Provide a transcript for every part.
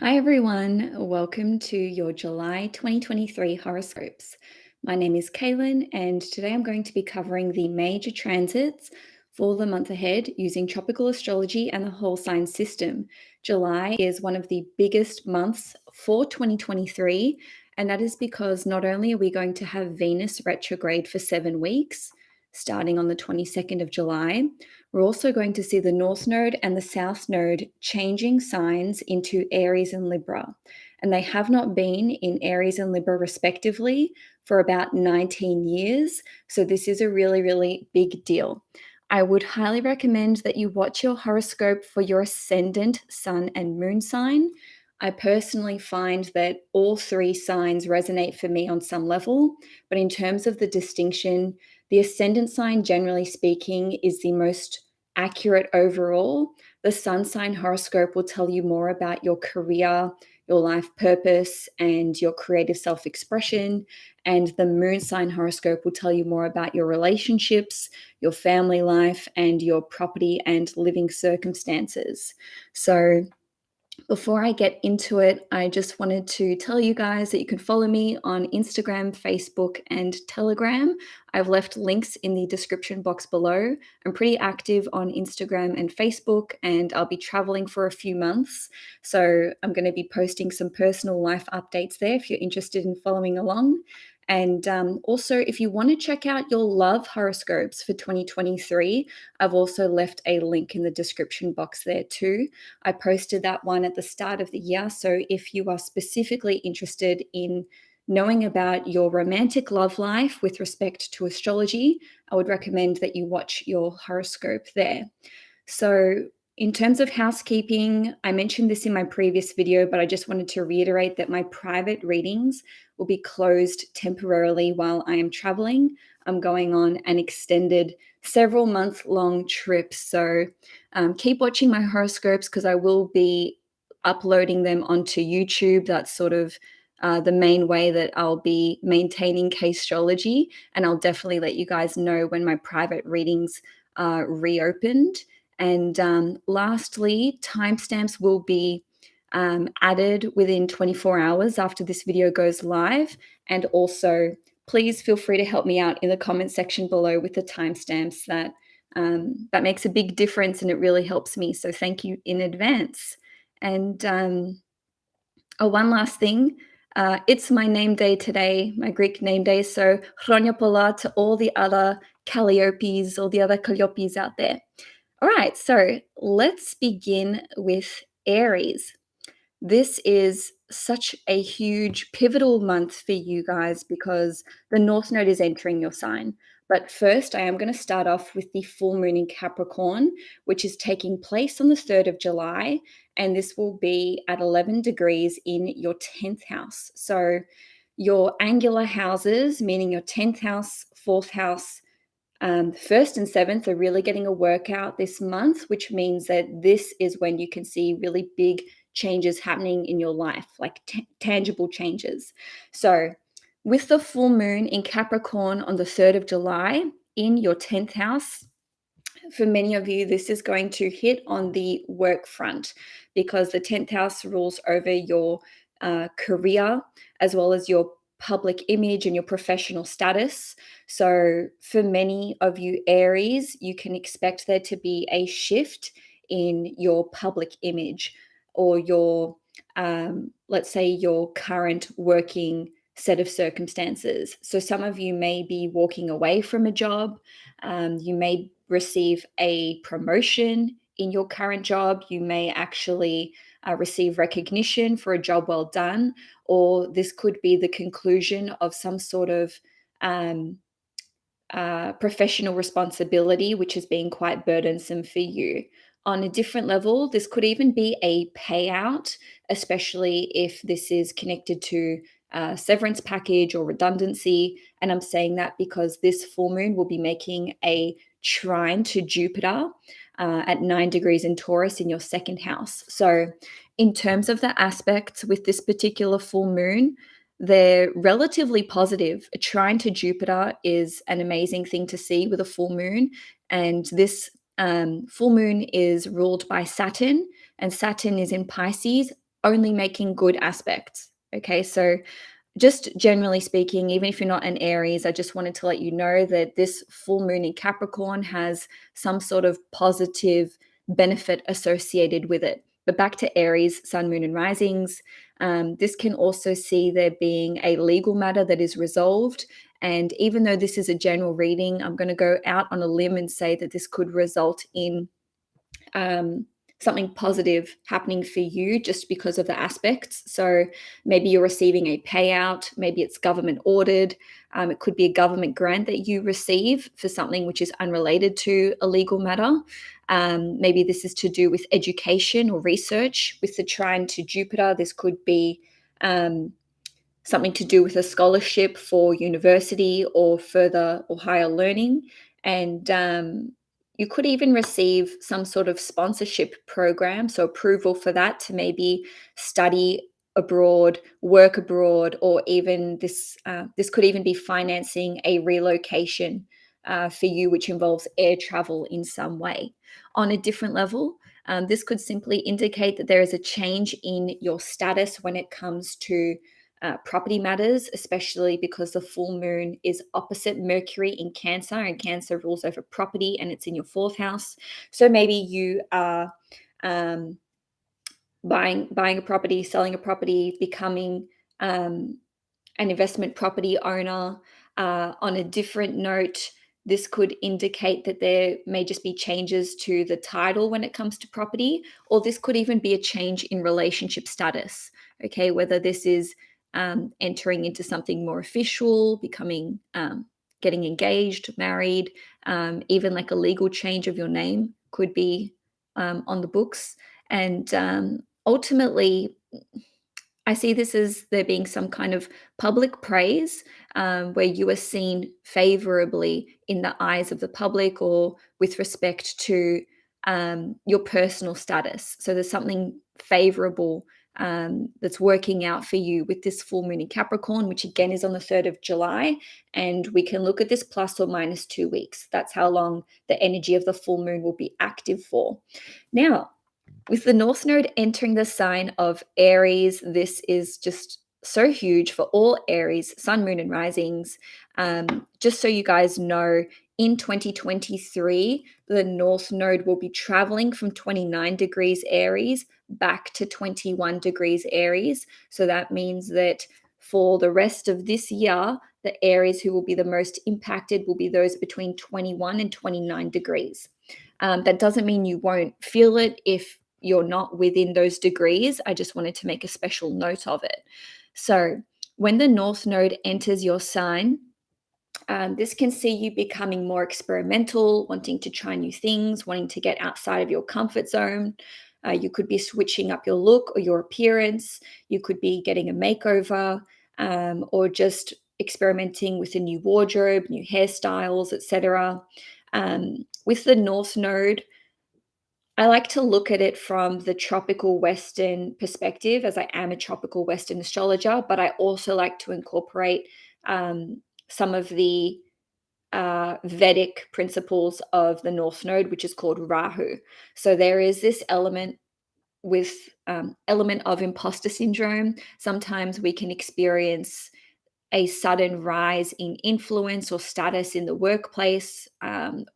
Hi, everyone. Welcome to your July 2023 horoscopes. My name is Cailin, and today I'm going to be covering the major transits for the month ahead using tropical astrology and the whole sign system. July is one of the biggest months for 2023, and that is because not only are we going to have Venus retrograde for 7 weeks, starting on the 22nd of July, we're also going to see the North Node and the South Node changing signs into Aries and Libra. And they have not been in Aries and Libra respectively for about 19 years. So this is a really, really big deal. I would highly recommend that you watch your horoscope for your ascendant, sun, and moon sign. I personally find that all three signs resonate for me on some level, but in terms of the distinction, the ascendant sign, generally speaking, is the most accurate overall. The sun sign horoscope will tell you more about your career, your life purpose, and your creative self expression. And the moon sign horoscope will tell you more about your relationships, your family life, and your property and living circumstances. So, before I get into it, I just wanted to tell you guys that you can follow me on Instagram, Facebook, and Telegram. I've left links in the description box below. I'm pretty active on Instagram and Facebook, and I'll be traveling for a few months. So I'm going to be posting some personal life updates there if you're interested in following along. And also, if you want to check out your love horoscopes for 2023, I've also left a link in the description box there too. I posted that one at the start of the year. So if you are specifically interested in knowing about your romantic love life with respect to astrology, I would recommend that you watch your horoscope there. So, in terms of housekeeping, I mentioned this in my previous video, but I just wanted to reiterate that my private readings will be closed temporarily while I am traveling. I'm going on an extended several month-long trip. So keep watching my horoscopes because I will be uploading them onto YouTube. That's sort of the main way that I'll be maintaining CAISTROLOGY, and I'll definitely let you guys know when my private readings are reopened. And lastly, timestamps will be added within 24 hours after this video goes live. And also, please feel free to help me out in the comment section below with the timestamps. That makes a big difference and it really helps me. So thank you in advance. And one last thing. It's my name day today, my Greek name day. So Chronia Pola to all the other Calliopes, all the other Calliopes out there. All right, so let's begin with Aries. This is such a huge pivotal month for you guys because the North Node is entering your sign. But first, I am going to start off with the full moon in Capricorn, which is taking place on the 3rd of July. And this will be at 11 degrees in your 10th house. So your angular houses, meaning your 10th house, 4th house, 1st and 7th are really getting a workout this month, which means that this is when you can see really big changes happening in your life, like tangible changes. So with the full moon in Capricorn on the 3rd of July in your 10th house, for many of you, this is going to hit on the work front because the 10th house rules over your career as well as your public image and your professional status. So for many of you Aries, you can expect there to be a shift in your public image or your, let's say, your current working set of circumstances. So some of you may be walking away from a job. You may receive a promotion in your current job. You may actually receive recognition for a job well done, or this could be the conclusion of some sort of professional responsibility, which has been quite burdensome for you. On a different level, this could even be a payout, especially if this is connected to severance package or redundancy. And I'm saying that because this full moon will be making a trine to Jupiter at 9 degrees in Taurus in your 2nd house. So in terms of the aspects with this particular full moon, they're relatively positive. A trine to Jupiter is an amazing thing to see with a full moon. And this full moon is ruled by Saturn, and Saturn is in Pisces, only making good aspects. Okay, so just generally speaking, even if you're not an Aries, I just wanted to let you know that this full moon in Capricorn has some sort of positive benefit associated with it. But back to Aries, sun, moon, and risings. This can also see there being a legal matter that is resolved. And even though this is a general reading, I'm going to go out on a limb and say that this could result in something positive happening for you just because of the aspects. So maybe you're receiving a payout, maybe it's government ordered, it could be a government grant that you receive for something which is unrelated to a legal matter. Maybe this is to do with education or research. With the trine to Jupiter, this could be something to do with a scholarship for university or further or higher learning. And you could even receive some sort of sponsorship program, so approval for that to maybe study abroad, work abroad, or even this could even be financing a relocation for you, which involves air travel in some way. On a different level, this could simply indicate that there is a change in your status when it comes to property matters, especially because the full moon is opposite Mercury in Cancer, and Cancer rules over property, and it's in your 4th house. So maybe you are buying a property, selling a property, becoming an investment property owner. On a different note, this could indicate that there may just be changes to the title when it comes to property, or this could even be a change in relationship status. Okay, whether this is entering into something more official, becoming, getting engaged, married, even like a legal change of your name could be on the books. And ultimately, I see this as there being some kind of public praise where you are seen favorably in the eyes of the public or with respect to your personal status. So there's something favorable that's working out for you with this full moon in Capricorn, which again is on the 3rd of July. And we can look at this plus or minus 2 weeks. That's how long the energy of the full moon will be active for. Now, with the North Node entering the sign of Aries, this is just so huge for all Aries, Sun, Moon, and Risings. Just so you guys know, in 2023, the North Node will be traveling from 29 degrees Aries back to 21 degrees Aries. So that means that for the rest of this year, the Aries who will be the most impacted will be those between 21 and 29 degrees. That doesn't mean you won't feel it if you're not within those degrees. I just wanted to make a special note of it. So when the North Node enters your sign, this can see you becoming more experimental, wanting to try new things, wanting to get outside of your comfort zone. You could be switching up your look or your appearance. You could be getting a makeover or just experimenting with a new wardrobe, new hairstyles, etc. With the North Node, I like to look at it from the tropical Western perspective, as I am a tropical Western astrologer, but I also like to incorporate some of the Vedic principles of the North Node, which is called Rahu. So there is this element with element of imposter syndrome. Sometimes we can experience a sudden rise in influence or status in the workplace,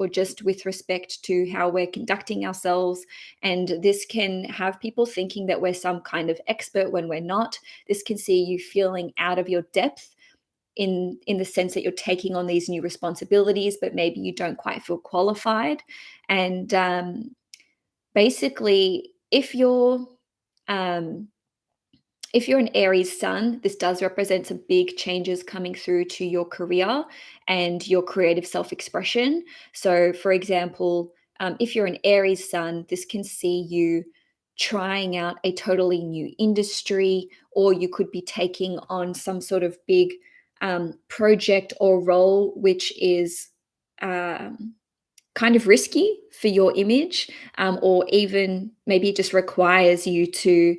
or just with respect to how we're conducting ourselves. And this can have people thinking that we're some kind of expert when we're not. This can see you feeling out of your depth in the sense that you're taking on these new responsibilities, but maybe you don't quite feel qualified. And basically, um, if you're an Aries sun, this does represent some big changes coming through to your career and your creative self-expression. So, for example, if you're an Aries sun, this can see you trying out a totally new industry, or you could be taking on some sort of big project or role, which is kind of risky for your image, or even maybe it just requires you to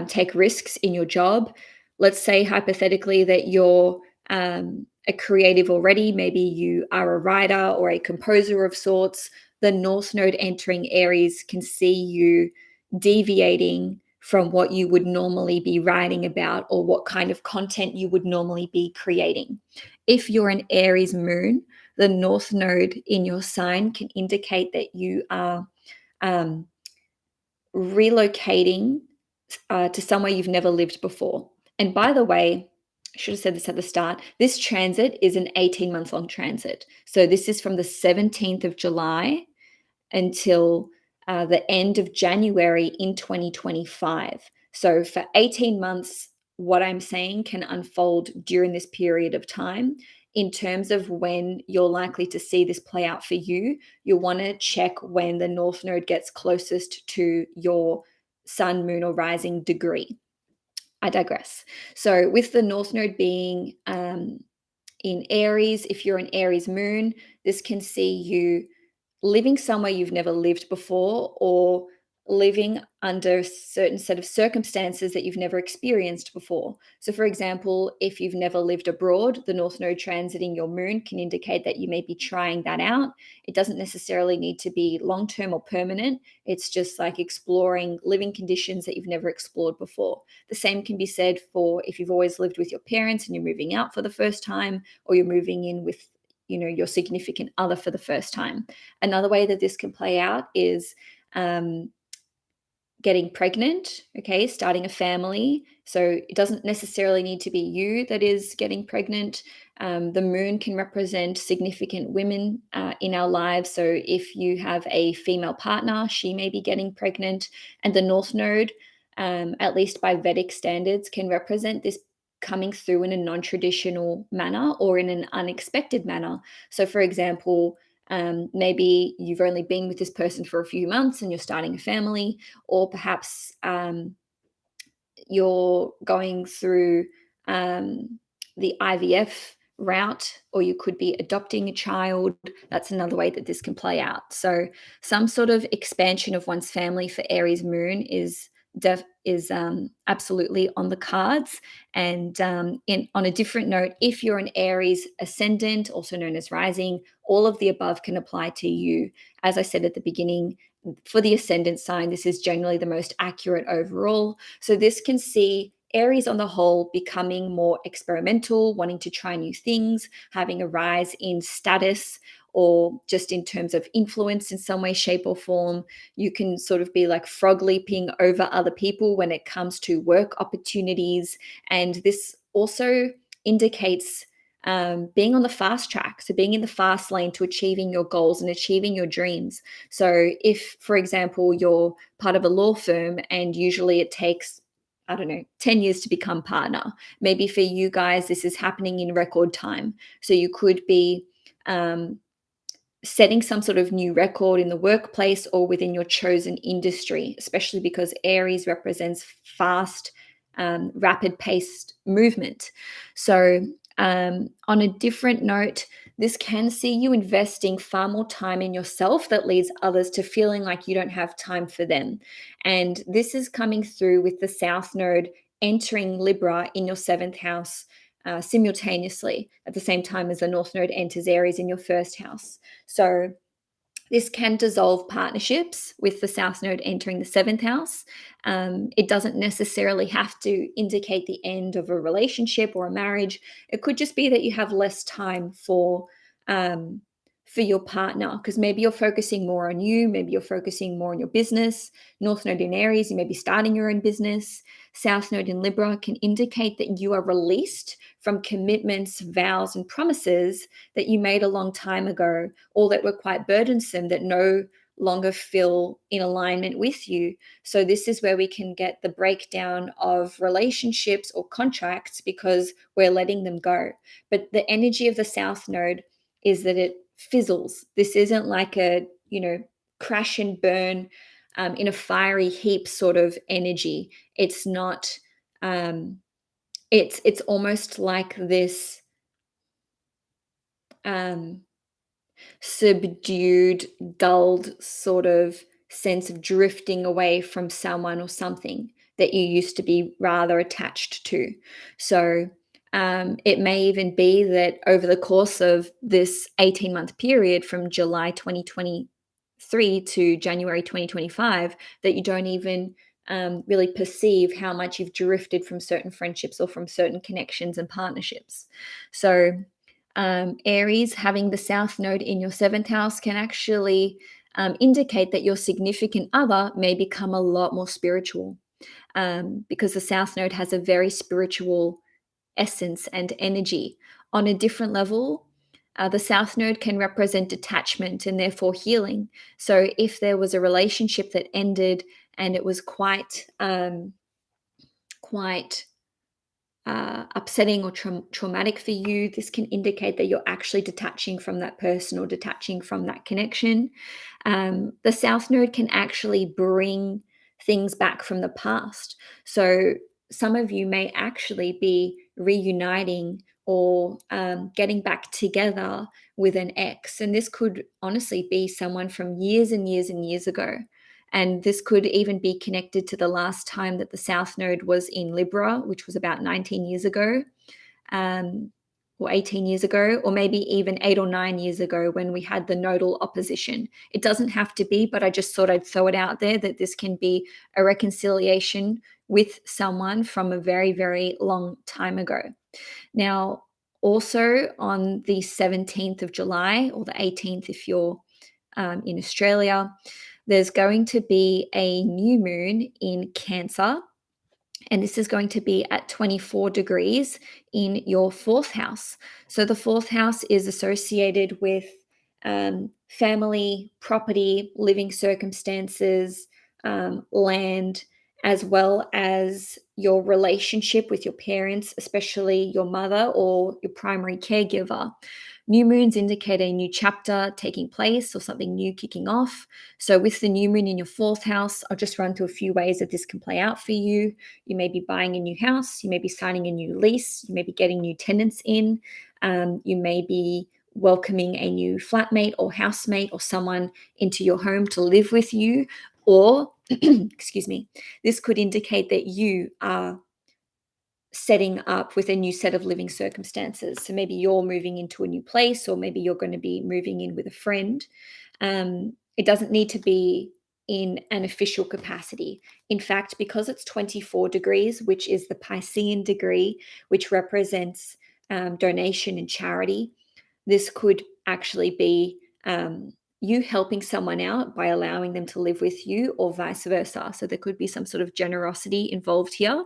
take risks in your job. Let's say hypothetically that you're a creative already, maybe you are a writer or a composer of sorts. The North Node entering Aries can see you deviating from what you would normally be writing about or what kind of content you would normally be creating. If you're an Aries moon, the North Node in your sign can indicate that you are um, relocating to somewhere you've never lived before. And by the way, I should have said this at the start, this transit is an 18-month long transit. So this is from the 17th of July until the end of January in 2025. So for 18 months, what I'm saying can unfold during this period of time. In terms of when you're likely to see this play out for you, you'll want to check when the North Node gets closest to your sun, moon, or rising degree. I digress. So with the North Node being in Aries, if you're an Aries moon, this can see you living somewhere you've never lived before, or living under a certain set of circumstances that you've never experienced before. So for example, if you've never lived abroad, the North Node transiting your moon can indicate that you may be trying that out. It doesn't necessarily need to be long-term or permanent. It's just like exploring living conditions that you've never explored before. The same can be said for if you've always lived with your parents and you're moving out for the first time, or you're moving in with your significant other for the first time. Another way that this can play out is getting pregnant, okay, starting a family. So it doesn't necessarily need to be you that is getting pregnant. The moon can represent significant women in our lives. So if you have a female partner, she may be getting pregnant. And the North Node, at least by Vedic standards, can represent this coming through in a non-traditional manner or in an unexpected manner. So for example, maybe you've only been with this person for a few months and you're starting a family, or perhaps you're going through the IVF route, or you could be adopting a child. That's another way that this can play out. So some sort of expansion of one's family for Aries moon is absolutely on the cards. And on a different note, if you're an Aries ascendant, also known as rising, all of the above can apply to you. As I said at the beginning, for the ascendant sign, this is generally the most accurate overall. So this can see Aries on the whole becoming more experimental, wanting to try new things, having a rise in status, or just in terms of influence in some way, shape, or form. You can sort of be like frog leaping over other people when it comes to work opportunities. And this also indicates being on the fast track. So being in the fast lane to achieving your goals and achieving your dreams. So if, for example, you're part of a law firm and usually it takes, I don't know, 10 years to become partner, maybe for you guys, this is happening in record time. So you could be setting some sort of new record in the workplace or within your chosen industry, especially because Aries represents fast, rapid-paced movement. So on a different note, this can see you investing far more time in yourself that leads others to feeling like you don't have time for them. And this is coming through with the South Node entering Libra in your seventh house simultaneously at the same time as the North Node enters Aries in your first house. So this can dissolve partnerships with the South Node entering the seventh house. It doesn't necessarily have to indicate the end of a relationship or a marriage. It could just be that you have less time for your partner, because maybe you're focusing more on you, maybe you're focusing more on your business. North Node in Aries, you may be starting your own business. South Node in Libra can indicate that you are released from commitments, vows, and promises that you made a long time ago, or that were quite burdensome, that no longer feel in alignment with you. So this is where we can get the breakdown of relationships or contracts because we're letting them go. But the energy of the South Node is that it fizzles. This isn't like a, crash and burn in a fiery heap sort of energy. It's not, it's almost like this subdued, dulled sort of sense of drifting away from someone or something that you used to be rather attached to. So it may even be that over the course of this 18-month period from July 2023 to January 2025, that you don't even really perceive how much you've drifted from certain friendships or from certain connections and partnerships. So Aries, having the South Node in your seventh house can actually indicate that your significant other may become a lot more spiritual, because the South Node has a very spiritual essence and energy. On a different level, the South Node can represent detachment and therefore healing. So if there was a relationship that ended and it was quite upsetting or traumatic for you, this can indicate that you're actually detaching from that person or detaching from that connection. The South Node can actually bring things back from the past. So some of you may actually be reuniting or getting back together with an ex. And this could honestly be someone from years and years and years ago. And this could even be connected to the last time that the South Node was in Libra, which was about 19 years ago, or 18 years ago, or maybe even 8 or 9 years ago when we had the nodal opposition. It doesn't have to be, but I just thought I'd throw it out there that this can be a reconciliation with someone from a very, very long time ago. Now, also on the 17th of July, or the 18th if you're in Australia, there's going to be a new moon in Cancer, and this is going to be at 24 degrees in your fourth house. So the fourth house is associated with family, property, living circumstances, land, as well as your relationship with your parents, especially your mother or your primary caregiver. New moons indicate a new chapter taking place or something new kicking off. So with the new moon in your fourth house, I'll just run through a few ways that this can play out for you. You may be buying a new house, you may be signing a new lease, you may be getting new tenants in, you may be welcoming a new flatmate or housemate or someone into your home to live with you, or excuse me, this could indicate that you are setting up with a new set of living circumstances. So maybe you're moving into a new place, or maybe you're going to be moving in with a friend. It doesn't need to be in an official capacity. In fact, because it's 24 degrees, which is the Piscean degree, which represents donation and charity, this could actually be you helping someone out by allowing them to live with you, or vice versa. So there could be some sort of generosity involved here.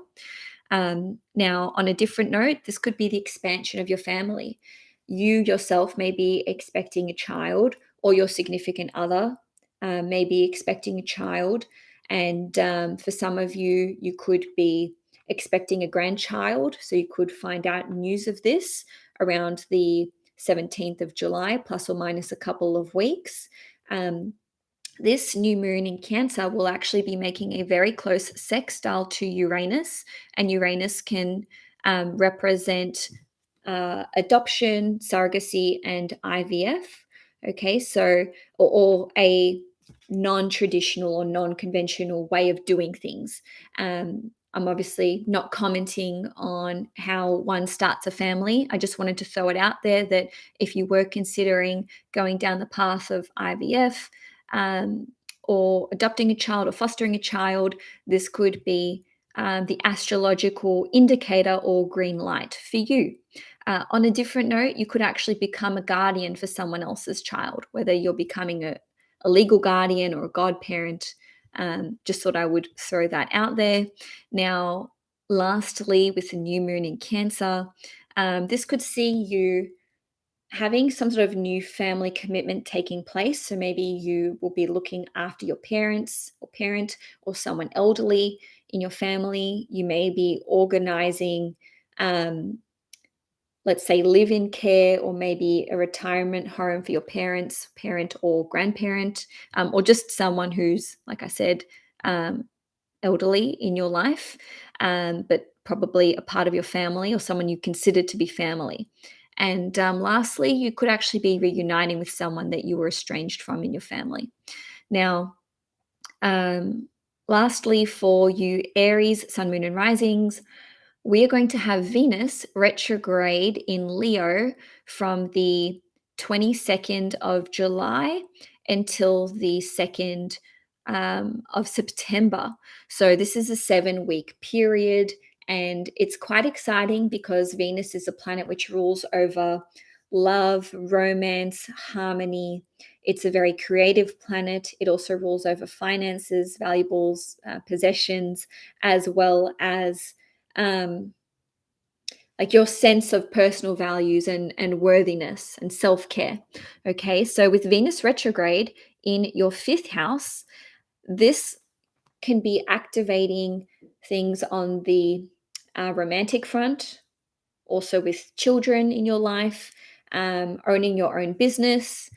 Now, on a different note, this could be the expansion of your family. You yourself may be expecting a child, or your significant other may be expecting a child. And for some of you, you could be expecting a grandchild. So you could find out news of this around the 17th of July, plus or minus a couple of weeks. This new moon in Cancer will actually be making a very close sextile to Uranus, and Uranus can represent adoption, surrogacy, and IVF. Okay, so or a non-traditional or non-conventional way of doing things. I'm obviously not commenting on how one starts a family. I just wanted to throw it out there that if you were considering going down the path of IVF, or adopting a child or fostering a child, this could be the astrological indicator or green light for you. On a different note, you could actually become a guardian for someone else's child, whether you're becoming a legal guardian or a godparent. Just thought I would throw that out there. Now, lastly, with the new moon in Cancer, this could see you having some sort of new family commitment taking place. So maybe you will be looking after your parents or parent or someone elderly in your family. You may be organizing, let's say, live-in care, or maybe a retirement home for your parents, parent or grandparent, or just someone who's, like I said, elderly in your life, but probably a part of your family or someone you consider to be family. And lastly, you could actually be reuniting with someone that you were estranged from in your family. Now, lastly, for you Aries, Sun, Moon, and Risings, we are going to have Venus retrograde in Leo from the 22nd of July until the 2nd of September. So this is a 7-week period, and it's quite exciting because Venus is a planet which rules over love, romance, harmony. It's a very creative planet. It also rules over finances, valuables, possessions, as well as like your sense of personal values and worthiness and self-care. Okay, so with Venus retrograde in your 5th house, this can be activating things on the romantic front, also with children in your life, owning your own business,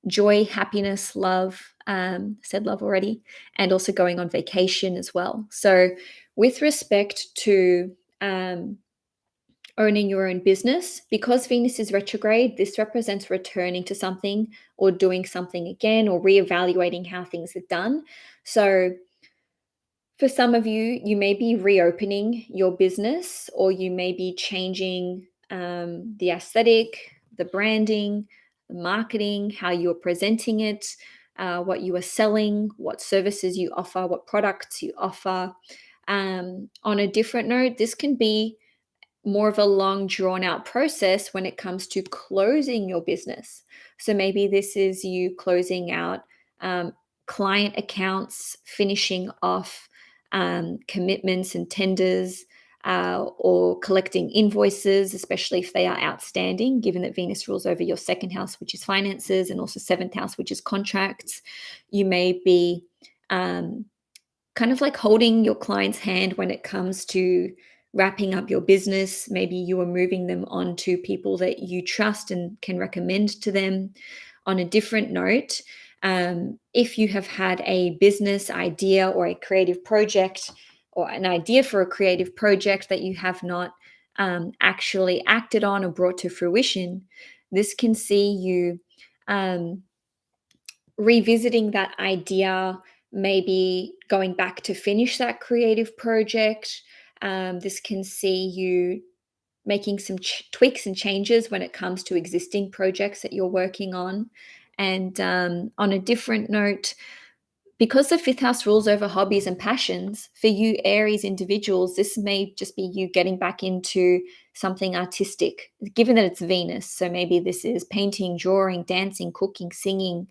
joy, happiness, love, said love already, and also going on vacation as well. So, with respect to owning your own business, because Venus is retrograde, this represents returning to something or doing something again or reevaluating how things are done. So, for some of you, you may be reopening your business, or you may be changing the aesthetic, the branding, the marketing, how you're presenting it, what you are selling, what services you offer, what products you offer. On a different note, this can be more of a long drawn out process when it comes to closing your business. So maybe this is you closing out client accounts, finishing off commitments and tenders, or collecting invoices, especially if they are outstanding, given that Venus rules over your 2nd house, which is finances, and also 7th house, which is contracts. You may be kind of like holding your client's hand when it comes to wrapping up your business. Maybe you are moving them on to people that you trust and can recommend to them. On a different note, if you have had a business idea or a creative project, or an idea for a creative project that you have not actually acted on or brought to fruition, this can see you revisiting that idea, maybe going back to finish that creative project. This can see you making some tweaks and changes when it comes to existing projects that you're working on. And on a different note, because the 5th house rules over hobbies and passions, for you Aries individuals, this may just be you getting back into something artistic, given that it's Venus. So maybe this is painting, drawing, dancing, cooking, singing,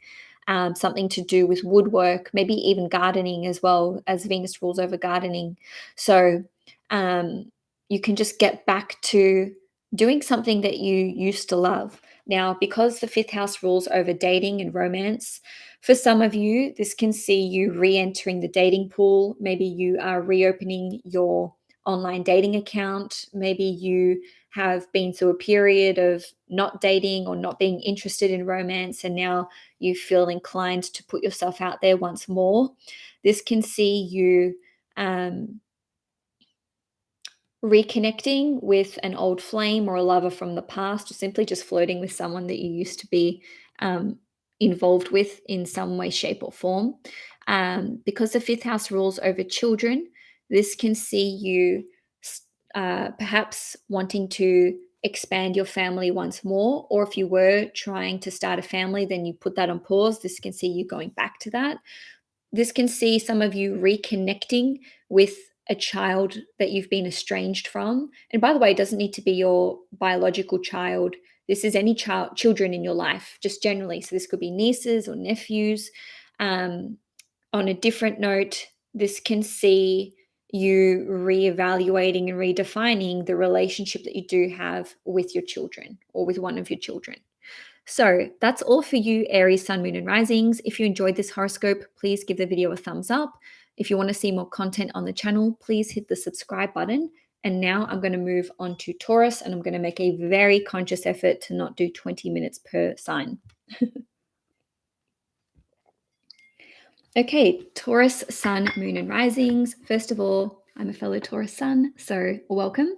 something to do with woodwork, maybe even gardening as well, as Venus rules over gardening. So you can just get back to doing something that you used to love. Now, because the 5th house rules over dating and romance, for some of you, this can see you re-entering the dating pool. Maybe you are reopening your online dating account. Maybe you have been through a period of not dating or not being interested in romance, and now you feel inclined to put yourself out there once more. This can see you reconnecting with an old flame or a lover from the past, or simply just flirting with someone that you used to be involved with in some way, shape, or form. Because the 5th house rules over children, this can see you perhaps wanting to expand your family once more, or if you were trying to start a family, then you put that on pause. This can see you going back to that. This can see some of you reconnecting with a child that you've been estranged from. And by the way, it doesn't need to be your biological child. This is any children in your life, just generally. So this could be nieces or nephews. On a different note, this can see you reevaluating and redefining the relationship that you do have with your children or with one of your children. So that's all for you, Aries, Sun, Moon, and Risings. If you enjoyed this horoscope, please give the video a thumbs up. If you want to see more content on the channel, please hit the subscribe button. And now I'm going to move on to Taurus, and I'm going to make a very conscious effort to not do 20 minutes per sign. Okay, Taurus, Sun, Moon, and Risings. First of all, I'm a fellow Taurus Sun, so welcome.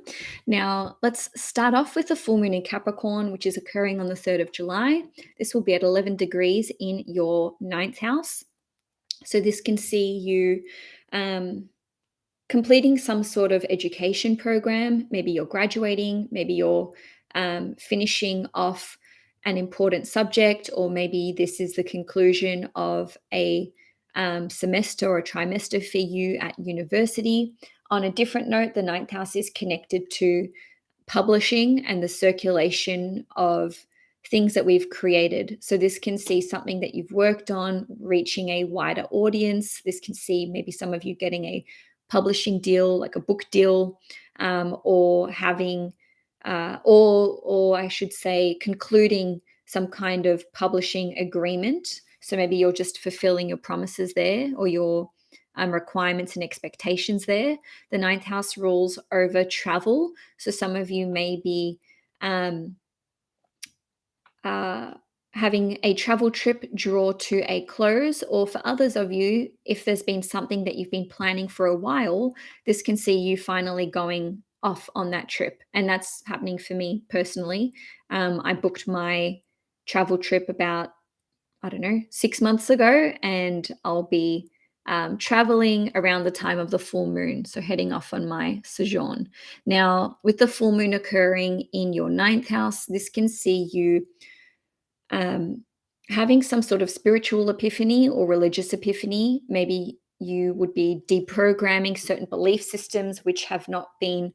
Now, let's start off with the full moon in Capricorn, which is occurring on the 3rd of July. This will be at 11 degrees in your 9th house. So this can see you completing some sort of education program. Maybe you're graduating, maybe you're finishing off an important subject, or maybe this is the conclusion of a semester or trimester for you at university. On a different note, the ninth house is connected to publishing and the circulation of things that we've created. So this can see something that you've worked on reaching a wider audience. This can see maybe some of you getting a publishing deal, like a book deal, or having, or I should say, concluding some kind of publishing agreement. So maybe you're just fulfilling your promises there, or your requirements and expectations there. The ninth house rules over travel. So some of you may be having a travel trip draw to a close, or for others of you, if there's been something that you've been planning for a while, this can see you finally going off on that trip. And that's happening for me personally. I booked my travel trip about, I don't know, 6 months ago, and I'll be traveling around the time of the full moon, so heading off on my sojourn. Now, with the full moon occurring in your ninth house, this can see you having some sort of spiritual epiphany or religious epiphany. Maybe you would be deprogramming certain belief systems which have not been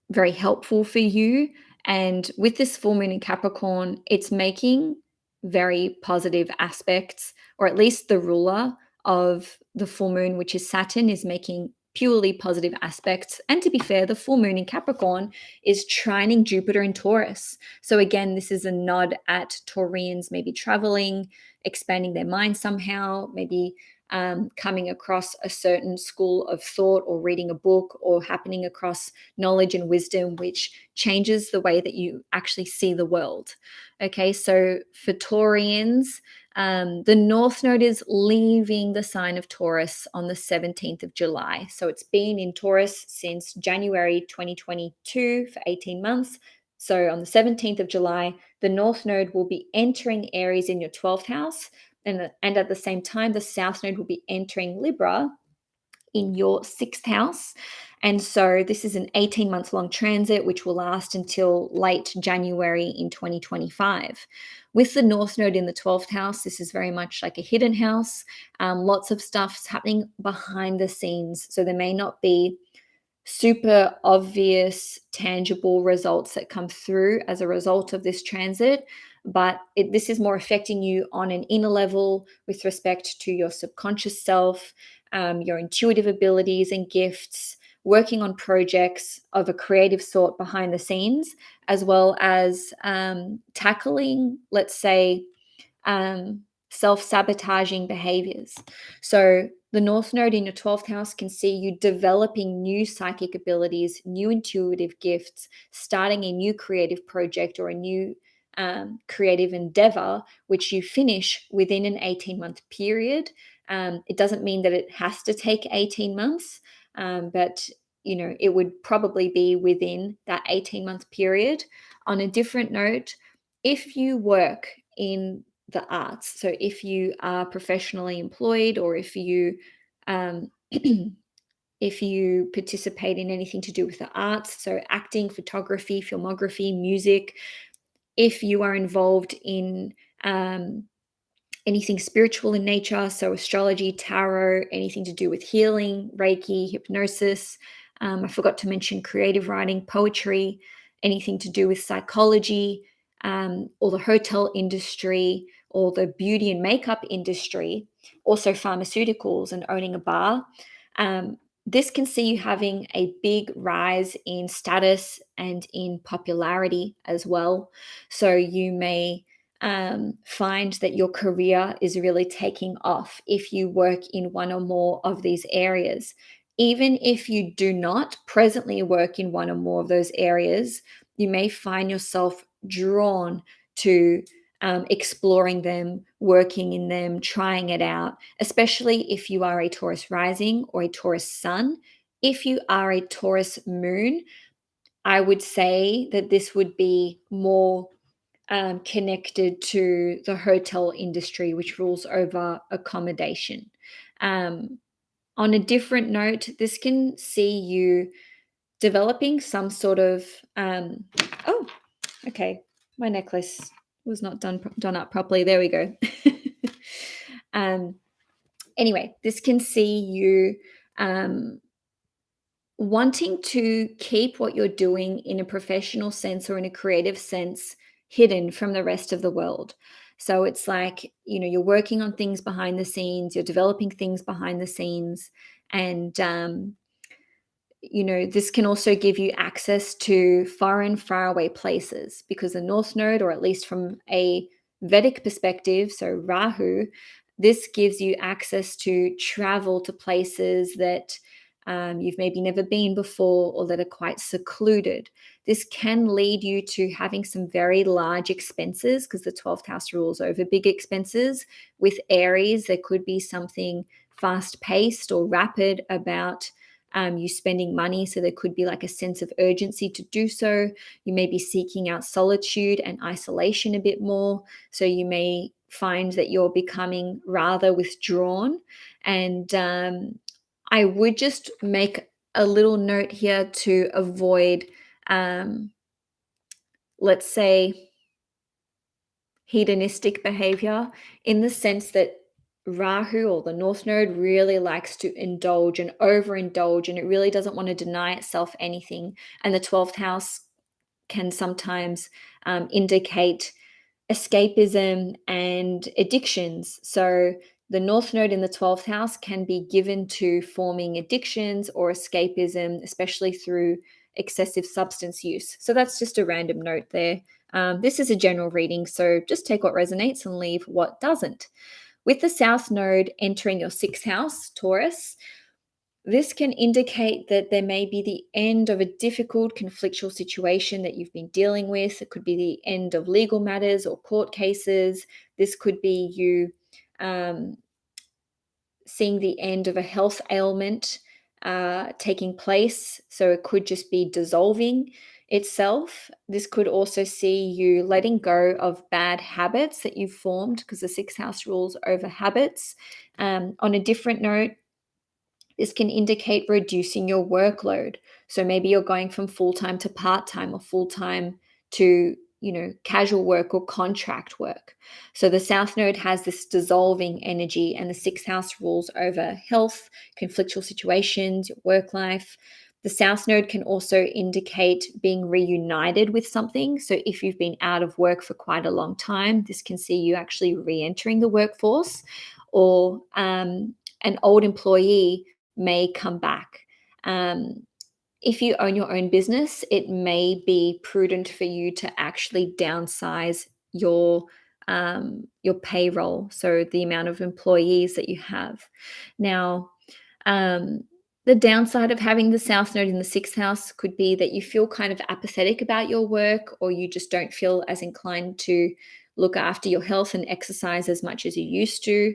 very helpful for you. And with this full moon in Capricorn, it's making very positive aspects, or at least the ruler of the full moon, which is Saturn, is making purely positive aspects. And to be fair, the full moon in Capricorn is trining Jupiter in Taurus. So again, this is a nod at Taurians maybe traveling, expanding their mind somehow, maybe coming across a certain school of thought, or reading a book, or happening across knowledge and wisdom, which changes the way that you actually see the world. Okay, so for Taurians, the North Node is leaving the sign of Taurus on the 17th of July. So it's been in Taurus since January 2022 for 18 months. So on the 17th of July, the North Node will be entering Aries in your 12th house. And at the same time, the South Node will be entering Libra in your 6th house. And so this is an 18-month long transit, which will last until late January in 2025. With the North Node in the 12th house, this is very much like a hidden house. Lots of stuff's happening behind the scenes. So there may not be super obvious, tangible results that come through as a result of this transit, but this is more affecting you on an inner level with respect to your subconscious self, your intuitive abilities and gifts, working on projects of a creative sort behind the scenes, as well as tackling, let's say, self-sabotaging behaviors. So the North Node in your 12th house can see you developing new psychic abilities, new intuitive gifts, starting a new creative project or a new creative endeavor, which you finish within an 18-month period. It doesn't mean that it has to take 18 months, but it would probably be within that 18-month period. On a different note, if you work in the arts, so if you are professionally employed, or if you if you participate in anything to do with the arts, so acting, photography, filmography, music, if you are involved in anything spiritual in nature, so astrology, tarot, anything to do with healing, Reiki, hypnosis, I forgot to mention creative writing, poetry, anything to do with psychology, or the hotel industry, or the beauty and makeup industry, also pharmaceuticals and owning a bar. This can see you having a big rise in status and in popularity as well. So you may find that your career is really taking off if you work in one or more of these areas. Even if you do not presently work in one or more of those areas, you may find yourself drawn to exploring them, working in them, trying it out, especially if you are a Taurus rising or a Taurus sun. If you are a Taurus moon, I would say that this would be more connected to the hotel industry, which rules over accommodation. On a different note, this can see you developing some sort of oh, okay, my necklace was not done up properly. There we go. Anyway, this can see you wanting to keep what you're doing in a professional sense or in a creative sense hidden from the rest of the world. So it's like, you're working on things behind the scenes, you're developing things behind the scenes, and this can also give you access to foreign, faraway places, because the North Node, or at least from a Vedic perspective, so Rahu, this gives you access to travel to places that you've maybe never been before, or that are quite secluded. This can lead you to having some very large expenses, because the 12th house rules over big expenses. With Aries, there could be something fast paced or rapid about you spending money. So there could be like a sense of urgency to do so. You may be seeking out solitude and isolation a bit more. So you may find that you're becoming rather withdrawn. And I would just make a little note here to avoid, let's say, hedonistic behavior, in the sense that Rahu, or the North Node, really likes to indulge and overindulge, and it really doesn't want to deny itself anything. And the 12th house can sometimes indicate escapism and addictions. So the North Node in the 12th house can be given to forming addictions or escapism, especially through excessive substance use. So that's just a random note there. This is a general reading, so just take what resonates and leave what doesn't. With the South Node entering your 6th house, Taurus, this can indicate that there may be the end of a difficult conflictual situation that you've been dealing with. It could be the end of legal matters or court cases. This could be you seeing the end of a health ailment taking place. So it could just be dissolving itself. This could also see you letting go of bad habits that you've formed, because the 6th house rules over habits. On a different note, this can indicate reducing your workload. So maybe you're going from full-time to part-time, or full-time to, casual work or contract work. So the South Node has this dissolving energy, and the 6th house rules over health, conflictual situations, your work life. The South Node can also indicate being reunited with something. So if you've been out of work for quite a long time, this can see you actually re-entering the workforce, or an old employee may come back. If you own your own business, it may be prudent for you to actually downsize your payroll, so the amount of employees that you have. Now, the downside of having the South Node in the 6th house could be that you feel kind of apathetic about your work, or you just don't feel as inclined to look after your health and exercise as much as you used to.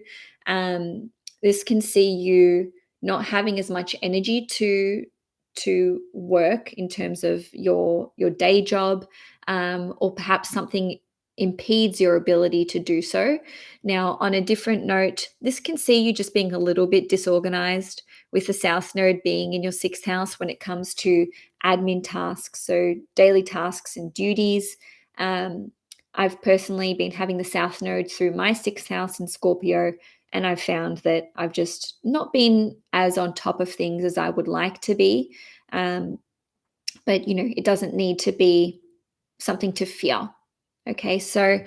This can see you not having as much energy to work in terms of your day job, or perhaps something impedes your ability to do so. Now, on a different note, this can see you just being a little bit disorganized, with the South Node being in your 6th house when it comes to admin tasks, so daily tasks and duties. I've personally been having the South Node through my 6th house in Scorpio, and I've found that I've just not been as on top of things as I would like to be. But, it doesn't need to be something to fear. Okay, so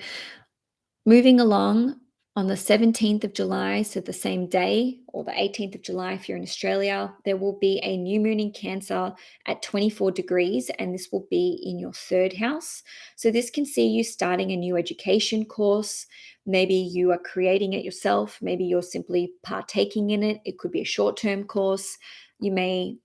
moving along, on the 17th of July, so the same day, or the 18th of July if you're in Australia, there will be a new moon in Cancer at 24 degrees, and this will be in your 3rd house. So this can see you starting a new education course. Maybe you are creating it yourself. Maybe you're simply partaking in it. It could be a short-term course. You may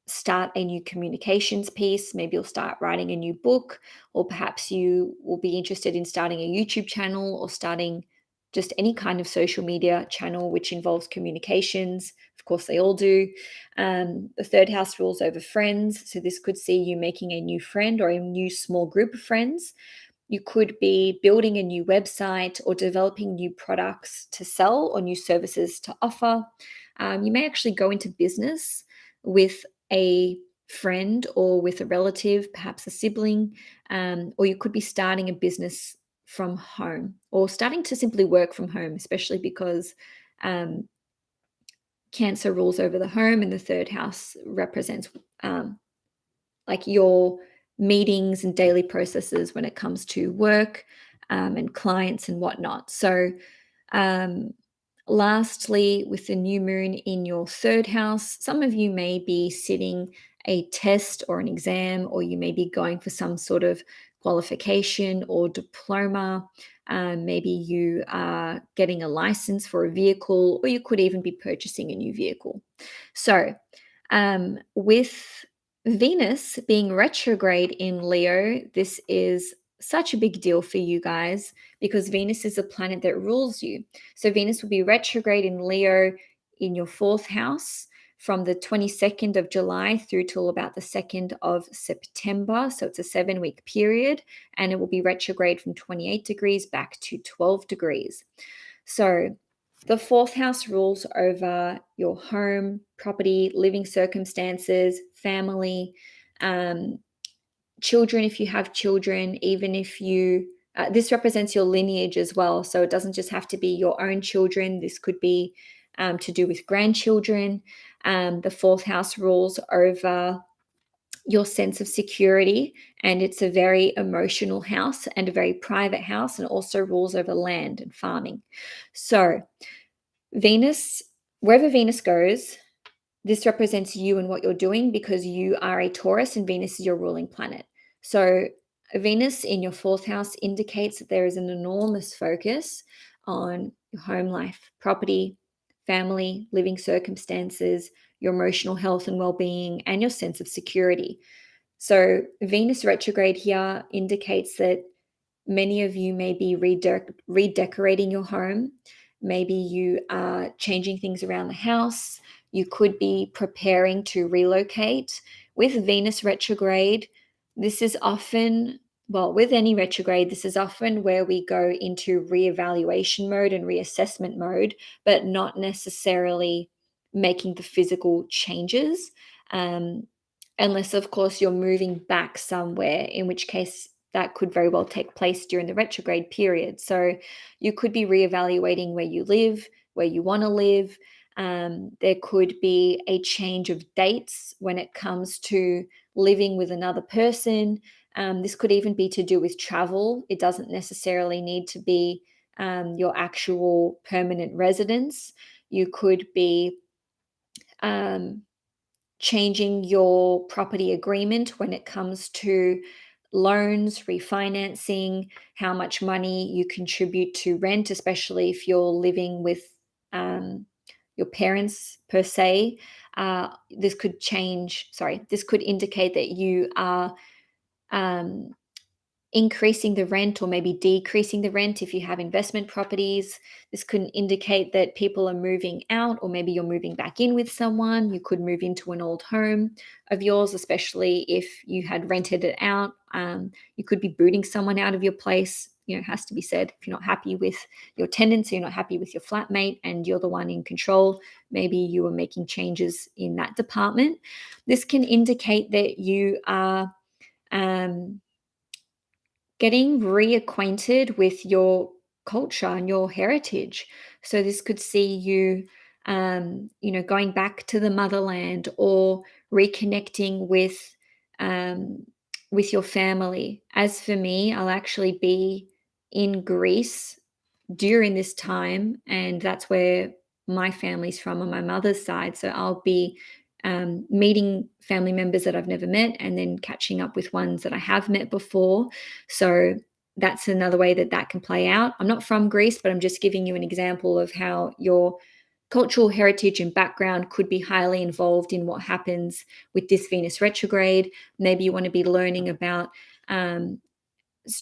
start a new communications piece. Maybe you'll start writing a new book, or perhaps you will be interested in starting a YouTube channel, or starting just any kind of social media channel which involves communications. Of course, they all do. The 3rd house rules over friends. So this could see you making a new friend or a new small group of friends. You could be building a new website, or developing new products to sell, or new services to offer. You may actually go into business with a friend, or with a relative, perhaps a sibling, or you could be starting a business from home or starting to simply work from home, especially because um, Cancer rules over the home and the third house represents um, like your meetings and daily processes when it comes to work and clients and whatnot. So, um, lastly, with the new moon in your third house, some of you may be sitting a test or an exam, or you may be going for some sort of qualification or diploma. Maybe you are getting a license for a vehicle, or you could even be purchasing a new vehicle. So, with Venus being retrograde in Leo, this is such a big deal for you guys because Venus is a planet that rules you. So Venus will be retrograde in Leo in your fourth house from the 22nd of July through till about the 2nd of September. So it's a 7-week period, and it will be retrograde from 28 degrees back to 12 degrees. So the fourth house rules over your home, property, living circumstances, family, children if you have children, even if you, this represents your lineage as well. So it doesn't just have to be your own children. This could be to do with grandchildren. The fourth house rules over your sense of security, and it's a very emotional house and a very private house, and also rules over land and farming. So Venus, wherever Venus goes, this represents you and what you're doing because you are a Taurus and Venus is your ruling planet. So Venus in your fourth house indicates that there is an enormous focus on your home life, property, family, living circumstances, your emotional health and well-being, and your sense of security. So Venus retrograde here indicates that many of you may be redecorating your home. Maybe you are changing things around the house. You could be preparing to relocate. With Venus retrograde, this is often, well, with any retrograde, this is often where we go into reevaluation mode and reassessment mode, but not necessarily making the physical changes. Unless, of course, you're moving back somewhere, in which case that could very well take place during the retrograde period. So you could be reevaluating where you live, where you want to live. There could be a change of dates when it comes to living with another person. This could even be to do with travel. It doesn't necessarily need to be your actual permanent residence. You could be changing your property agreement when it comes to loans, refinancing, how much money you contribute to rent, especially if you're living with your parents per se. This could this could indicate that you are um, increasing the rent or maybe decreasing the rent if you have investment properties. This could indicate that people are moving out, or maybe you're moving back in with someone. You could move into an old home of yours, especially if you had rented it out. You could be booting someone out of your place. You know, it has to be said, if you're not happy with your tenants, or you're not happy with your flatmate and you're the one in control, maybe you are making changes in that department. This can indicate that you are getting reacquainted with your culture and your heritage. So this could see you, going back to the motherland, or reconnecting with your family. As for me, I'll actually be in Greece during this time, and that's where my family's from on my mother's side. So I'll be meeting family members that I've never met, and then catching up with ones that I have met before. So that's another way that that can play out. I'm not from Greece, but I'm just giving you an example of how your cultural heritage and background could be highly involved in what happens with this Venus retrograde. Maybe you want to be learning about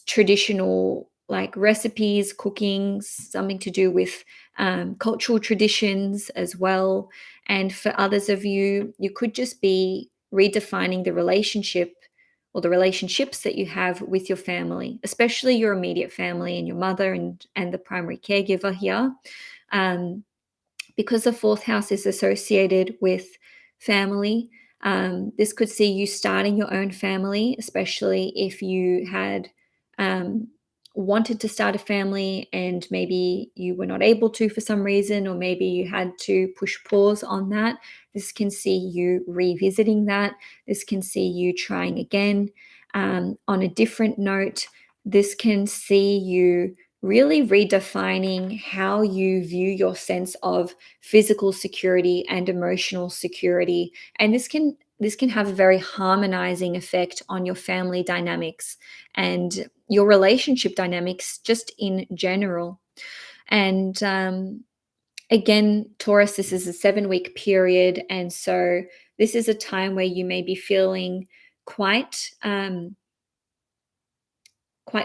traditional like recipes, cooking, something to do with cultural traditions as well. And for others of you, you could just be redefining the relationship or the relationships that you have with your family, especially your immediate family and your mother and the primary caregiver here. Because the fourth house is associated with family, this could see you starting your own family, especially if you had wanted to start a family and maybe you were not able to for some reason, or maybe you had to push pause on that. This can see you revisiting that. This can see you trying again. On a different note, this can see you really redefining how you view your sense of physical security and emotional security. And this can have a very harmonizing effect on your family dynamics and your relationship dynamics just in general. And again, Taurus, this is a 7-week period. And so this is a time where you may be feeling quite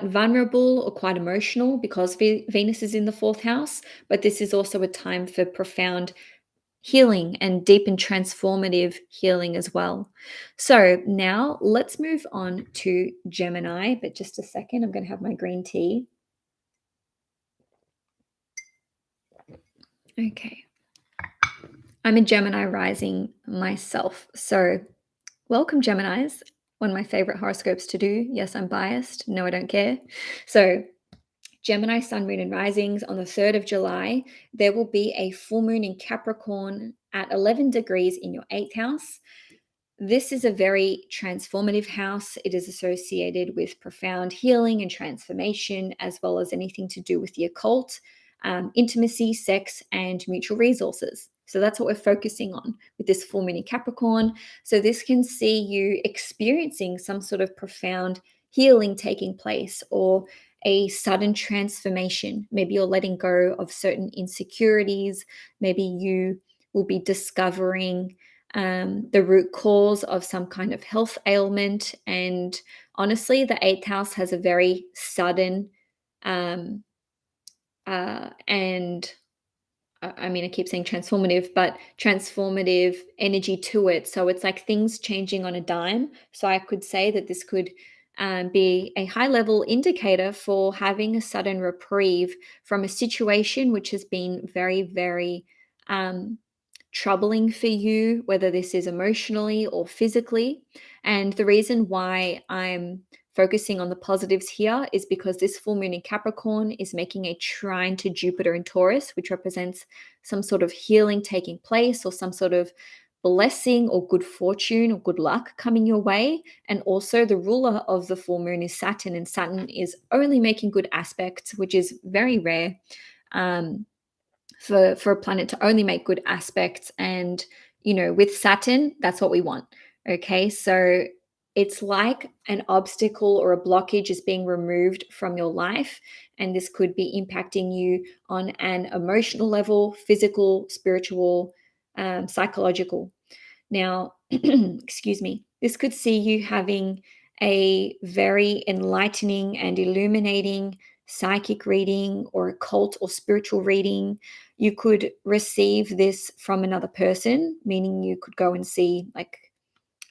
vulnerable or quite emotional because Venus is in the fourth house. But this is also a time for profound healing and deep and transformative healing as well. So now let's move on to Gemini. But just a second, I'm going to have my green tea. Okay. I'm a Gemini rising myself. So welcome, Geminis. One of my favorite horoscopes to do. Yes, I'm biased. No, I don't care. So Gemini, Sun, Moon, and Risings on the 3rd of July, there will be a full moon in Capricorn at 11 degrees in your 8th house. This is a very transformative house. It is associated with profound healing and transformation, as well as anything to do with the occult, intimacy, sex, and mutual resources. So that's what we're focusing on with this full moon in Capricorn. So this can see you experiencing some sort of profound healing taking place, or a sudden transformation. Maybe you're letting go of certain insecurities. Maybe you will be discovering the root cause of some kind of health ailment. And honestly, the 8th house has a very sudden um, and I mean, I keep saying transformative, but transformative energy to it. So it's like things changing on a dime. So I could say that this could be a high level indicator for having a sudden reprieve from a situation which has been very, very um, troubling for you, whether this is emotionally or physically. And the reason why I'm focusing on the positives here is because this full moon in Capricorn is making a trine to Jupiter in Taurus, which represents some sort of healing taking place, or some sort of blessing or good fortune or good luck coming your way. And also the ruler of the full moon is Saturn, and Saturn is only making good aspects, which is very rare. For a planet to only make good aspects. And, with Saturn, that's what we want. Okay. So it's like an obstacle or a blockage is being removed from your life. And this could be impacting you on an emotional level, physical, spiritual, psychological. Now, excuse me, this could see you having a very enlightening and illuminating psychic reading or occult or spiritual reading. You could receive this from another person, meaning you could go and see like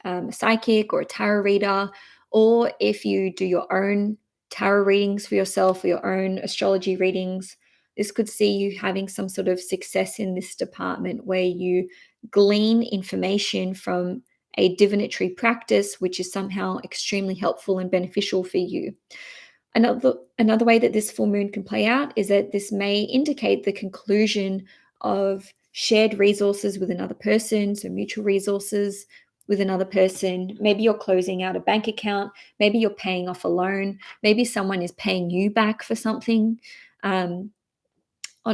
a psychic or a tarot reader, or if you do your own tarot readings for yourself or your own astrology readings, this could see you having some sort of success in this department where you glean information from a divinatory practice, which is somehow extremely helpful and beneficial for you. Another way that this full moon can play out is that this may indicate the conclusion of shared resources with another person, so mutual resources with another person. Maybe you're closing out a bank account, maybe you're paying off a loan, maybe someone is paying you back for something. On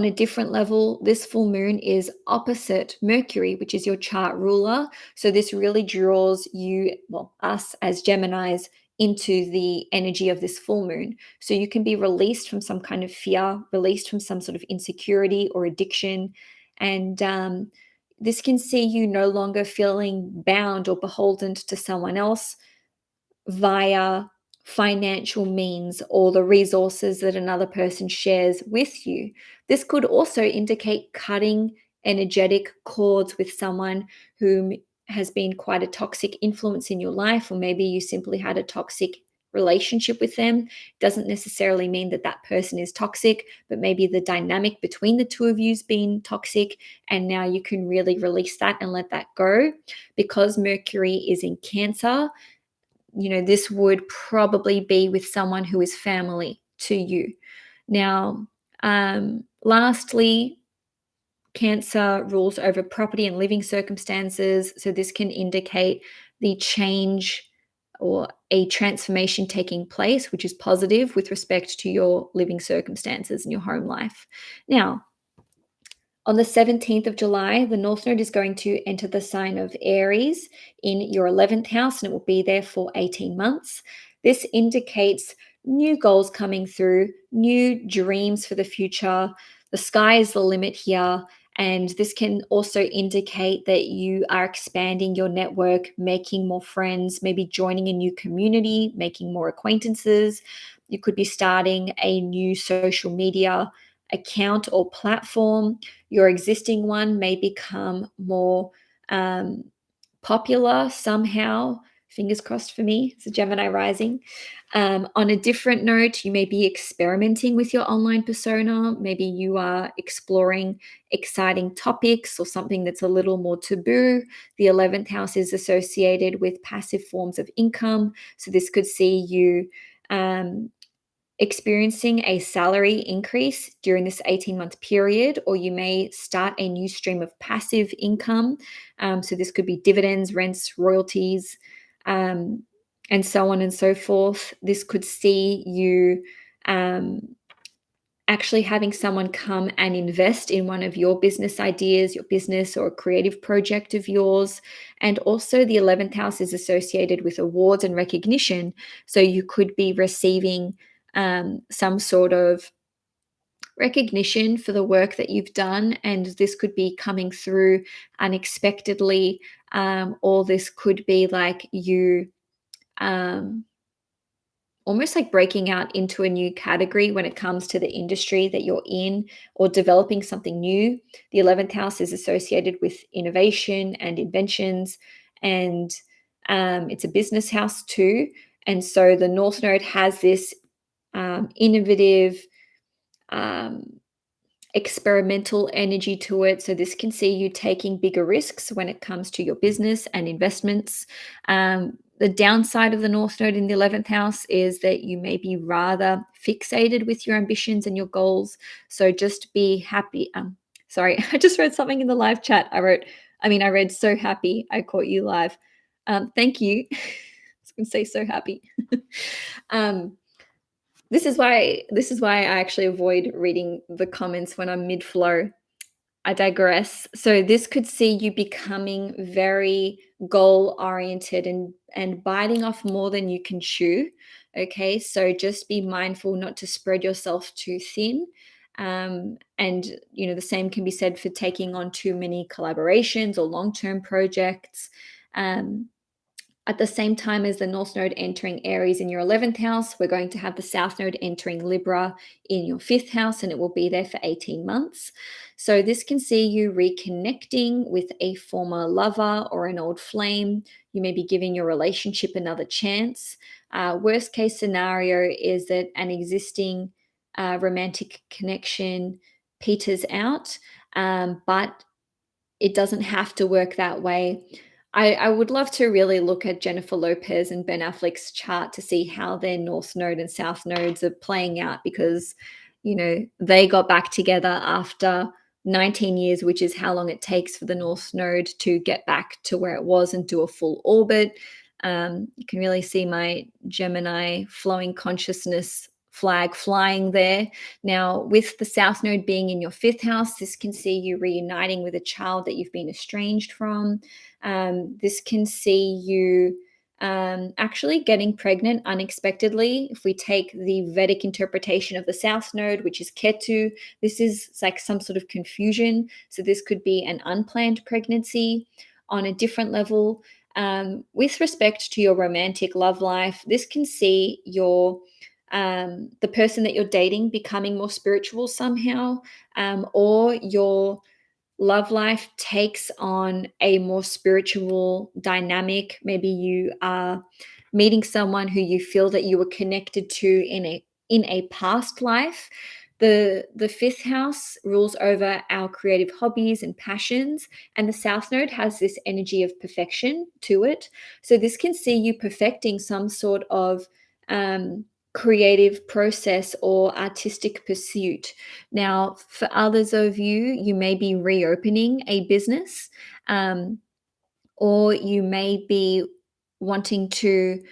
a different level, this full moon is opposite Mercury, which is your chart ruler. So this really draws you, well, us as Geminis, into the energy of this full moon. So you can be released from some kind of fear, released from some sort of insecurity or addiction. And this can see you no longer feeling bound or beholden to someone else via financial means or the resources that another person shares with you. This could also indicate cutting energetic cords with someone whom has been quite a toxic influence in your life, or maybe you simply had a toxic relationship with them. Doesn't necessarily mean that that person is toxic, but maybe the dynamic between the two of you has been toxic, and now you can really release that and let that go. Because Mercury is in Cancer, this would probably be with someone who is family to you. Now, lastly, Cancer rules over property and living circumstances. So this can indicate the change or a transformation taking place, which is positive with respect to your living circumstances and your home life. Now, on the 17th of July, the North Node is going to enter the sign of Aries in your 11th house, and it will be there for 18 months. This indicates new goals coming through, new dreams for the future. The sky is the limit here. And this can also indicate that you are expanding your network, making more friends, maybe joining a new community, making more acquaintances. You could be starting a new social media account or platform. Your existing one may become more popular somehow. Fingers crossed for me. It's a Gemini rising. On a different note, you may be experimenting with your online persona. Maybe you are exploring exciting topics or something that's a little more taboo. The 11th house is associated with passive forms of income. So this could see you experiencing a salary increase during this 18-month period, or you may start a new stream of passive income. So this could be dividends, rents, royalties, and so on and so forth. This could see you actually having someone come and invest in one of your business ideas, your business or a creative project of yours. And also the 11th house is associated with awards and recognition. So you could be receiving some sort of recognition for the work that you've done, and this could be coming through unexpectedly, or this could be like you almost like breaking out into a new category when it comes to the industry that you're in or developing something new. The 11th house is associated with innovation and inventions, and it's a business house too. And so the North Node has this innovative, experimental energy to it. So this can see you taking bigger risks when it comes to your business and investments. The downside of the North Node in the 11th house is that you may be rather fixated with your ambitions and your goals. So just be happy. Sorry, I just read something in the live chat. I read so happy. I caught you live. Thank you. I was going to say so happy. This is why I actually avoid reading the comments when I'm mid-flow. I digress. So this could see you becoming very goal-oriented and biting off more than you can chew. Okay, so just be mindful not to spread yourself too thin. And the same can be said for taking on too many collaborations or long-term projects. At the same time as the North Node entering Aries in your 11th house, we're going to have the South Node entering Libra in your 5th house, and it will be there for 18 months. So this can see you reconnecting with a former lover or an old flame. You may be giving your relationship another chance. Worst case scenario is that an existing romantic connection peters out, but it doesn't have to work that way. I would love to really look at Jennifer Lopez and Ben Affleck's chart to see how their North Node and South Nodes are playing out, because, they got back together after 19 years, which is how long it takes for the North Node to get back to where it was and do a full orbit. You can really see my Gemini flowing consciousness flag flying there. Now, with the South Node being in your 5th house, this can see you reuniting with a child that you've been estranged from. This can see you actually getting pregnant unexpectedly. If we take the Vedic interpretation of the South Node, which is Ketu, this is like some sort of confusion. So this could be an unplanned pregnancy. On a different level, with respect to your romantic love life, this can see the person that you're dating becoming more spiritual somehow, or your love life takes on a more spiritual dynamic. Maybe you are meeting someone who you feel that you were connected to in a past life. The 5th house rules over our creative hobbies and passions, and the South Node has this energy of perfection to it. So this can see you perfecting some sort of creative process or artistic pursuit. Now, for others of you, you may be reopening a business, or you may be wanting to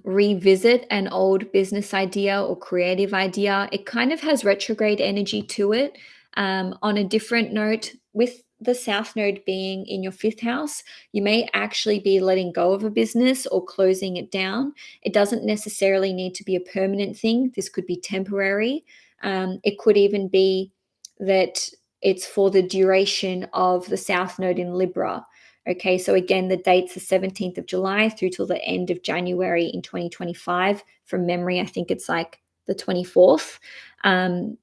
revisit an old business idea or creative idea. It kind of has retrograde energy to it. On a different note, with the South Node being in your fifth house, you may actually be letting go of a business or closing it down. It doesn't necessarily need to be a permanent thing. This could be temporary. It could even be that it's for the duration of the South Node in Libra. Okay, so again, the date's the 17th of July through till the end of January in 2025. From memory, I think it's like the 24th. On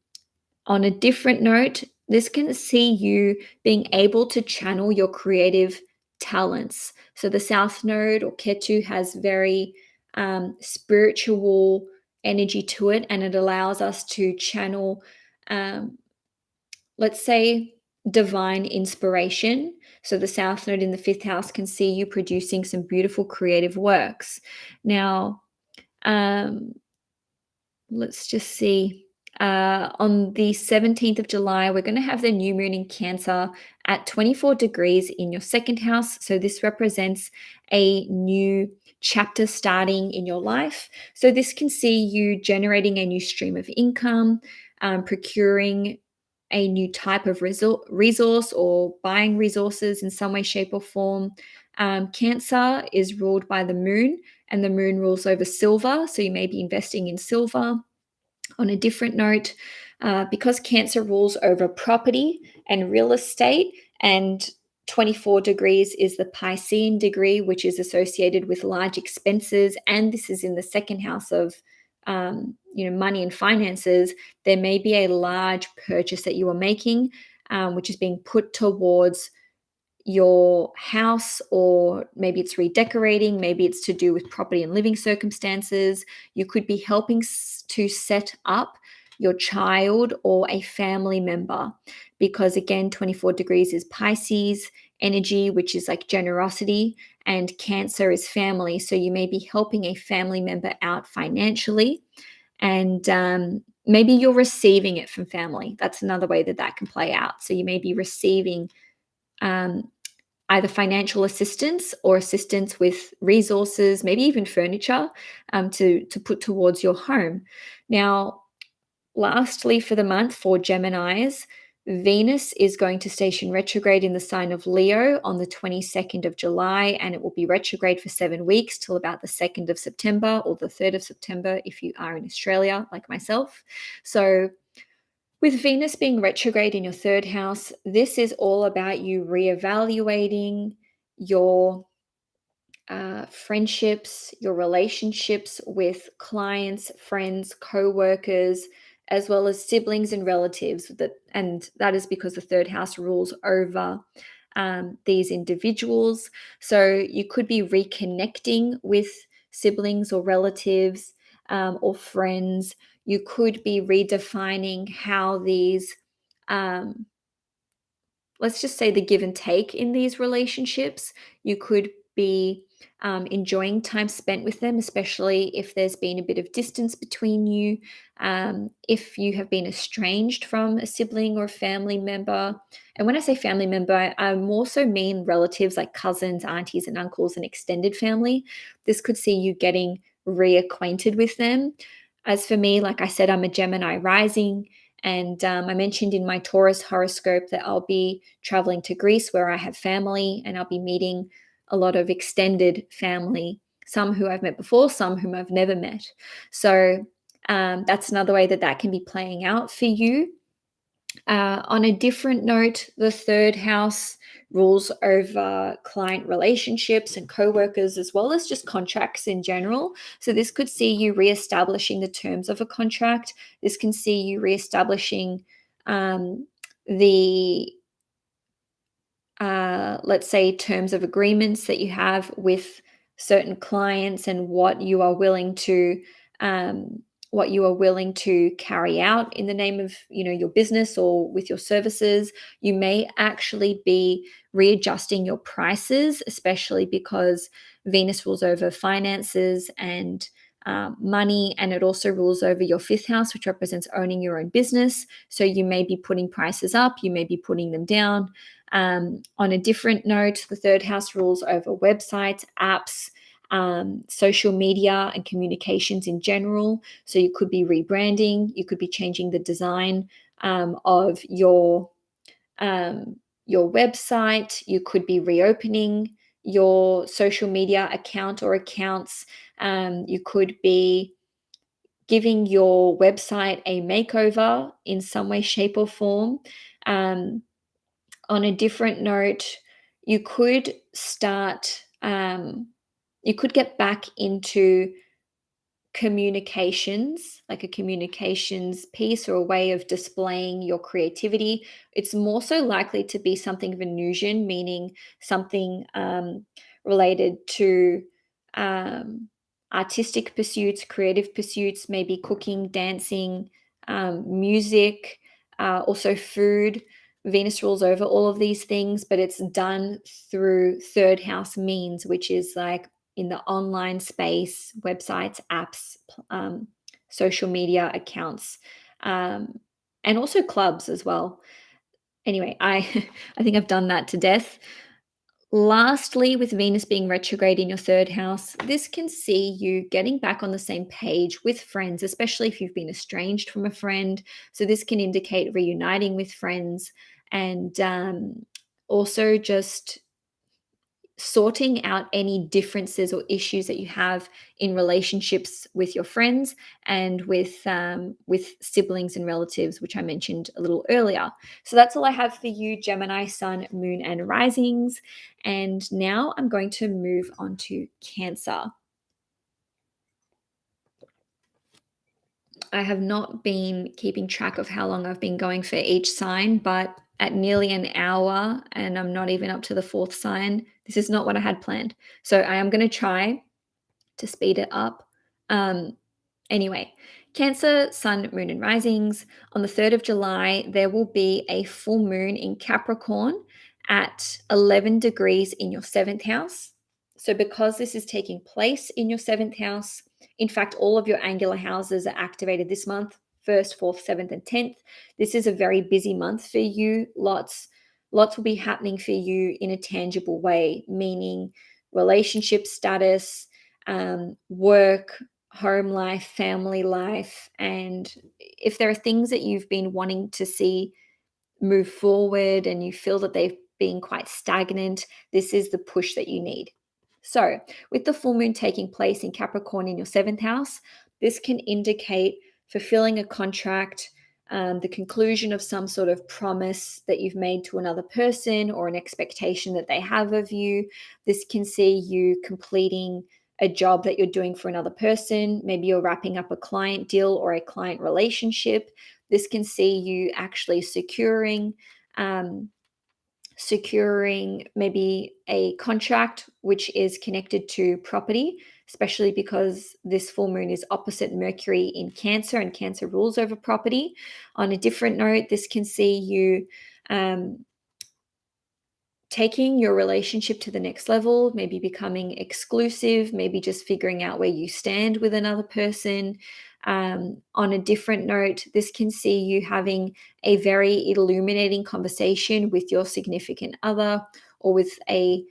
a different note, this can see you being able to channel your creative talents. So the South Node or Ketu has very spiritual energy to it, and it allows us to channel, let's say, divine inspiration. So the South Node in the fifth house can see you producing some beautiful creative works. Now, let's just see. On the 17th of July, we're going to have the new moon in Cancer at 24 degrees in your second house. So this represents a new chapter starting in your life. So this can see you generating a new stream of income, procuring a new type of resource or buying resources in some way, shape, or form. Cancer is ruled by the moon, and the moon rules over silver. So you may be investing in silver. On a different note, because Cancer rules over property and real estate, and 24 degrees is the Piscean degree, which is associated with large expenses, and this is in the second house of money and finances. There may be a large purchase that you are making, which is being put towards your house, or maybe it's redecorating, maybe it's to do with property and living circumstances. You could be helping to set up your child or a family member, because again, 24 degrees is Pisces energy, which is like generosity, and Cancer is family. So you may be helping a family member out financially, and maybe you're receiving it from family. That's another way that that can play out. So you may be receiving either financial assistance or assistance with resources, maybe even furniture, to put towards your home. Now, lastly, for the month for Geminis, Venus is going to station retrograde in the sign of Leo on the 22nd of July, and it will be retrograde for 7 weeks till about the 2nd of September or the 3rd of September if you are in Australia, like myself. So with Venus being retrograde in your third house, this is all about you reevaluating your friendships, your relationships with clients, friends, co-workers, as well as siblings and relatives. And that is because the third house rules over these individuals. So you could be reconnecting with siblings or relatives, or friends. You could be redefining how these, let's just say, the give and take in these relationships. You could be enjoying time spent with them, especially if there's been a bit of distance between you. If you have been estranged from a sibling or family member. And when I say family member, I more so mean relatives like cousins, aunties, and uncles, and extended family. This could see you getting reacquainted with them. As for me, like I said, I'm a Gemini rising. And I mentioned in my Taurus horoscope that I'll be traveling to Greece where I have family, and I'll be meeting a lot of extended family, some who I've met before, some whom I've never met. So that's another way that that can be playing out for you. On a different note, the third house rules over client relationships and co-workers, as well as just contracts in general. So this could see you reestablishing the terms of a contract. This can see you reestablishing the let's say, terms of agreements that you have with certain clients, and what you are willing to carry out in the name of your business or with your services. You may actually be readjusting your prices, especially because Venus rules over finances and money, and it also rules over your 5th house, which represents owning your own business. So you may be putting prices up, you may be putting them down. On a different note, the 3rd house rules over websites, apps, social media, and communications in general. So you could be rebranding, you could be changing the design of your website, you could be reopening your social media account or accounts. You could be giving your website a makeover in some way, shape, or form. On a different note, you could you could get back into communications, like a communications piece or a way of displaying your creativity. It's more so likely to be something of Venusian, meaning something related to artistic pursuits, creative pursuits, maybe cooking, dancing, music, also food. Venus rules over all of these things, but it's done through 3rd house means, which is like in the online space, websites, apps, social media accounts, and also clubs as well. Anyway, I I think I've done that to death. Lastly, with Venus being retrograde in your 3rd house, this can see you getting back on the same page with friends, especially if you've been estranged from a friend. So this can indicate reuniting with friends, and also just sorting out any differences or issues that you have in relationships with your friends and with siblings and relatives, which I mentioned a little earlier. So that's all I have for you, Gemini, Sun, Moon, and Risings. And now I'm going to move on to Cancer. I have not been keeping track of how long I've been going for each sign, but at nearly an hour, and I'm not even up to the 4th sign, this is not what I had planned. So I am going to try to speed it up. Um, anyway, Cancer, Sun, Moon, and Risings. On the 3rd of July, there will be a full moon in Capricorn at 11 degrees in your 7th house. So, because this is taking place in your 7th house, in fact, all of your angular houses are activated this month, 1st, 4th, 7th, and 10th. This is a very busy month for you. Lots will be happening for you in a tangible way, meaning relationship status, work, home life, family life. And if there are things that you've been wanting to see move forward and you feel that they've been quite stagnant, this is the push that you need. So, with the full moon taking place in Capricorn in your 7th house, this can indicate fulfilling a contract, the conclusion of some sort of promise that you've made to another person or an expectation that they have of you. This can see you completing a job that you're doing for another person. Maybe you're wrapping up a client deal or a client relationship. This can see you actually um, securing maybe a contract which is connected to property, especially because this full moon is opposite Mercury in Cancer, and Cancer rules over property. On a different note, this can see you taking your relationship to the next level, maybe becoming exclusive, maybe just figuring out where you stand with another person. On a different note, this can see you having a very illuminating conversation with your significant other or with a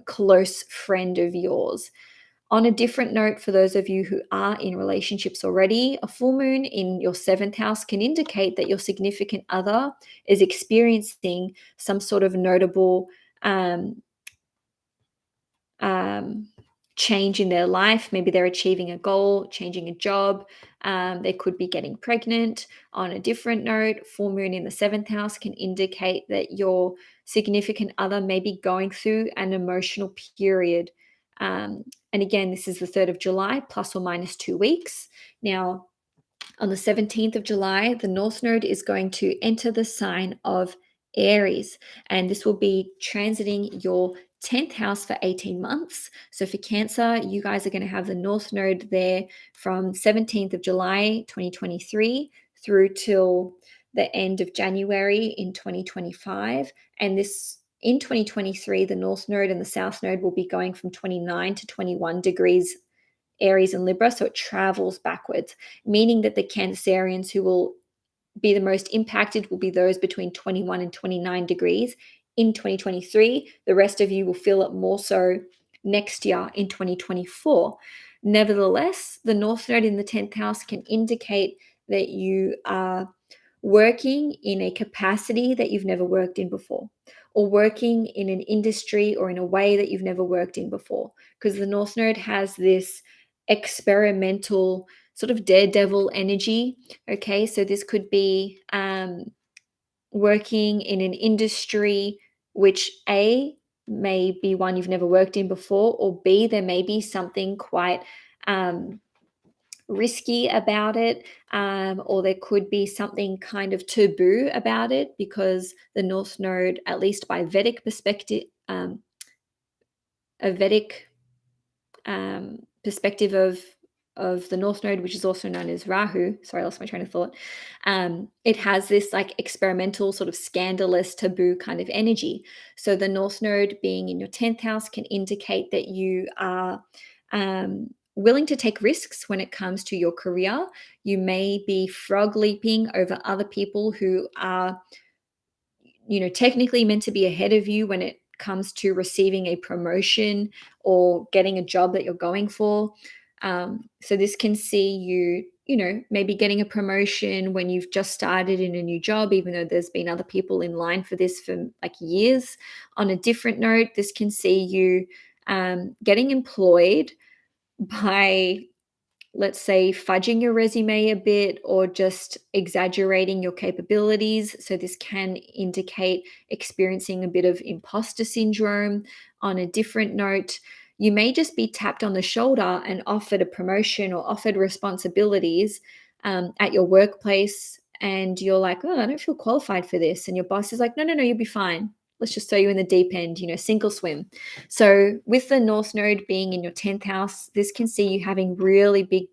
close friend of yours. On a different note, for those of you who are in relationships already, a full moon in your 7th house can indicate that your significant other is experiencing some sort of notable um, um, change in their life. Maybe they're achieving a goal, changing a job. They could be getting pregnant. On a different note, full moon in the 7th house can indicate that your significant other may be going through an emotional period. And again, this is the 3rd of July, plus or minus 2 weeks. Now, on the 17th of July, the North Node is going to enter the sign of Aries, and this will be transiting your 10th house for 18 months. So for Cancer, you guys are going to have the North Node there from 17th of July 2023 through till the end of January in 2025. And this in 2023, the North Node and the South Node will be going from 29 to 21 degrees Aries and Libra, so it travels backwards, meaning that the Cancerians who will be the most impacted will be those between 21 and 29 degrees in 2023. The rest of you will feel it more so next year in 2024. Nevertheless, the North Node in the 10th house can indicate that you are working in a capacity that you've never worked in before, or working in an industry or in a way that you've never worked in before, because the North Node has this experimental sort of daredevil energy. Okay, so this could be working in an industry which A, may be one you've never worked in before, or B, there may be something quite risky about it, or there could be something kind of taboo about it, because the North Node, at least by Vedic perspective, a Vedic perspective of the North Node, which is also known as Rahu. Sorry, I lost my train of thought. It has this like experimental, sort of scandalous, taboo kind of energy. So the North Node being in your 10th house can indicate that you are willing to take risks when it comes to your career. You may be frog leaping over other people who are, technically meant to be ahead of you when it comes to receiving a promotion or getting a job that you're going for. So this can see you, maybe getting a promotion when you've just started in a new job, even though there's been other people in line for this for like years. On a different note, this can see you getting employed by, let's say, fudging your resume a bit or just exaggerating your capabilities. So this can indicate experiencing a bit of imposter syndrome. On a different note, you may just be tapped on the shoulder and offered a promotion or offered responsibilities at your workplace, and you're like, oh, I don't feel qualified for this. And your boss is like, no, you'll be fine. Let's just throw you in the deep end, sink or swim. So with the North Node being in your 10th house, this can see you having really big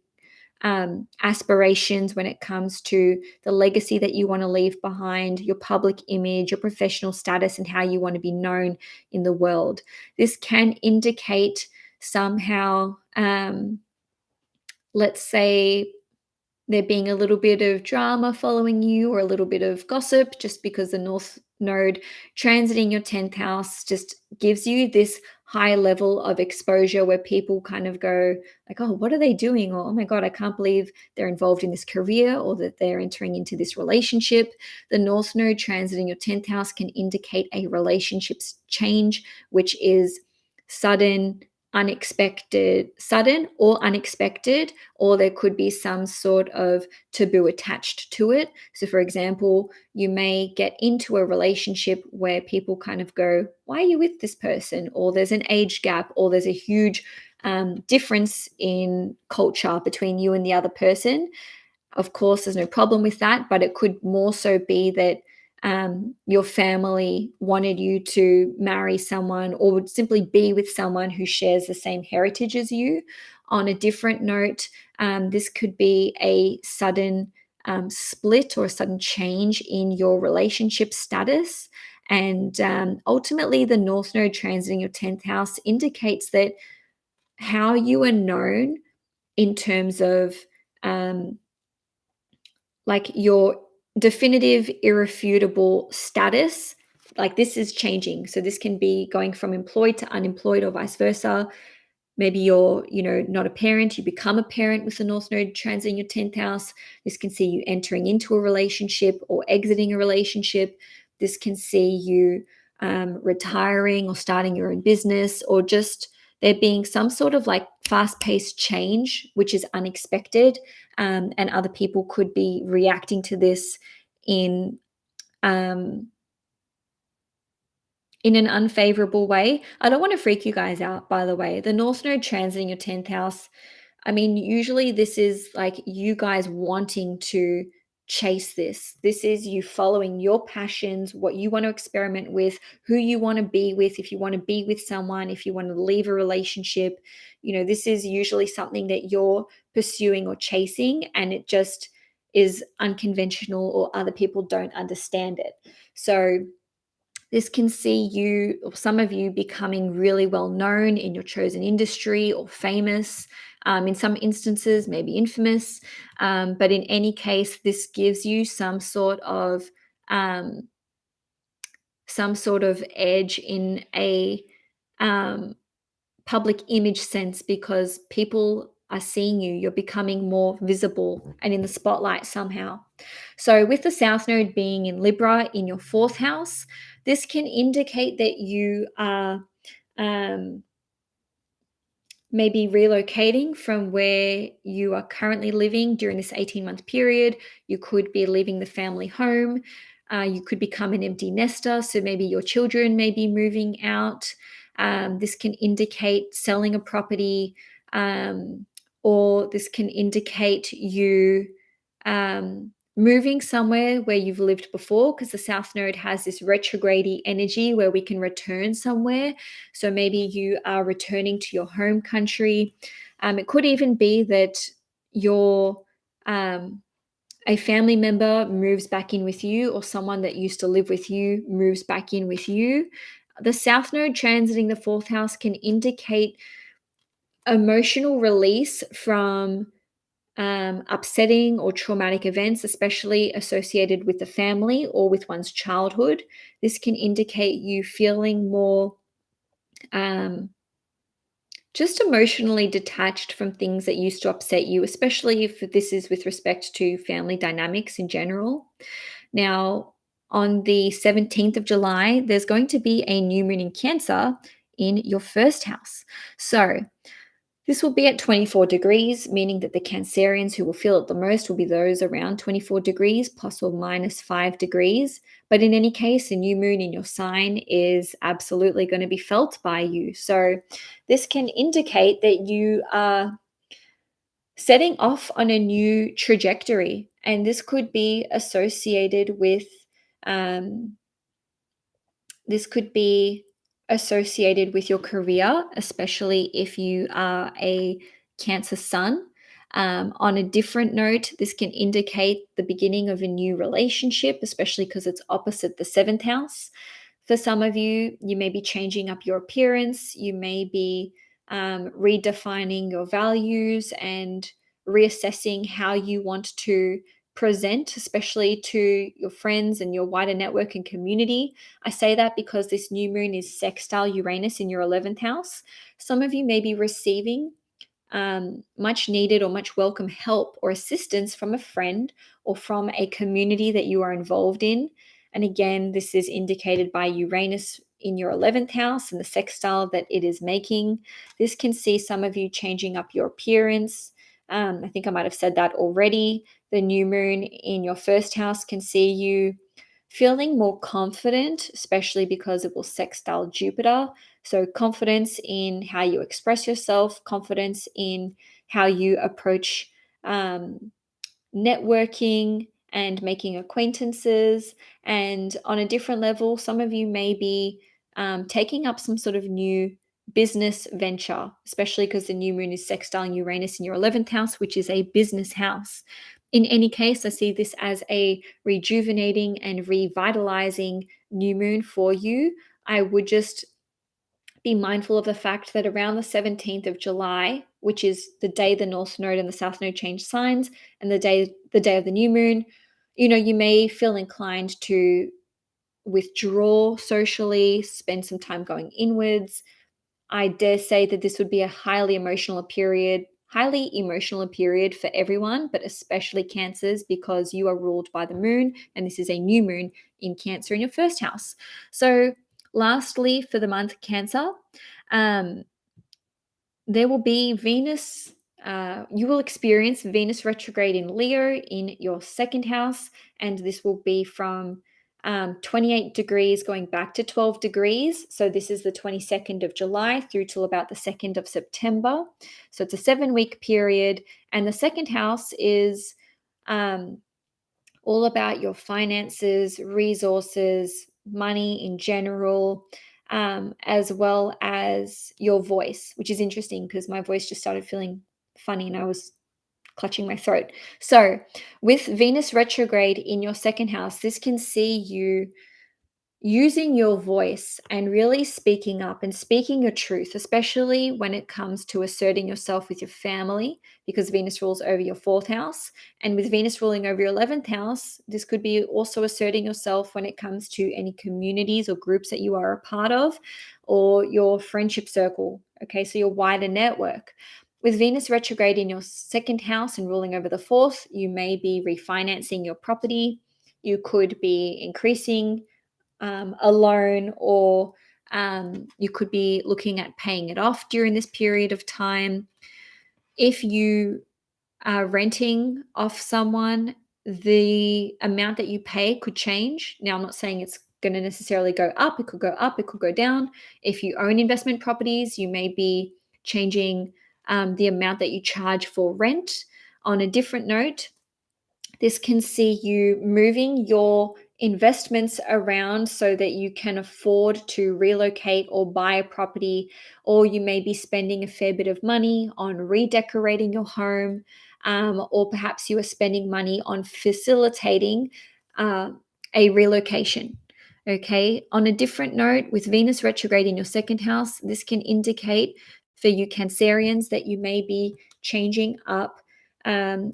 aspirations when it comes to the legacy that you want to leave behind, your public image, your professional status, and how you want to be known in the world. This can indicate somehow, let's say, there being a little bit of drama following you or a little bit of gossip, just because the North Node transiting your 10th house just gives you this high level of exposure where people kind of go like, oh, what are they doing? Or, oh my God, I can't believe they're involved in this career or that they're entering into this relationship. The North Node transiting your 10th house can indicate a relationships change, which is sudden or unexpected, or there could be some sort of taboo attached to it. So for example, you may get into a relationship where people kind of go, why are you with this person? Or there's an age gap, or there's a huge difference in culture between you and the other person. Of course, there's no problem with that, but it could more so be that your family wanted you to marry someone or would simply be with someone who shares the same heritage as you. On a different note, this could be a sudden split or a sudden change in your relationship status. And ultimately, the North Node transiting your 10th house indicates that how you are known in terms of like your definitive, irrefutable status, like this is changing. So this can be going from employed to unemployed or vice versa. Maybe you're, not a parent, you become a parent with the North Node transiting your 10th house. This can see you entering into a relationship or exiting a relationship. This can see you retiring or starting your own business, or just there being some sort of like fast-paced change, which is unexpected. And other people could be reacting to this in an unfavorable way. I don't want to freak you guys out, by the way. The North Node transiting your 10th house, I mean, usually this is like you guys wanting to chase this. This is you following your passions, what you want to experiment with, who you want to be with, if you want to be with someone, if you want to leave a relationship. This is usually something that you're pursuing or chasing, and it just is unconventional or other people don't understand it. So this can see you, or some of you, becoming really well known in your chosen industry or famous. In some instances, maybe infamous. But in any case, this gives you um, some sort of edge in a um, public image sense, because people are seeing you. You're becoming more visible and in the spotlight somehow. So, with the South Node being in Libra in your fourth house, this can indicate that you are um, maybe relocating from where you are currently living during this 18-month period. You could be leaving the family home. You could become an empty nester. So maybe your children may be moving out. This can indicate selling a property, or this can indicate you moving somewhere where you've lived before, because the South Node has this retrograde energy where we can return somewhere. So maybe you are returning to your home country. It could even be that your a family member moves back in with you, or someone that used to live with you moves back in with you. The South Node transiting the fourth house can indicate emotional release from upsetting or traumatic events, especially associated with the family or with one's childhood. This can indicate you feeling more um, just emotionally detached from things that used to upset you, especially if this is with respect to family dynamics in general. Now, on the 17th of July, there's going to be a new moon in Cancer in your first house. So, this will be at 24 degrees, meaning that the Cancerians who will feel it the most will be those around 24 degrees, plus or minus 5 degrees. But in any case, a new moon in your sign is absolutely going to be felt by you. So this can indicate that you are setting off on a new trajectory. And this could be associated with um, this could be associated with your career, especially if you are a Cancer sun. On a different note, this can indicate the beginning of a new relationship, especially because it's opposite the seventh house. For some of you, you may be changing up your appearance, you may be redefining your values and reassessing how you want to present, especially to your friends and your wider network and community. I say that because this new moon is sextile Uranus in your 11th house. Some of you may be receiving much needed or much welcome help or assistance from a friend or from a community that you are involved in. And again, this is indicated by Uranus in your 11th house and the sextile that it is making. This can see some of you changing up your appearance. I think I might have said that already. The new moon in your first house can see you feeling more confident, especially because it will sextile Jupiter. So, confidence in how you express yourself, confidence in how you approach um, networking and making acquaintances. And on a different level, some of you may be taking up some sort of new business venture, especially because the new moon is sextiling Uranus in your 11th house, which is a business house. In any case, I see this as a rejuvenating and revitalizing new moon for you. I would just be mindful of the fact that around the 17th of July, which is the day the North Node and the South Node change signs, and the day of the new moon, you may feel inclined to withdraw socially, spend some time going inwards. I dare say that this would be a highly emotional period for everyone, but especially Cancers, because you are ruled by the moon, and this is a new moon in Cancer in your first house. So, lastly, for the month Cancer, um, there will be Venus. You will experience Venus retrograde in Leo in your second house, and this will be from 28 degrees going back to 12 degrees. So this is the 22nd of July through till about the 2nd of September. So it's a 7-week period, and the second house is um, all about your finances, resources, money in general, as well as your voice, which is interesting because my voice just started feeling funny and I was clutching my throat. So, with Venus retrograde in your second house, this can see you using your voice and really speaking up and speaking your truth, especially when it comes to asserting yourself with your family, because Venus rules over your 4th house. And with Venus ruling over your 11th house, this could be also asserting yourself when it comes to any communities or groups that you are a part of, or your friendship circle. Okay, so your wider network. With Venus retrograde in your 2nd house and ruling over the 4th, you may be refinancing your property. You could be increasing a loan, or you could be looking at paying it off during this period of time. If you are renting off someone, the amount that you pay could change. Now, I'm not saying it's going to necessarily go up. It could go up, it could go down. If you own investment properties, you may be changing the amount that you charge for rent. On a different note, this can see you moving your investments around so that you can afford to relocate or buy a property, or you may be spending a fair bit of money on redecorating your home, or perhaps you are spending money on facilitating uh, a relocation. Okay, on a different note, with Venus retrograde in your 2nd house, this can indicate for you Cancerians that you may be changing up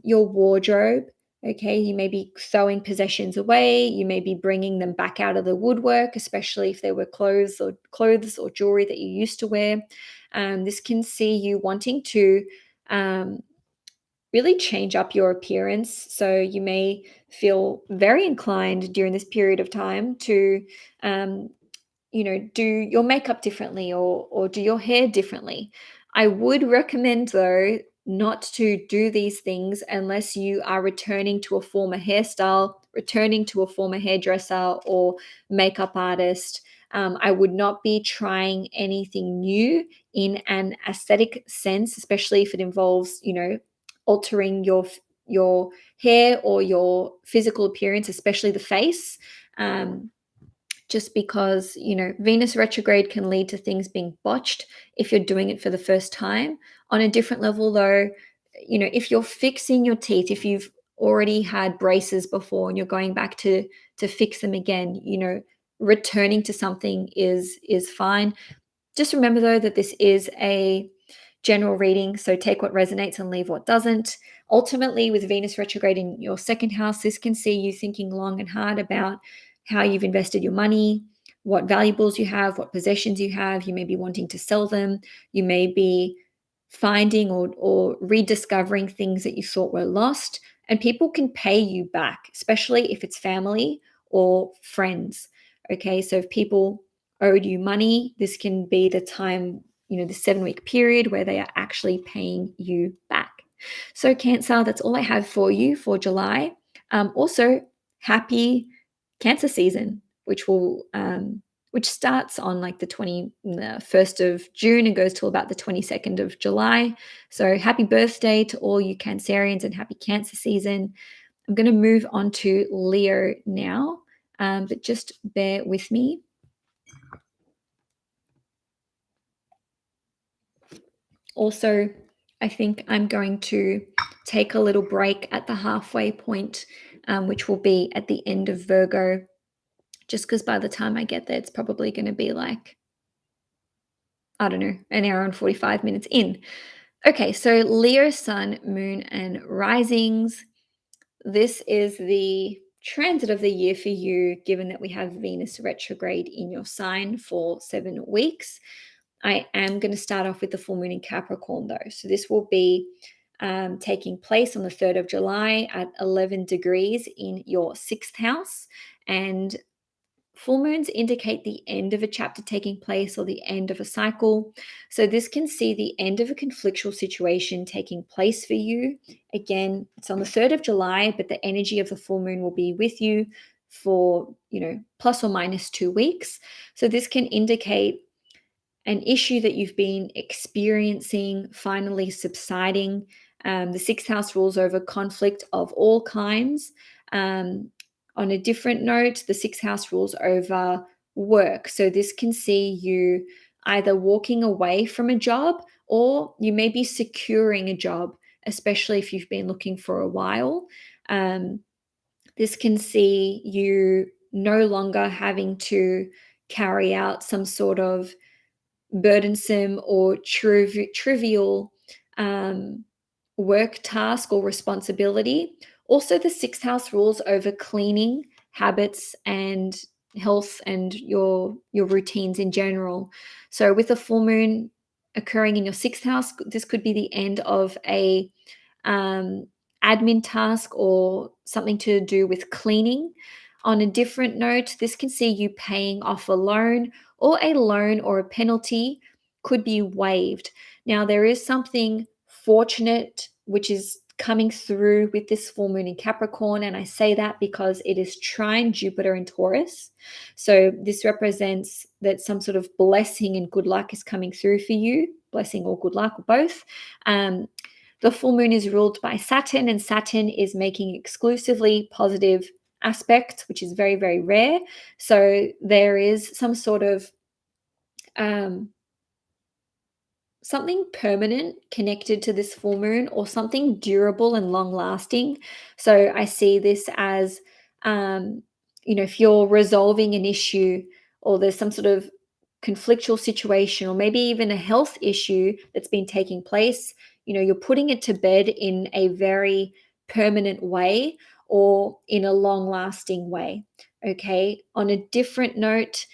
your wardrobe. Okay, you may be throwing possessions away. You may be bringing them back out of the woodwork, especially if there were clothes or jewelry that you used to wear. This can see you wanting to really change up your appearance. So you may feel very inclined during this period of time to do your makeup differently, or do your hair differently. I would recommend, though, not to do these things unless you are returning to a former hairstyle, returning to a former hairdresser or makeup artist. I would not be trying anything new in an aesthetic sense, especially if it involves, altering your hair or your physical appearance, especially the face. Just because, Venus retrograde can lead to things being botched if you're doing it for the first time. On a different level, though, if you're fixing your teeth, if you've already had braces before and you're going back to fix them again, returning to something is fine. Just remember, though, that this is a general reading, so take what resonates and leave what doesn't. Ultimately, with Venus retrograde in your 2nd house, this can see you thinking long and hard about how you've invested your money, what valuables you have, what possessions you have. You may be wanting to sell them. You may be finding or rediscovering things that you thought were lost. And people can pay you back, especially if it's family or friends. Okay, so if people owed you money, this can be the time, the 7-week period where they are actually paying you back. So Cancer, that's all I have for you for July. Also, happy Cancer season, which starts on like the 21st of June and goes till about the 22nd of July. So happy birthday to all you Cancerians and happy Cancer season. I'm going to move on to Leo now, but just bear with me. Also, I think I'm going to take a little break at the halfway point, which will be at the end of Virgo, just because by the time I get there, it's probably going to be like, I don't know, an hour and 45 minutes in. Okay, so Leo, Sun, Moon, and Risings. This is the transit of the year for you, given that we have Venus retrograde in your sign for 7 weeks. I am going to start off with the full moon in Capricorn, though. So this will be taking place on the 3rd of July at 11 degrees in your 6th house. And full moons indicate the end of a chapter taking place or the end of a cycle. So this can see the end of a conflictual situation taking place for you. Again, it's on the 3rd of July, but the energy of the full moon will be with you for, plus or minus 2 weeks. So this can indicate an issue that you've been experiencing finally subsiding. The 6th house rules over conflict of all kinds. On a different note, the 6th house rules over work. So this can see you either walking away from a job, or you may be securing a job, especially if you've been looking for a while. This can see you no longer having to carry out some sort of burdensome or trivial work task or responsibility. Also, the sixth house rules over cleaning habits and health and your routines in general. So with a full moon occurring in your sixth house, this could be the end of a um, admin task or something to do with cleaning. On a different note, this can see you paying off a loan, or a loan or a penalty could be waived. Now, there is something fortunate which is coming through with this full moon in Capricorn, and I say that because it is trine Jupiter in Taurus. So this represents that some sort of blessing and good luck is coming through for you, blessing or good luck or both. The full moon is ruled by Saturn, and Saturn is making exclusively positive aspects, which is very, very rare. So there is some sort of something permanent connected to this full moon, or something durable and long lasting. So I see this as, if you're resolving an issue, or there's some sort of conflictual situation, or maybe even a health issue that's been taking place, you're putting it to bed in a very permanent way, or in a long lasting way. Okay. On a different note,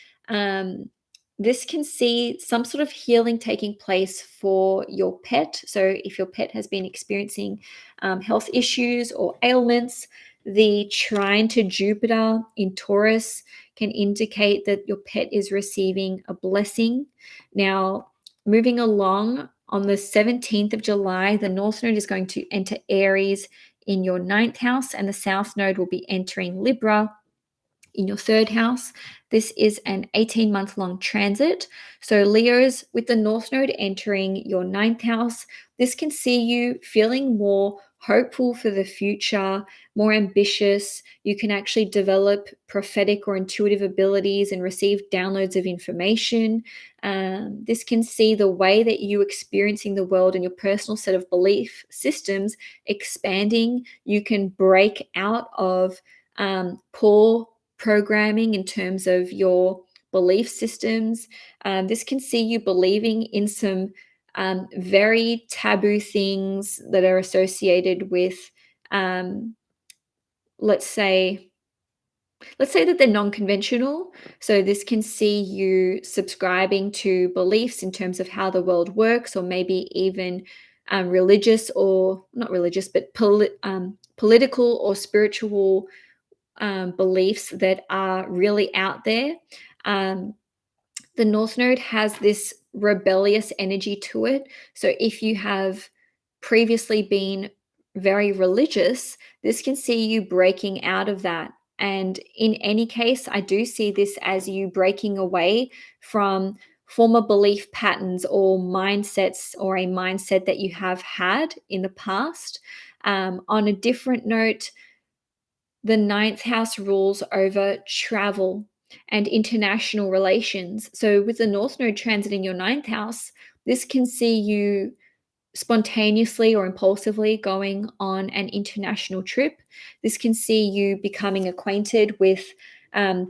this can see some sort of healing taking place for your pet. So, if your pet has been experiencing health issues or ailments, the trine to Jupiter in Taurus can indicate that your pet is receiving a blessing. Now, moving along, on the 17th of July, the North Node is going to enter Aries in your ninth house, and the South Node will be entering Libra in your third house. This is an 18-month long transit. So Leos, with the North Node entering your ninth house, this can see you feeling more hopeful for the future, more ambitious. You can actually develop prophetic or intuitive abilities and receive downloads of information. This can see the way that you experiencing the world and your personal set of belief systems expanding. You can break out of poor programming in terms of your belief systems. This can see you believing in some very taboo things that are associated with, let's say that they're non-conventional. So this can see you subscribing to beliefs in terms of how the world works, or maybe even religious, or not religious, but political or spiritual beliefs that are really out there. The North Node has this rebellious energy to it. So if you have previously been very religious, this can see you breaking out of that. And in any case, I do see this as you breaking away from former belief patterns or mindsets, or a mindset that you have had in the past. On a different note, the ninth house rules over travel and international relations. So, with the North Node transiting your ninth house, this can see you spontaneously or impulsively going on an international trip. This can see you becoming acquainted with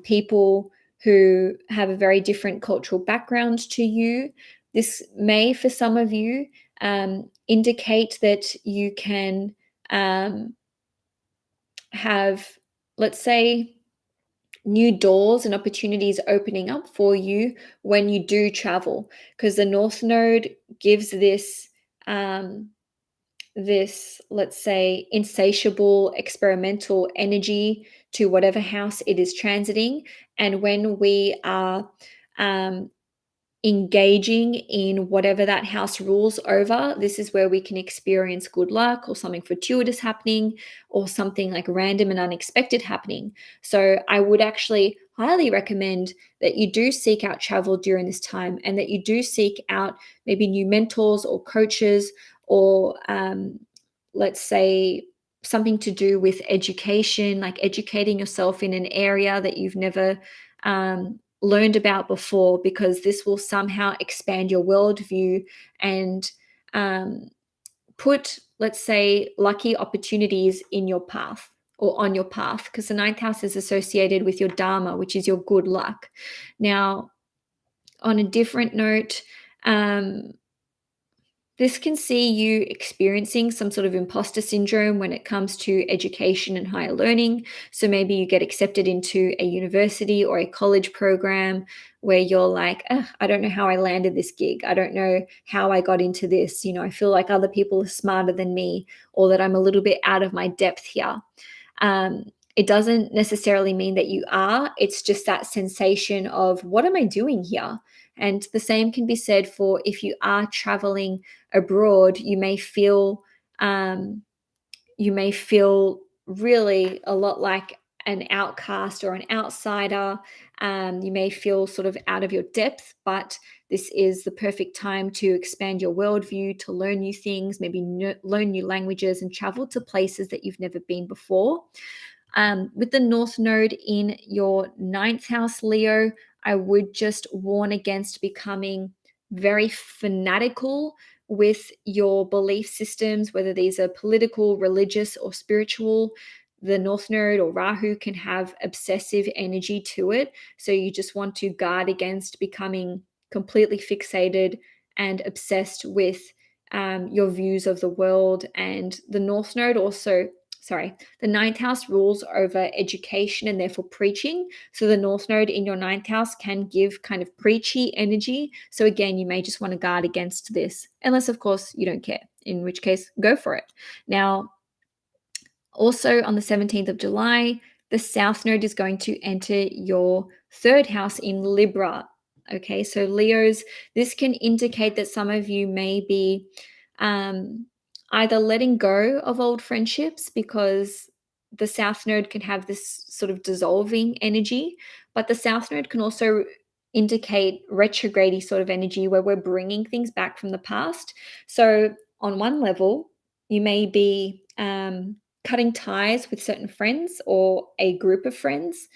people who have a very different cultural background to you. This may, for some of you, indicate that you can have, let's say, new doors and opportunities opening up for you when you do travel, because the North Node gives this let's say, insatiable experimental energy to whatever house it is transiting. And when we are engaging in whatever that house rules over, this is where we can experience good luck, or something fortuitous happening, or something like random and unexpected happening. So I would actually highly recommend that you do seek out travel during this time, and that you do seek out maybe new mentors or coaches, or let's say something to do with education, like educating yourself in an area that you've never learned about before, because this will somehow expand your worldview and put, let's say, lucky opportunities in your path. or on your path, because the ninth house is associated with your dharma, which is your good luck. Now, on a different note, this can see you experiencing some sort of imposter syndrome when it comes to education and higher learning. So maybe you get accepted into a university or a college program where you're like, I don't know how I landed this gig. I don't know how I got into this. I feel like other people are smarter than me, or that I'm a little bit out of my depth here. It doesn't necessarily mean that you are. It's just that sensation of, what am I doing here? And the same can be said for if you are traveling abroad. You may feel really a lot like an outcast or an outsider. You may feel sort of out of your depth, but this is the perfect time to expand your worldview, to learn new things, maybe learn new languages, and travel to places that you've never been before. With the North Node in your ninth house, Leo, I would just warn against becoming very fanatical with your belief systems, whether these are political, religious, or spiritual. The North Node or Rahu can have obsessive energy to it. So you just want to guard against becoming completely fixated and obsessed with your views of the world. And the North Node also, the ninth house rules over education and therefore preaching. So the North Node in your ninth house can give kind of preachy energy. So again, you may just want to guard against this, unless, of course, you don't care, in which case, go for it. Now, also on the 17th of July, the South Node is going to enter your third house in Libra. Okay, so Leos, this can indicate that some of you may be either letting go of old friendships, because the South Node can have this sort of dissolving energy, but the South Node can also indicate retrograde sort of energy where we're bringing things back from the past. So on one level, you may be cutting ties with certain friends or a group of friends.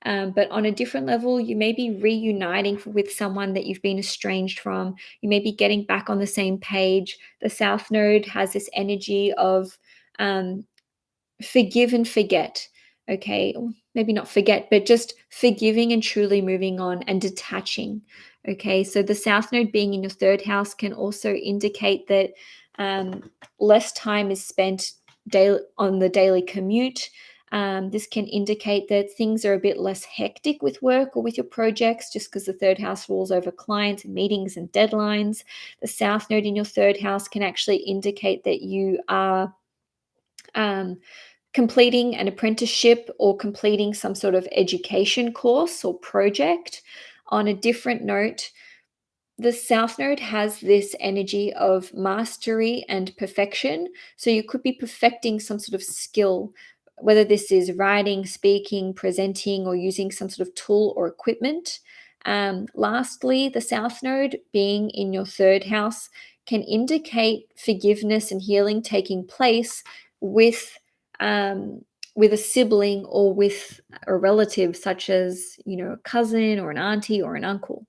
But on a different level, you may be reuniting with someone that you've been estranged from. You may be getting back on the same page. The South Node has this energy of forgive and forget. Okay, maybe not forget, but just forgiving and truly moving on and detaching. Okay, so the South Node being in your third house can also indicate that less time is spent on the daily commute. This can indicate that things are a bit less hectic with work or with your projects, just because the third house rules over clients and meetings and deadlines. The South Node in your third house can actually indicate that you are completing an apprenticeship or completing some sort of education course or project. On a different note, the South Node has this energy of mastery and perfection. So you could be perfecting some sort of skill, whether this is writing, speaking, presenting, or using some sort of tool or equipment. Lastly, the South Node being in your third house can indicate forgiveness and healing taking place with a sibling or with a relative, such as a cousin or an auntie or an uncle.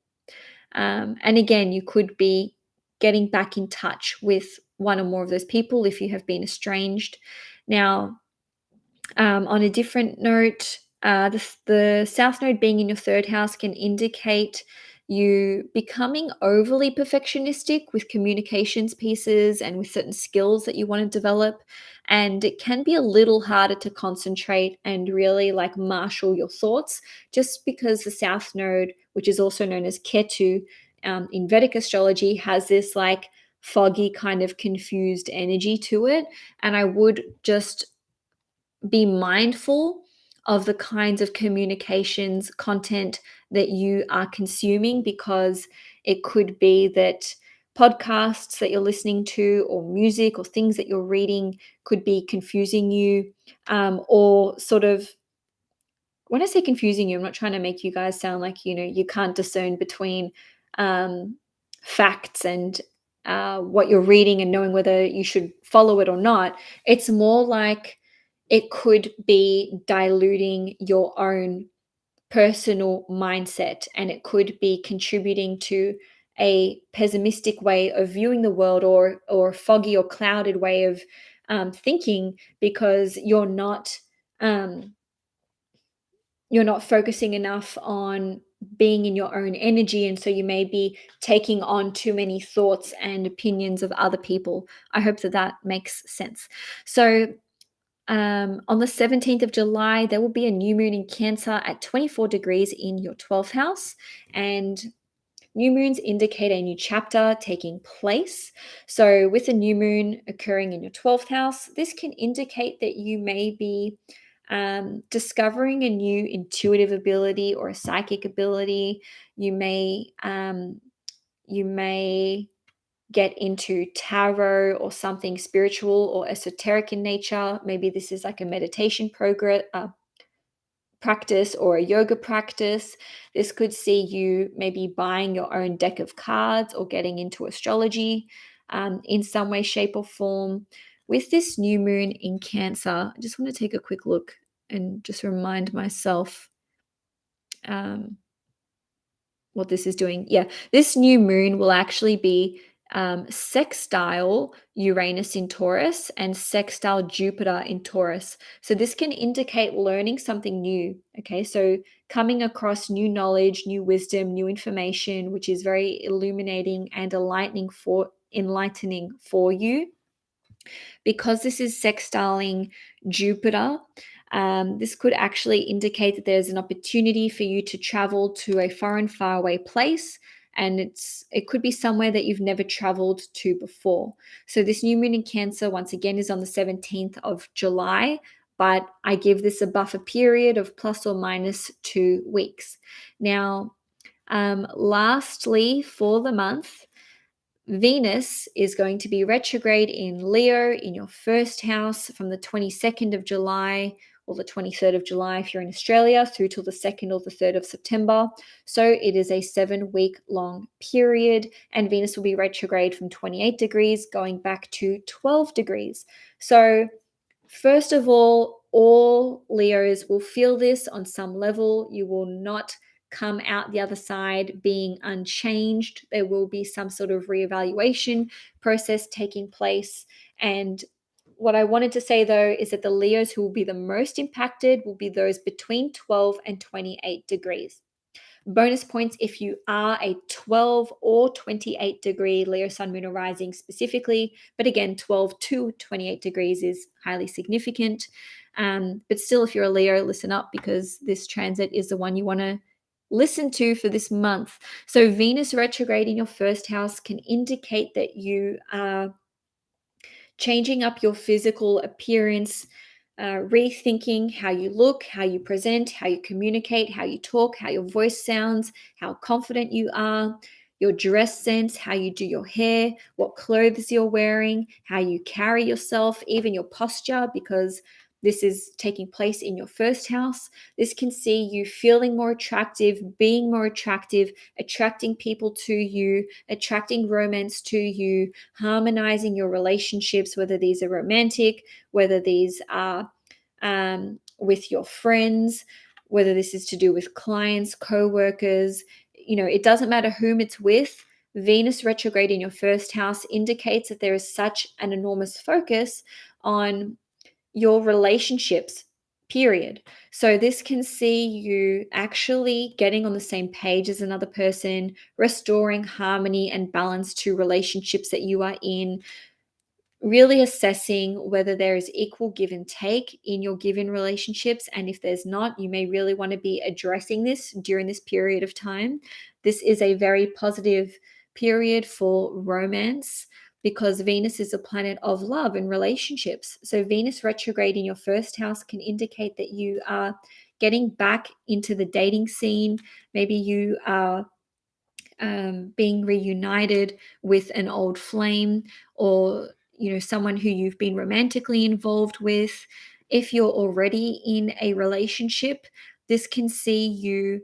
And again, you could be getting back in touch with one or more of those people if you have been estranged. Now, on a different note, the South Node being in your third house can indicate you becoming overly perfectionistic with communications pieces and with certain skills that you want to develop. And it can be a little harder to concentrate and really marshal your thoughts, just because the South Node, which is also known as Ketu in Vedic astrology, has this foggy kind of confused energy to it. And I would just be mindful of the kinds of communications content that you are consuming, because it could be that podcasts that you're listening to or music or things that you're reading could be confusing you, or sort of, when I say confusing you, I'm not trying to make you guys sound like you can't discern between facts and what you're reading and knowing whether you should follow it or not. It's more like it could be diluting your own personal mindset, and it could be contributing to a pessimistic way of viewing the world, or foggy or clouded way of thinking, because you're not you're not focusing enough on being in your own energy, and so you may be taking on too many thoughts and opinions of other people. I hope that that makes sense. So on the 17th of July, there will be a new moon in Cancer at 24 degrees in your 12th house, and new moons indicate a new chapter taking place. So, with a new moon occurring in your 12th house, this can indicate that you may be discovering a new intuitive ability or a psychic ability. You may get into tarot or something spiritual or esoteric in nature. Maybe this is like a meditation practice or a yoga practice. This could see you maybe buying your own deck of cards or getting into astrology in some way, shape, or form. With this new moon in Cancer, I just want to take a quick look and just remind myself um, what this is doing. Yeah, this new moon will actually be sextile Uranus in Taurus and sextile Jupiter in Taurus. So this can indicate learning something new. Okay, so coming across new knowledge, new wisdom, new information, which is very illuminating and enlightening for you. Because this is sextiling Jupiter, this could actually indicate that there's an opportunity for you to travel to a foreign, faraway place, and it could be somewhere that you've never traveled to before. So this new moon in Cancer, once again, is on the 17th of July, but I give this a buffer period of plus or minus 2 weeks. Now, lastly, for the month, Venus is going to be retrograde in Leo in your first house from the 22nd of July or the 23rd of July if you're in Australia through till the 2nd or the 3rd of September. So it is a 7-week long period, and Venus will be retrograde from 28 degrees going back to 12 degrees. So first of all Leos will feel this on some level. You will not come out the other side being unchanged. There will be some sort of reevaluation process taking place. And what I wanted to say though is that the Leos who will be the most impacted will be those between 12 and 28 degrees. Bonus points if you are a 12 or 28 degree Leo Sun, Moon, or Rising specifically. But again, 12 to 28 degrees is highly significant. But still, if you're a Leo, listen up, because this transit is the one you want to listen to for this month. So Venus retrograde in your first house can indicate that you are changing up your physical appearance, rethinking how you look, how you present, how you communicate, how you talk, how your voice sounds, how confident you are, your dress sense, how you do your hair, what clothes you're wearing, how you carry yourself, even your posture, because this is taking place in your first house. This can see you feeling more attractive, being more attractive, attracting people to you, attracting romance to you, harmonizing your relationships, whether these are romantic, whether these are with your friends, whether this is to do with clients, co-workers. It doesn't matter whom it's with. Venus retrograde in your first house indicates that there is such an enormous focus on your relationships, period. So this can see you actually getting on the same page as another person, restoring harmony and balance to relationships that you are in, really assessing whether there is equal give and take in your given relationships. And if there's not, you may really want to be addressing this during this period of time. This is a very positive period for romance, because Venus is a planet of love and relationships. So Venus retrograde in your first house can indicate that you are getting back into the dating scene. Maybe you are being reunited with an old flame, or someone who you've been romantically involved with. If you're already in a relationship, this can see you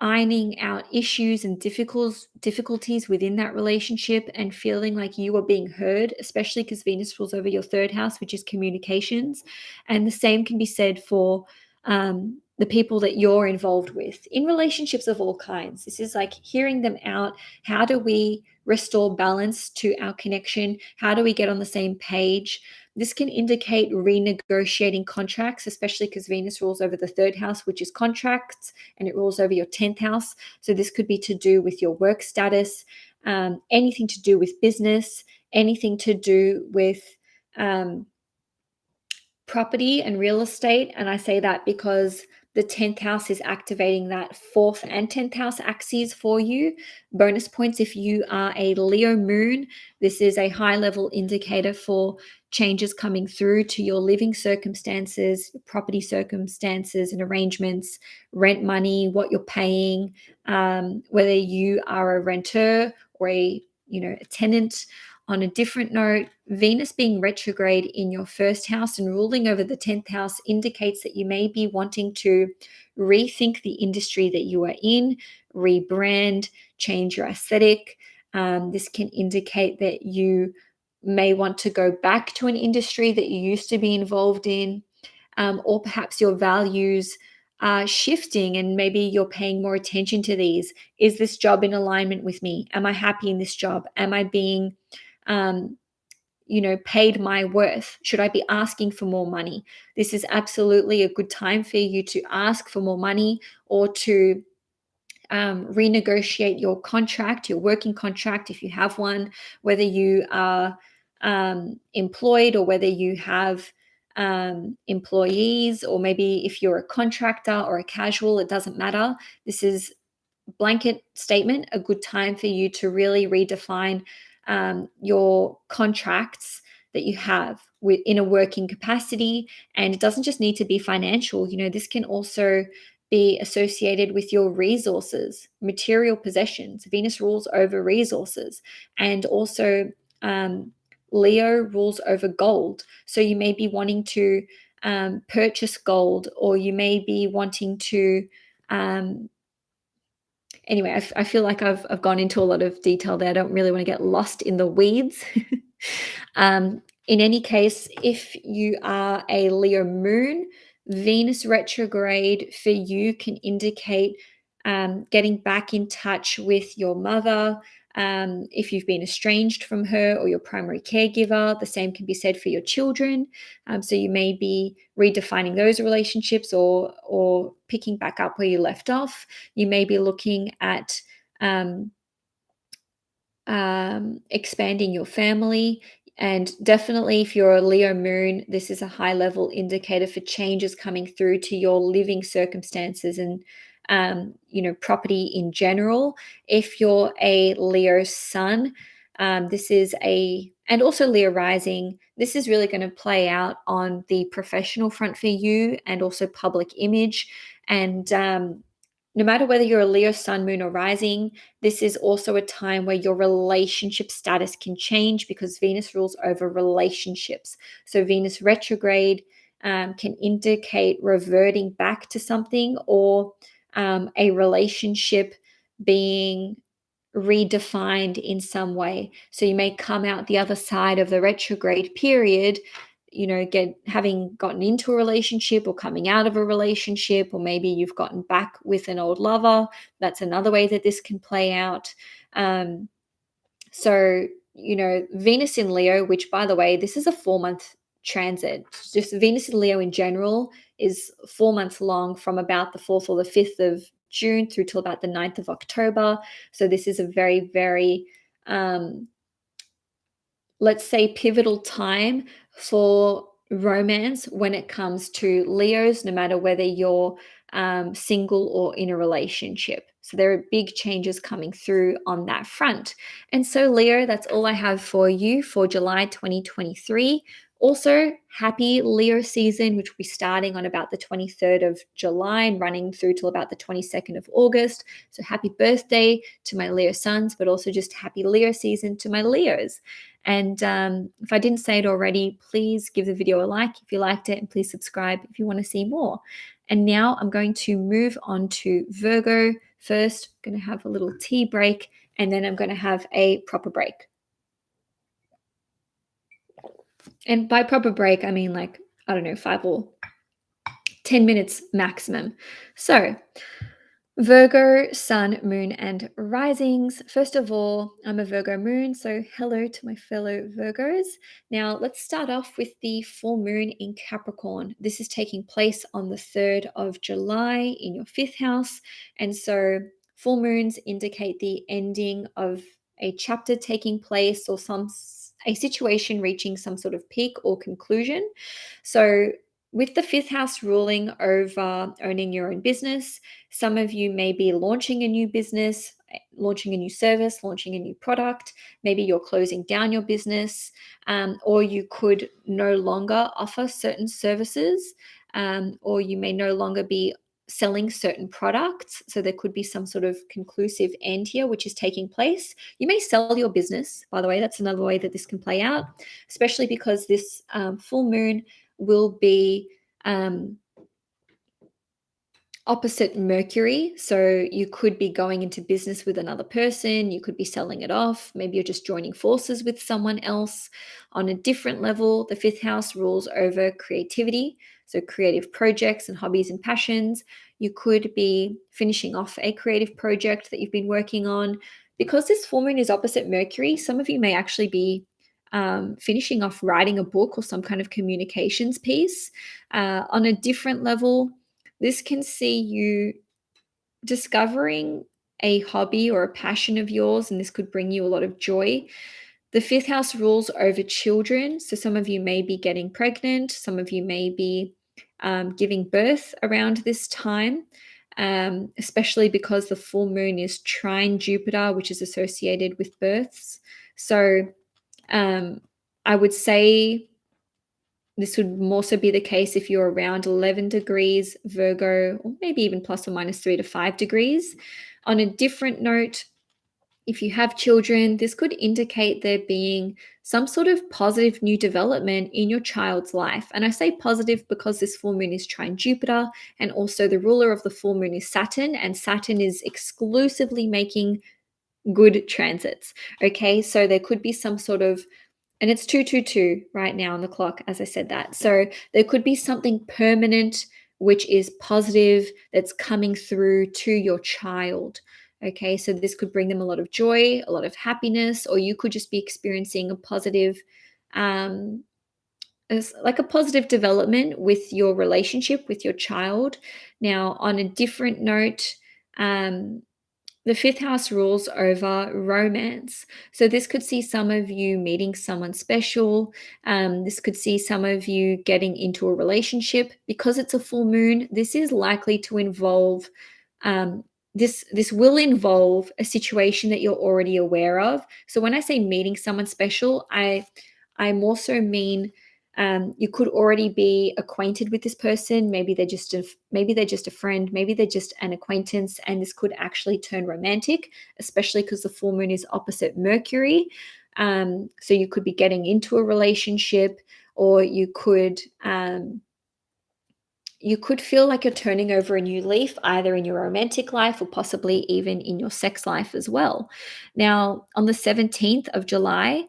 ironing out issues and difficulties within that relationship and feeling like you are being heard, especially because Venus rules over your third house, which is communications. And the same can be said for the people that you're involved with in relationships of all kinds. This is like hearing them out. How do we restore balance to our connection? How do we get on the same page? This can indicate renegotiating contracts, especially because Venus rules over the third house, which is contracts, and it rules over your 10th house. So this could be to do with your work status, anything to do with business, anything to do with property and real estate. And I say that because the 10th house is activating that 4th and 10th house axes for you. Bonus points if you are a Leo moon. This is a high level indicator for changes coming through to your living circumstances, property circumstances and arrangements, rent money, what you're paying, whether you are a renter or a tenant. On a different note, Venus being retrograde in your first house and ruling over the 10th house indicates that you may be wanting to rethink the industry that you are in, rebrand, change your aesthetic. This can indicate that you may want to go back to an industry that you used to be involved in, or perhaps your values are shifting and maybe you're paying more attention to these. Is this job in alignment with me? Am I happy in this job? Am I being paid my worth? Should I be asking for more money? This is absolutely a good time for you to ask for more money or to renegotiate your contract, your working contract, if you have one, whether you are employed or whether you have employees, or maybe if you're a contractor or a casual, it doesn't matter. This is blanket statement, a good time for you to really redefine your contracts that you have in a working capacity. And it doesn't just need to be financial. This can also be associated with your resources, material possessions. Venus rules over resources, and also Leo rules over gold. So you may be wanting to purchase gold, or you may be wanting to anyway, I feel like I've gone into a lot of detail there. I don't really want to get lost in the weeds. In any case, if you are a Leo moon, Venus retrograde for you can indicate getting back in touch with your mother. If you've been estranged from her or your primary caregiver, the same can be said for your children. So you may be redefining those relationships or picking back up where you left off. You may be looking at expanding your family. And definitely, if you're a Leo moon, this is a high level indicator for changes coming through to your living circumstances and property in general. If you're a Leo sun, and also Leo rising, this is really going to play out on the professional front for you and also public image. And no matter whether you're a Leo sun, moon, or rising, this is also a time where your relationship status can change because Venus rules over relationships. So Venus retrograde can indicate reverting back to something, or a relationship being redefined in some way. So you may come out the other side of the retrograde period, having gotten into a relationship or coming out of a relationship, or maybe you've gotten back with an old lover. That's another way that this can play out. So Venus in Leo, which, by the way, this is a 4-month transit. Just Venus in Leo in general is 4 months long, from about the 4th or the 5th of June through till about the 9th of October. So this is a very, very let's say pivotal time for romance when it comes to Leos, no matter whether you're single or in a relationship. So there are big changes coming through on that front. And so, Leo, that's all I have for you for July 2023. Also, happy Leo season, which will be starting on about the 23rd of July and running through till about the 22nd of August. So happy birthday to my Leo sons, but also just happy Leo season to my Leos. And if I didn't say it already, please give the video a like if you liked it, and please subscribe if you want to see more. And now I'm going to move on to Virgo first. I'm going to have a little tea break, and then I'm going to have a proper break. And by proper break, I mean 5 or 10 minutes maximum. So Virgo, sun, moon, and risings. First of all, I'm a Virgo moon, so hello to my fellow Virgos. Now, let's start off with the full moon in Capricorn. This is taking place on the 3rd of July in your fifth house. And so, full moons indicate the ending of a chapter taking place or a situation reaching some sort of peak or conclusion. So, with the fifth house ruling over owning your own business, some of you may be launching a new business, launching a new service, launching a new product. Maybe you're closing down your business, or you could no longer offer certain services, or you may no longer be selling certain products. So there could be some sort of conclusive end here, which is taking place. You may sell your business, by the way. That's another way that this can play out, especially because this full moon will be opposite Mercury. So you could be going into business with another person, you could be selling it off, maybe you're just joining forces with someone else. On a different level, the fifth house rules over creativity, so creative projects and hobbies and passions. You could be finishing off a creative project that you've been working on. Because this full moon is opposite Mercury, some of you may actually be finishing off writing a book or some kind of communications piece. On a different level, this can see you discovering a hobby or a passion of yours, and this could bring you a lot of joy. The fifth house rules over children. So some of you may be getting pregnant, some of you may be giving birth around this time, especially because the full moon is trine Jupiter, which is associated with births. So I would say this would also be the case if you're around 11 degrees Virgo, or maybe even plus or minus 3 to 5 degrees. On a different note, if you have children, this could indicate there being some sort of positive new development in your child's life. And I say positive because this full moon is trine Jupiter, and also the ruler of the full moon is Saturn, and Saturn is exclusively making good transits. Okay, so there could be some sort of, and it's 222 right now on the clock, as I said that. So there could be something permanent which is positive that's coming through to your child. Okay, so this could bring them a lot of joy, a lot of happiness, or you could just be experiencing a positive, um, like a positive development with your relationship with your child. Now, on a different note, the fifth house rules over romance. So this could see some of you meeting someone special. This could see some of you getting into a relationship. Because it's a full moon, this is likely to involve this will involve a situation that you're already aware of. So when I say meeting someone special, I more so mean you could already be acquainted with this person. Maybe they're just a friend. Maybe they're just an acquaintance, and this could actually turn romantic, especially because the full moon is opposite Mercury. So you could be getting into a relationship, or you could feel like you're turning over a new leaf, either in your romantic life or possibly even in your sex life as well. Now, on the 17th of July,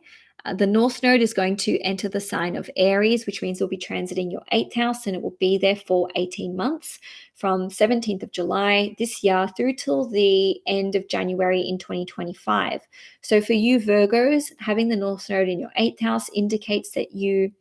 the North Node is going to enter the sign of Aries, which means it'll be transiting your eighth house, and it will be there for 18 months from 17th of July this year through till the end of January in 2025. So for you Virgos, having the North Node in your eighth house indicates that you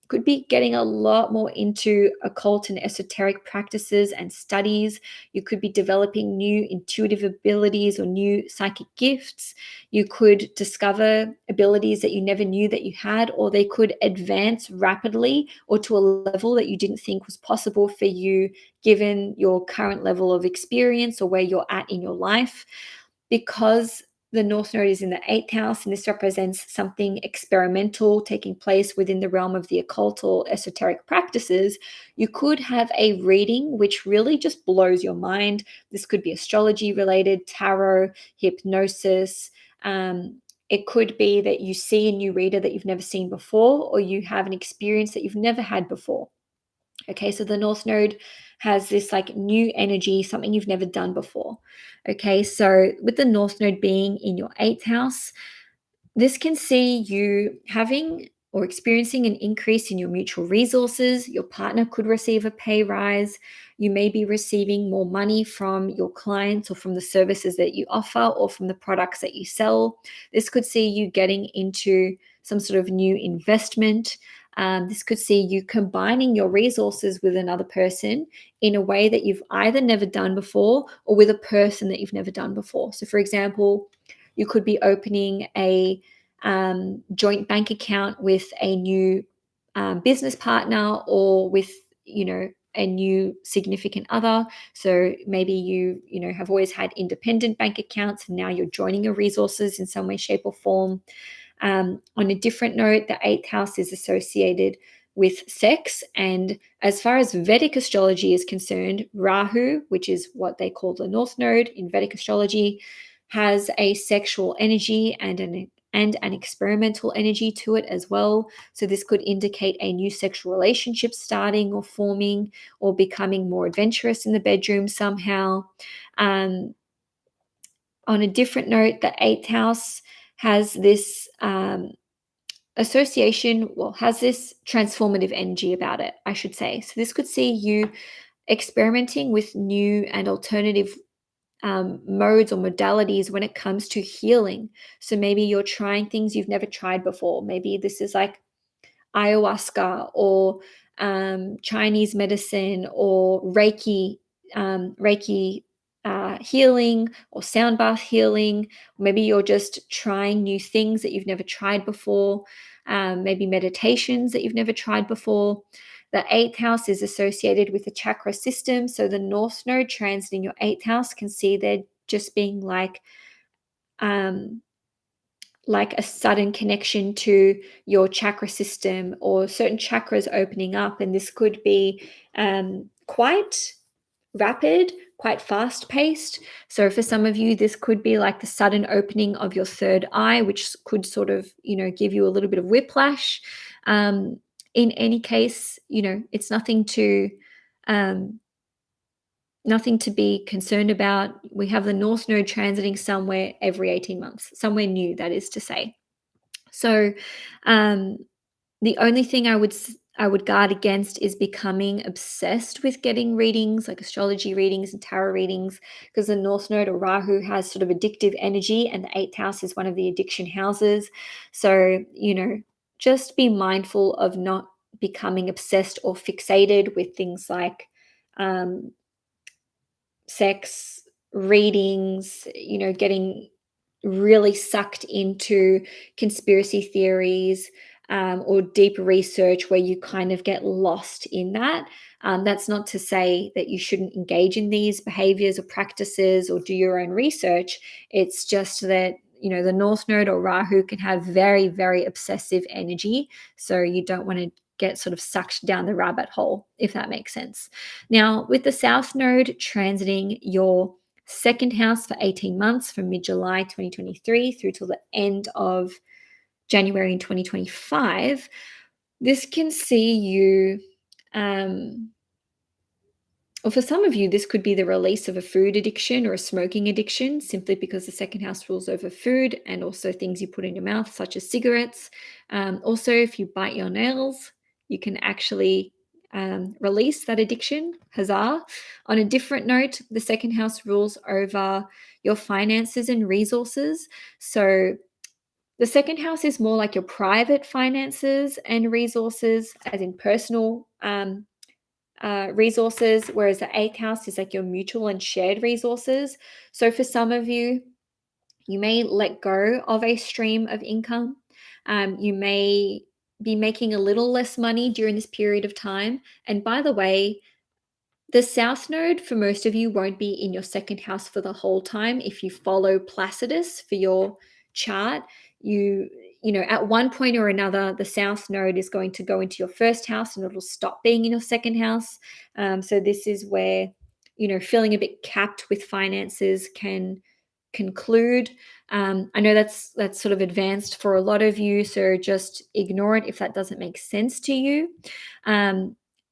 could be getting a lot more into occult and esoteric practices and studies. You could be developing new intuitive abilities or new psychic gifts. You could discover abilities that you never knew that you had, or they could advance rapidly or to a level that you didn't think was possible for you, given your current level of experience or where you're at in your life. Because the North Node is in the eighth house, and this represents something experimental taking place within the realm of the occult or esoteric practices, you could have a reading which really just blows your mind. This could be astrology related, tarot, hypnosis. It could be that you see a new reader that you've never seen before, or you have an experience that you've never had before. Okay, so the North Node has this like new energy, something you've never done before. Okay, so with the North Node being in your eighth house, this can see you having or experiencing an increase in your mutual resources. Your partner could receive a pay rise. You may be receiving more money from your clients or from the services that you offer or from the products that you sell. This could see you getting into some sort of new investment. This could see you combining your resources with another person in a way that you've either never done before or with a person that you've never done before. So, for example, you could be opening a joint bank account with a new business partner or with, a new significant other. So maybe you have always had independent bank accounts and now you're joining your resources in some way, shape, or form. On a different note, the eighth house is associated with sex. And as far as Vedic astrology is concerned, Rahu, which is what they call the North Node in Vedic astrology, has a sexual energy and an experimental energy to it as well. So this could indicate a new sexual relationship starting or forming or becoming more adventurous in the bedroom somehow. On a different note, the eighth house has this has this transformative energy about it, I should say. So this could see you experimenting with new and alternative modes or modalities when it comes to healing. So maybe you're trying things you've never tried before. Maybe this is like ayahuasca or Chinese medicine or Reiki healing or sound bath healing. Maybe you're just trying new things that you've never tried before. Maybe meditations that you've never tried before. The eighth house is associated with the chakra system. So the North Node transiting your eighth house can see there just being like a sudden connection to your chakra system or certain chakras opening up. And this could be quite rapid, quite fast paced. So for some of you, this could be like the sudden opening of your third eye, which could sort of, give you a little bit of whiplash. In any case, it's um, nothing to be concerned about. We have the North Node transiting somewhere every 18 months, somewhere new, that is to say. So um, the only thing I would guard against is becoming obsessed with getting readings, like astrology readings and tarot readings, because the North Node or Rahu has sort of addictive energy, and the eighth house is one of the addiction houses. So, just be mindful of not becoming obsessed or fixated with things like um, sex, readings, getting really sucked into conspiracy theories or deep research where you kind of get lost in that. That's not to say that you shouldn't engage in these behaviors or practices or do your own research. It's just that, the North Node or Rahu can have very, very obsessive energy. So you don't want to get sort of sucked down the rabbit hole, if that makes sense. Now, with the South Node transiting your second house for 18 months from mid-July 2023 through till the end of January in 2025, this can see you, or for some of you, this could be the release of a food addiction or a smoking addiction, simply because the second house rules over food and also things you put in your mouth, such as cigarettes. Also, if you bite your nails, you can actually release that addiction. Huzzah. On a different note, the second house rules over your finances and resources. So the second house is more like your private finances and resources, as in personal resources, whereas the eighth house is like your mutual and shared resources. So for some of you, you may let go of a stream of income. You may be making a little less money during this period of time. And by the way, the South Node for most of you won't be in your second house for the whole time. If you follow Placidus for your chart, at one point or another, the South Node is going to go into your first house and it'll stop being in your second house. So this is where, feeling a bit capped with finances can conclude. I know that's sort of advanced for a lot of you, so just ignore it if that doesn't make sense to you.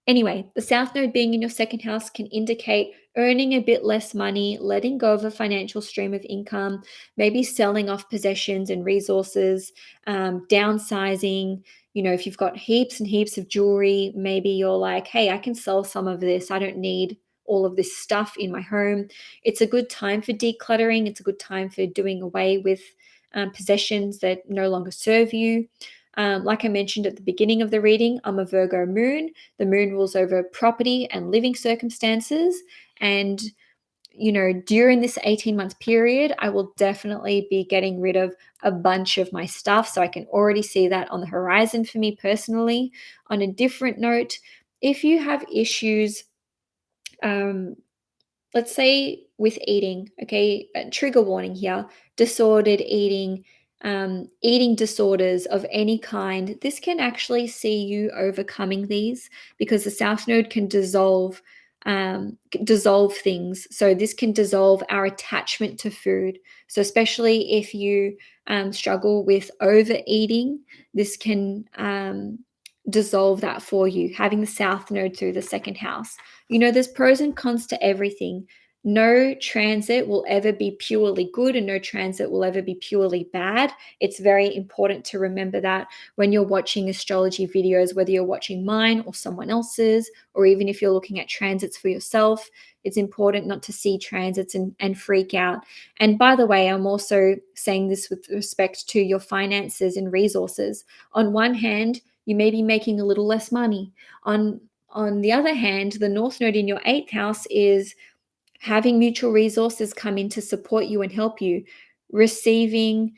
Anyway, the South Node being in your second house can indicate earning a bit less money, letting go of a financial stream of income, maybe selling off possessions and resources, downsizing. If you've got heaps and heaps of jewelry, maybe you're like, hey, I can sell some of this. I don't need all of this stuff in my home. It's a good time for decluttering. It's a good time for doing away with possessions that no longer serve you. Like I mentioned at the beginning of the reading, I'm a Virgo moon. The moon rules over property and living circumstances. And, during this 18-month period, I will definitely be getting rid of a bunch of my stuff. So I can already see that on the horizon for me personally. On a different note, if you have issues, let's say with eating, okay, trigger warning here, disordered eating, eating disorders of any kind, this can actually see you overcoming these because the South Node can dissolve things. So this can dissolve our attachment to food. So especially if you struggle with overeating, this can dissolve that for you, having the South Node through the second house. There's pros and cons to everything. No transit will ever be purely good and no transit will ever be purely bad. It's very important to remember that when you're watching astrology videos, whether you're watching mine or someone else's, or even if you're looking at transits for yourself, it's important not to see transits and freak out. And by the way, I'm also saying this with respect to your finances and resources. On one hand, you may be making a little less money. On the other hand, the North Node in your eighth house is having mutual resources come in to support you and help you, receiving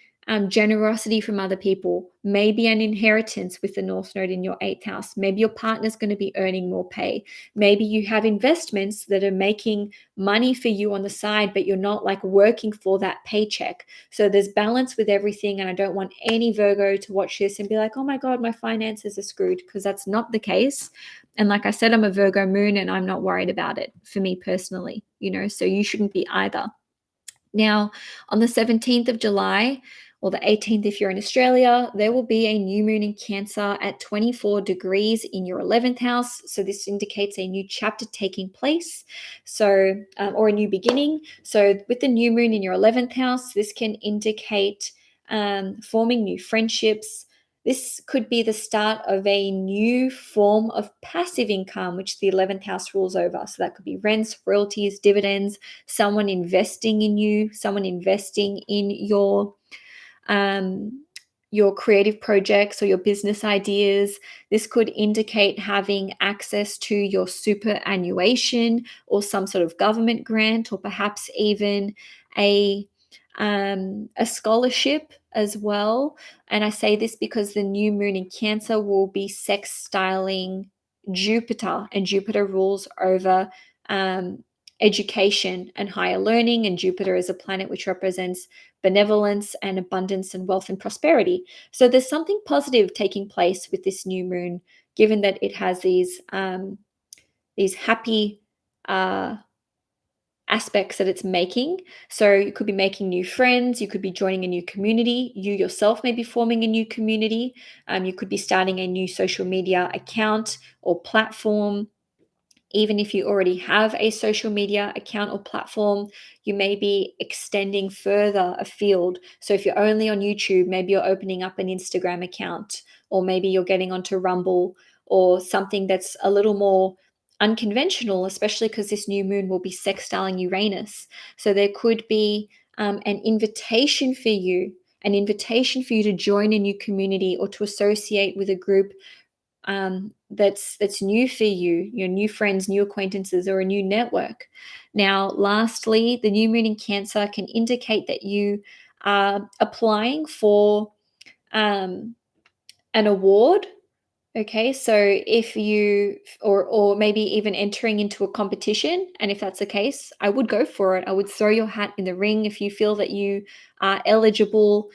generosity from other people, maybe an inheritance with the North Node in your eighth house. Maybe your partner's going to be earning more pay. Maybe you have investments that are making money for you on the side, but you're not like working for that paycheck. So there's balance with everything. And I don't want any Virgo to watch this and be like, oh my God, my finances are screwed, because that's not the case. And like I said, I'm a Virgo moon and I'm not worried about it for me personally, so you shouldn't be either. Now, on the 17th of July, or the 18th if you're in Australia, there will be a new moon in Cancer at 24 degrees in your 11th house. So this indicates a new chapter taking place, or a new beginning. So with the new moon in your 11th house, this can indicate forming new friendships. This could be the start of a new form of passive income, which the 11th house rules over. So that could be rents, royalties, dividends, someone investing in you, someone investing in your creative projects or your business ideas. This could indicate having access to your superannuation or some sort of government grant, or perhaps even a scholarship as well. And I say this because the new moon in Cancer will be sextiling Jupiter, and Jupiter rules over education and higher learning. And Jupiter is a planet which represents benevolence and abundance and wealth and prosperity. So there's something positive taking place with this new moon, given that it has these happy aspects that it's making. So you could be making new friends, you could be joining a new community, you yourself may be forming a new community, you could be starting a new social media account or platform. Even if you already have a social media account or platform, you may be extending further afield. So if you're only on YouTube, maybe you're opening up an Instagram account, or maybe you're getting onto Rumble or something that's a little more unconventional, especially because this new moon will be sextiling Uranus. So there could be an invitation for you to join a new community or to associate with a group that's new for you, your new friends, new acquaintances, or a new network. Now, lastly, the new moon in Cancer can indicate that you are applying for an award. Okay, so if you, or maybe even entering into a competition, and if that's the case, I would go for it. I would throw your hat in the ring if you feel that you are eligible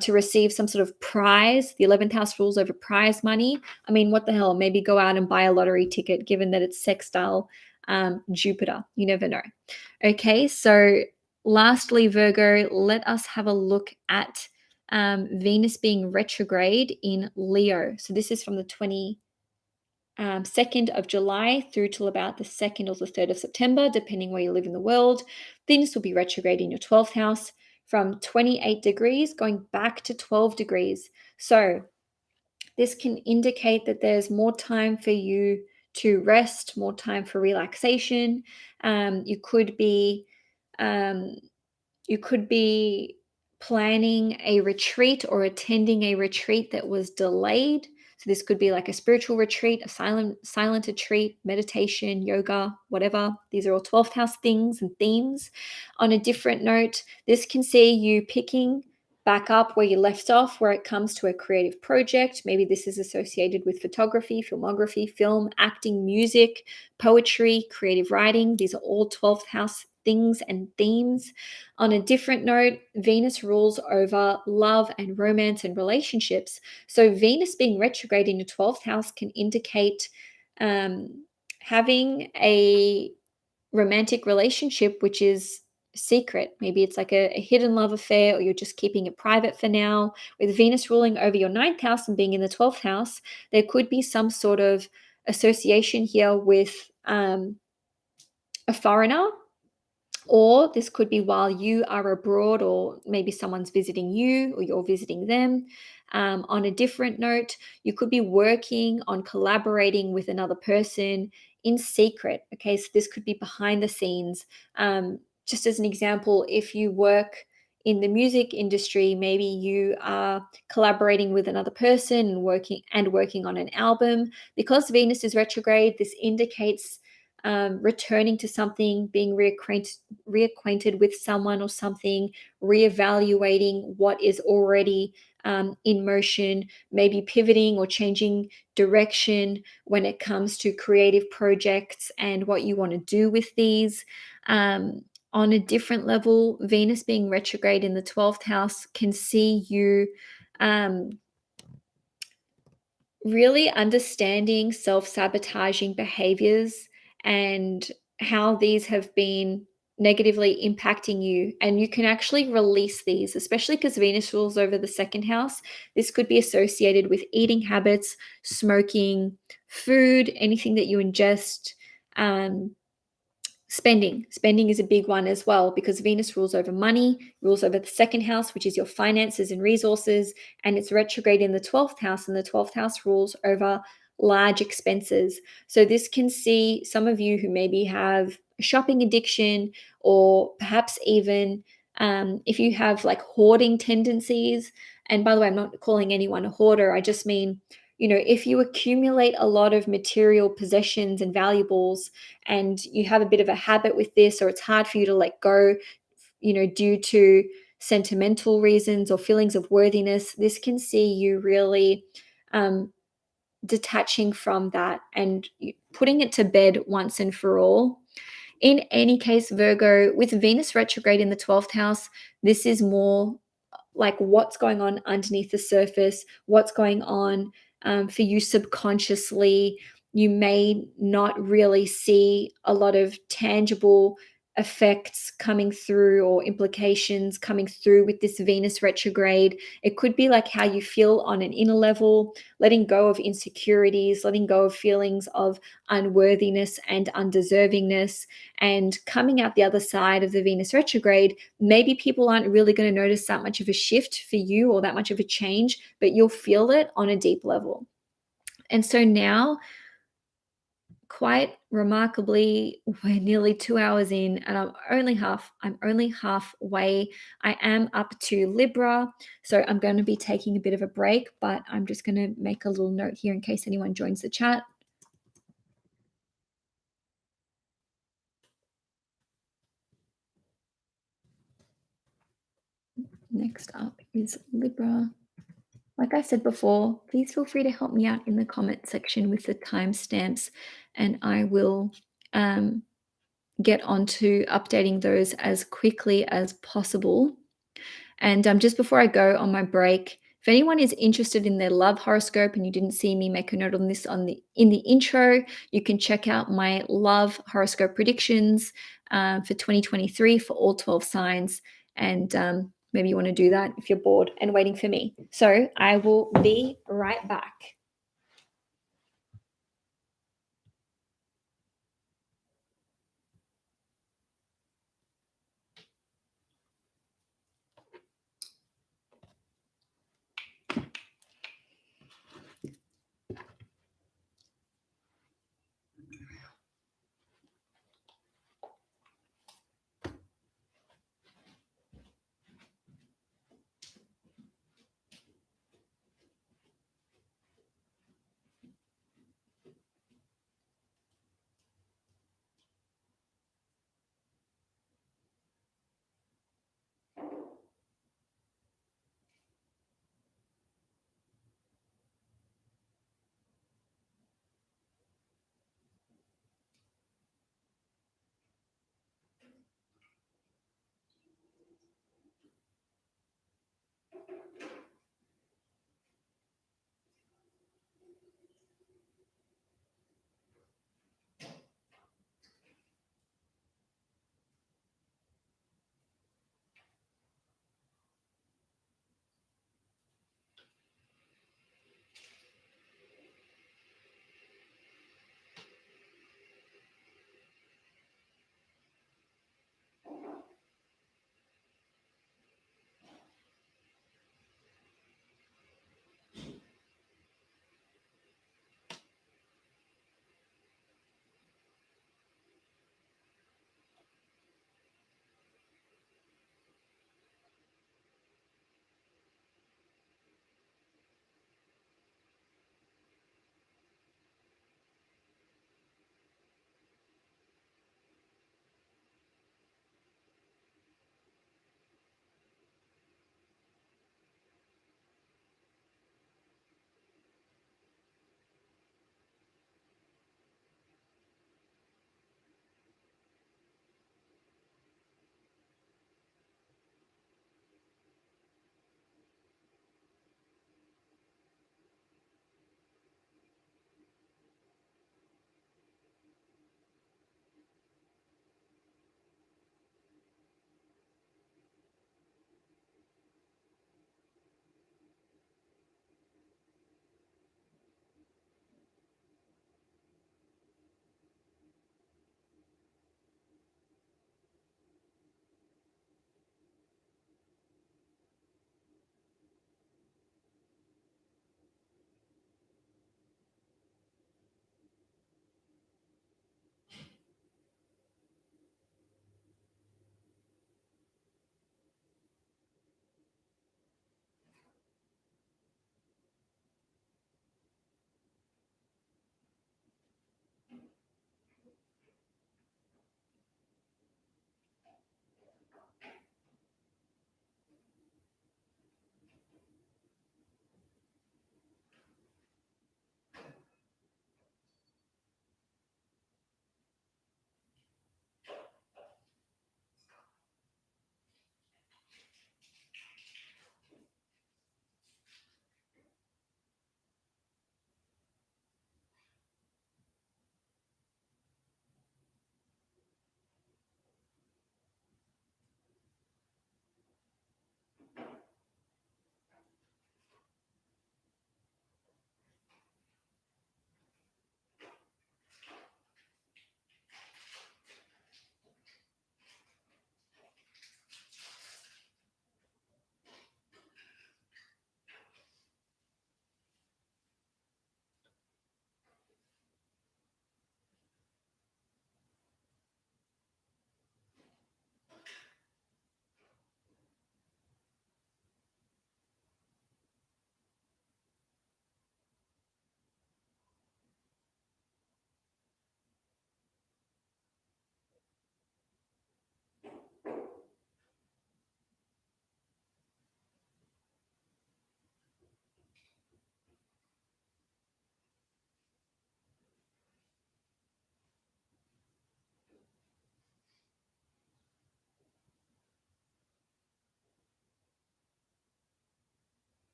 to receive some sort of prize. The 11th house rules over prize money. I mean, what the hell? Maybe go out and buy a lottery ticket, given that it's sextile Jupiter. You never know. Okay, so lastly, Virgo, let us have a look at Venus being retrograde in Leo. So this is from the 22nd of July through till about the 2nd or the 3rd of September, depending where you live in the world. Venus will be retrograde in your 12th house from 28 degrees going back to 12 degrees. So this can indicate that there's more time for you to rest, more time for relaxation. You could be um, you could be planning a retreat or attending a retreat that was delayed. So this could be like a spiritual retreat, a silent retreat, meditation, yoga, whatever. These are all 12th house things and themes. On a different note, this can see you picking back up where you left off where it comes to a creative project. Maybe this is associated with photography, filmography, film, acting, music, poetry, creative writing. These are all 12th house things and themes. On a different note, Venus rules over love and romance and relationships. So Venus being retrograde in your 12th house can indicate having a romantic relationship which is secret. Maybe it's like a hidden love affair, or you're just keeping it private for now. With Venus ruling over your 9th house and being in the 12th house, there could be some sort of association here with a foreigner, or this could be while you are abroad, or maybe someone's visiting you or you're visiting them. On a different note, you could be working on collaborating with another person in secret. Okay, so this could be behind the scenes. Just as an example, if you work in the music industry, maybe you are collaborating with another person and working on an album. Because Venus is retrograde, this indicates returning to something, being reacquainted with someone or something, reevaluating what is already in motion, maybe pivoting or changing direction when it comes to creative projects and what you want to do with these. On a different level, Venus being retrograde in the 12th house can see you really understanding self-sabotaging behaviors and how these have been negatively impacting you. And you can actually release these, especially because Venus rules over the 2nd house. This could be associated with eating habits, smoking, food, anything that you ingest. Spending is a big one as well, because Venus rules over money, rules over the 2nd house, which is your finances and resources, and it's retrograde in the 12th house, and the 12th house rules over large expenses. So this can see some of you who maybe have a shopping addiction, or perhaps even if you have like hoarding tendencies. And by the way, I'm not calling anyone a hoarder. I just mean, if you accumulate a lot of material possessions and valuables, and you have a bit of a habit with this, or it's hard for you to let go, due to sentimental reasons or feelings of worthiness, this can see you really detaching from that and putting it to bed once and for all. In any case, Virgo, with Venus retrograde in the 12th house, this is more like what's going on underneath the surface, what's going on for you subconsciously. You may not really see a lot of tangible effects coming through, or implications coming through with this Venus retrograde. It could be like how you feel on an inner level, letting go of insecurities, letting go of feelings of unworthiness and undeservingness, and coming out the other side of the Venus retrograde. Maybe people aren't really going to notice that much of a shift for you, or that much of a change, but you'll feel it on a deep level. And so now, quite remarkably, we're nearly 2 hours in, and I'm only halfway. I am up to Libra, so I'm going to be taking a bit of a break, but I'm just going to make a little note here in case anyone joins the chat. Next up is Libra. Like I said before, please feel free to help me out in the comment section with the timestamps, and I will get onto updating those as quickly as possible. And just before I go on my break, if anyone is interested in their love horoscope and you didn't see me make a note on this in the intro, you can check out my love horoscope predictions for 2023 for all 12 signs. And maybe you want to do that if you're bored and waiting for me. So I will be right back.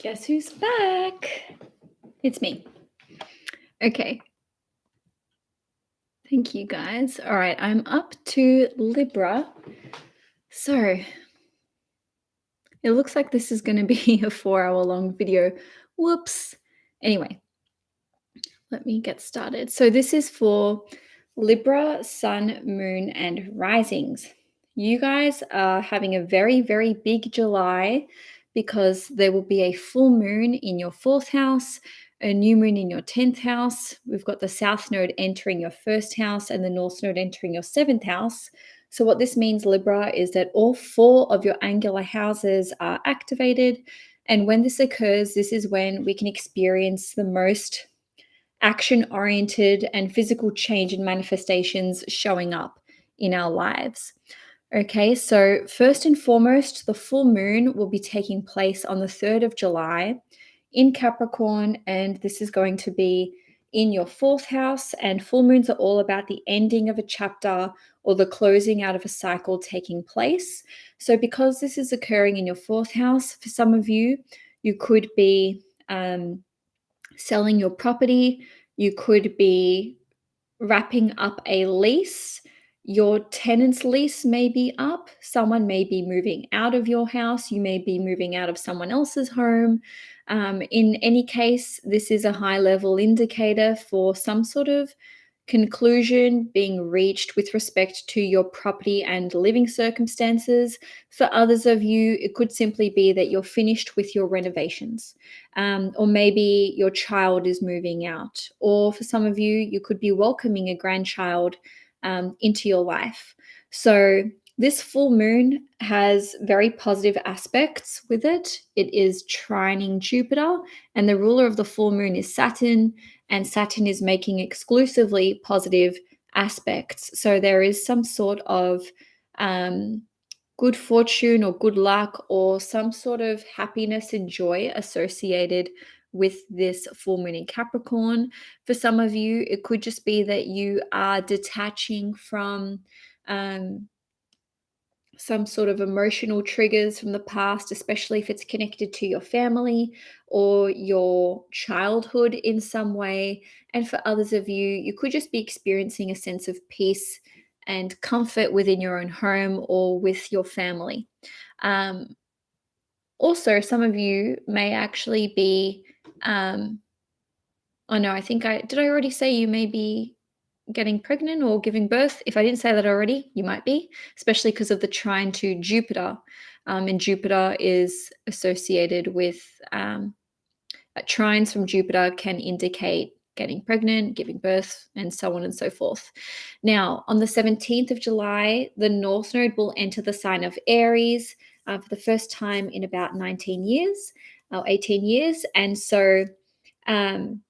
Guess who's back? It's me. Okay. Thank you, guys. All right, I'm up to Libra. So it looks like this is going to be a 4-hour long video. Whoops. Anyway, let me get started. So this is for Libra, Sun, Moon, and Risings. You guys are having a very, very big July because there will be a full moon in your 4th house, a new moon in your 10th house. We've got the South Node entering your 1st house and the North Node entering your 7th house. So what this means, Libra, is that all 4 of your angular houses are activated. And when this occurs, this is when we can experience the most action-oriented and physical change and manifestations showing up in our lives. Okay, so first and foremost, the full moon will be taking place on the 3rd of July in Capricorn, and this is going to be in your fourth house, and full moons are all about the ending of a chapter or the closing out of a cycle taking place. So, because this is occurring in your fourth house, for some of you, you could be selling your property, you could be wrapping up a lease. Your tenant's lease may be up. Someone may be moving out of your house. You may be moving out of someone else's home. In any case, this is a high level indicator for some sort of conclusion being reached with respect to your property and living circumstances. For others of you, it could simply be that you're finished with your renovations, or maybe your child is moving out, or for some of you, you could be welcoming a grandchild into your life. So, this full moon has very positive aspects with it. It is trining Jupiter, and the ruler of the full moon is Saturn, and Saturn is making exclusively positive aspects. So there is some sort of good fortune or good luck or some sort of happiness and joy associated with this full moon in Capricorn. For some of you, it could just be that you are detaching from some sort of emotional triggers from the past, especially if it's connected to your family or your childhood in some way. And for others of you, you could just be experiencing a sense of peace and comfort within your own home or with your family. Um, Also, some of you may actually be, oh no, I think did I already say you may be getting pregnant or giving birth? If I didn't say that already, you might be, especially because of the trine to Jupiter. And Jupiter is associated with trines from Jupiter can indicate getting pregnant, giving birth, and so on and so forth. Now, on the 17th of July, the North Node will enter the sign of Aries for the first time in about 19 years or 18 years. And so, um,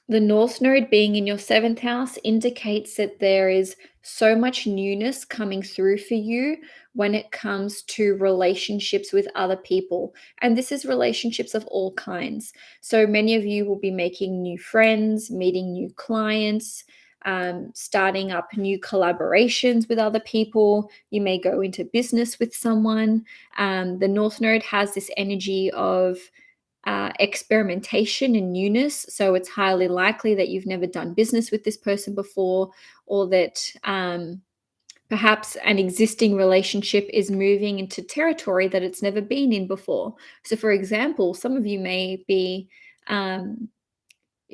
the North Node being in your seventh house indicates that there is so much newness coming through for you when it comes to relationships with other people. And this is relationships of all kinds. So many of you will be making new friends, meeting new clients, starting up new collaborations with other people. You may go into business with someone. The North Node has this energy of experimentation and newness. So it's highly likely that you've never done business with this person before, or that perhaps an existing relationship is moving into territory that it's never been in before. So, for example, some of you may be,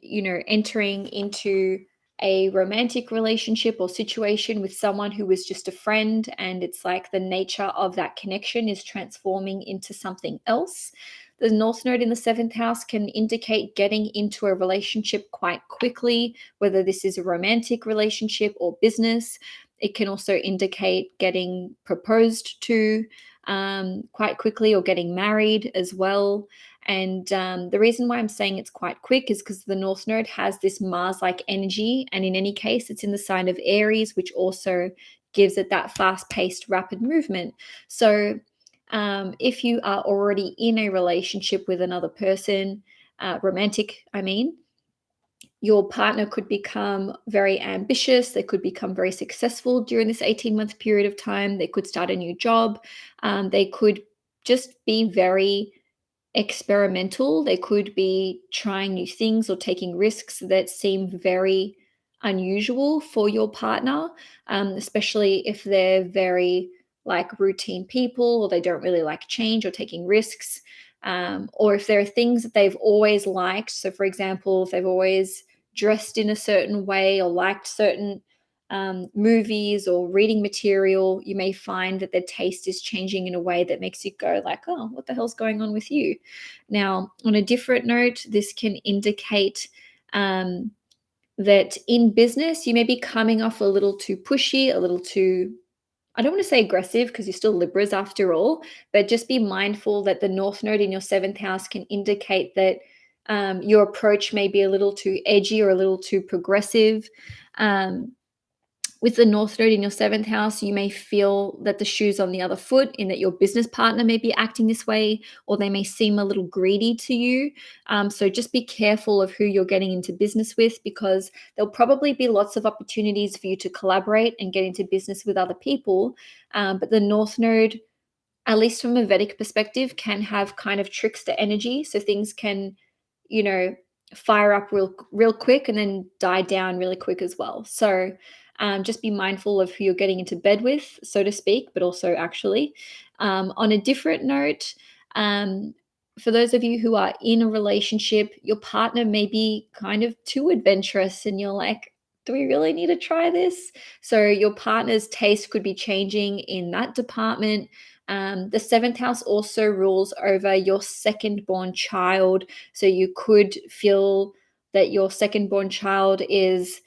entering into a romantic relationship or situation with someone who is just a friend, and it's like the nature of that connection is transforming into something else. The North Node in the seventh house can indicate getting into a relationship quite quickly, whether this is a romantic relationship or business. It can also indicate getting proposed to quite quickly or getting married as well. And the reason why I'm saying it's quite quick is because the North Node has this Mars-like energy. And in any case, it's in the sign of Aries, which also gives it that fast-paced, rapid movement. So if you are already in a relationship with another person, romantic, I mean, your partner could become very ambitious. They could become very successful during this 18-month period of time. They could start a new job. They could just be very experimental. They could be trying new things or taking risks that seem very unusual for your partner, especially if they're very like routine people or they don't really like change or taking risks. Or if there are things that they've always liked. So, for example, if they've always dressed in a certain way or liked certain movies or reading material, you may find that their taste is changing in a way that makes you go like, oh, what the hell's going on with you? Now, on a different note, this can indicate that in business, you may be coming off a little too pushy, a little too, I don't want to say aggressive because you're still Libras after all, but just be mindful that the North Node in your seventh house can indicate that your approach may be a little too edgy or a little too progressive. With the North Node in your seventh house, you may feel that the shoe's on the other foot, in that your business partner may be acting this way, or they may seem a little greedy to you. So just be careful of who you're getting into business with, because there'll probably be lots of opportunities for you to collaborate and get into business with other people. But the North Node, at least from a Vedic perspective, can have kind of trickster energy. So things can, you know, fire up real quick and then die down really quick as well. So just be mindful of who you're getting into bed with, so to speak, but also actually. On a different note, um, for those of you who are in a relationship, your partner may be kind of too adventurous and you're like, do we really need to try this? So your partner's taste could be changing in that department. The seventh house also rules over your second born child. So you could feel that your second born child is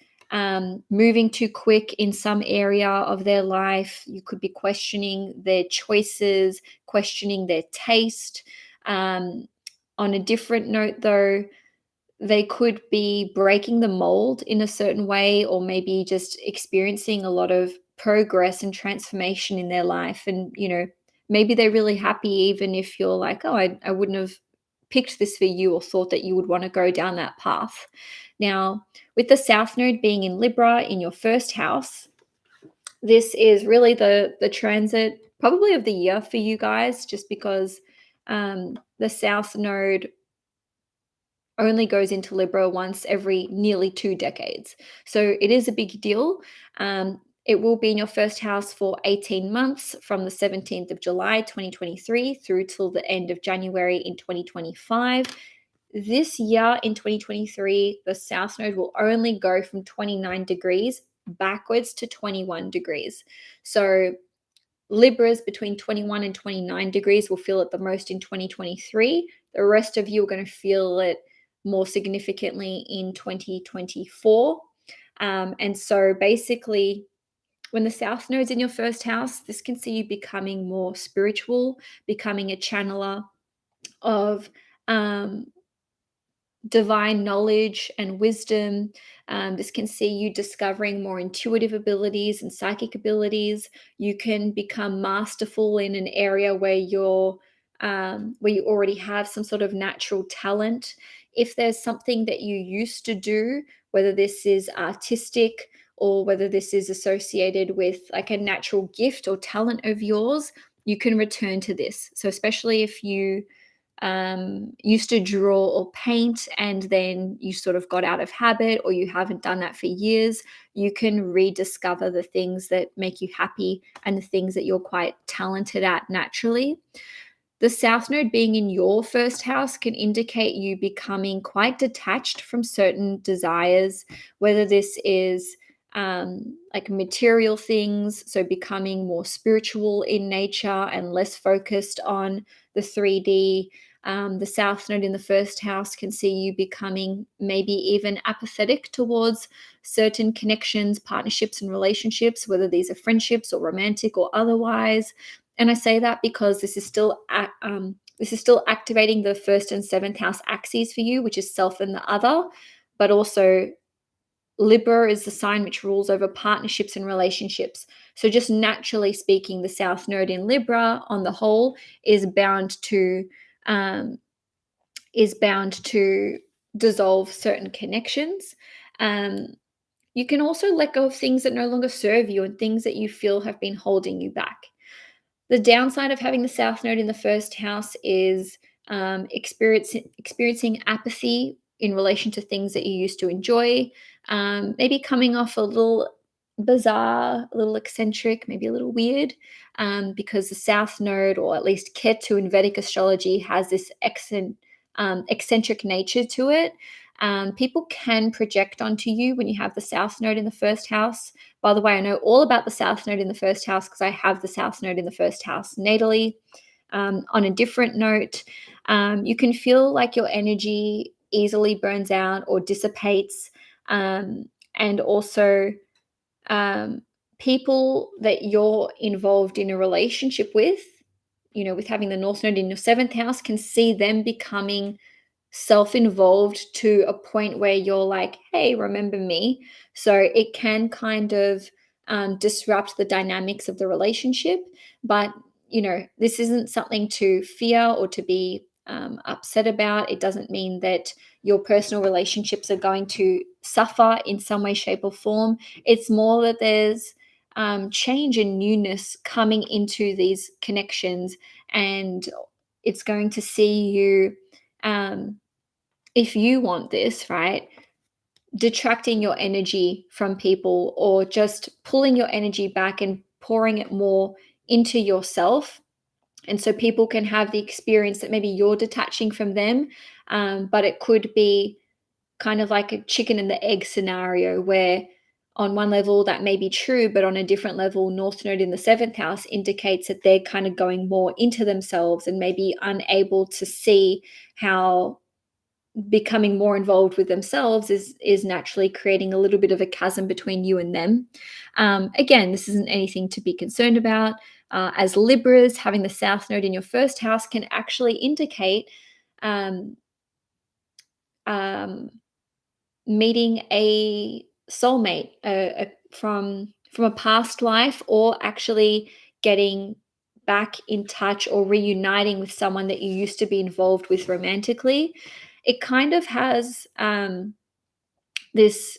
moving too quick in some area of their life. You could be questioning their choices, questioning their taste. On a different note, though, they could be breaking the mold in a certain way, or maybe just experiencing a lot of progress and transformation in their life. And, maybe they're really happy, even if you're like, oh, I wouldn't have picked this for you or thought that you would want to go down that path. Now, with the South Node being in Libra in your first house, this is really the transit probably of the year for you guys, just because the South Node only goes into Libra once every nearly 2 decades. So it is a big deal. It will be in your first house for 18 months, from the 17th of July 2023 through till the end of January in 2025. This year in 2023, the South Node will only go from 29 degrees backwards to 21 degrees. So Libras between 21 and 29 degrees will feel it the most in 2023. The rest of you are going to feel it more significantly in 2024. And so basically, when the South Node's in your first house, this can see you becoming more spiritual, becoming a channeler of divine knowledge and wisdom. This can see you discovering more intuitive abilities and psychic abilities. You can become masterful in an area where where you already have some sort of natural talent. If there's something that you used to do, whether this is artistic or whether this is associated with like a natural gift or talent of yours, you can return to this. So especially if you used to draw or paint and then you sort of got out of habit, or you haven't done that for years, you can rediscover the things that make you happy and the things that you're quite talented at naturally. The South Node being in your first house can indicate you becoming quite detached from certain desires, whether this is like material things, so becoming more spiritual in nature and less focused on the 3D. The South Node in the first house can see you becoming maybe even apathetic towards certain connections, partnerships, and relationships, whether these are friendships or romantic or otherwise. And I say that because this is still activating the first and seventh house axes for you, which is self and the other, but also Libra is the sign which rules over partnerships and relationships. So just naturally speaking, the South Node in Libra on the whole is bound to dissolve certain connections. You can also let go of things that no longer serve you and things that you feel have been holding you back. The downside of having the South Node in the first house is experiencing apathy in relation to things that you used to enjoy, maybe coming off a little bizarre, a little eccentric, maybe a little weird, because the South Node, or at least Ketu in Vedic astrology, has this eccentric nature to it. People can project onto you when you have the South Node in the first house. By the way, I know all about the South Node in the first house because I have the South Node in the first house natally. On a different note, you can feel like your energy easily burns out or dissipates. And also, people that you're involved in a relationship with, with having the North Node in your seventh house, can see them becoming self-involved to a point where you're like, hey, remember me? So it can kind of disrupt the dynamics of the relationship. But, this isn't something to fear or to be upset about. It doesn't mean that your personal relationships are going to suffer in some way, shape, or form. It's more that there's change and newness coming into these connections, and it's going to see you, if you want this, right, detracting your energy from people, or just pulling your energy back and pouring it more into yourself. And so people can have the experience that maybe you're detaching from them, but it could be kind of like a chicken and the egg scenario, where on one level that may be true, but on a different level, North Node in the seventh house indicates that they're kind of going more into themselves and maybe unable to see how becoming more involved with themselves is naturally creating a little bit of a chasm between you and them. Again, this isn't anything to be concerned about. As Libras, having the South Node in your first house can actually indicate um, um, meeting a soulmate from a past life, or actually getting back in touch or reuniting with someone that you used to be involved with romantically. It kind of has this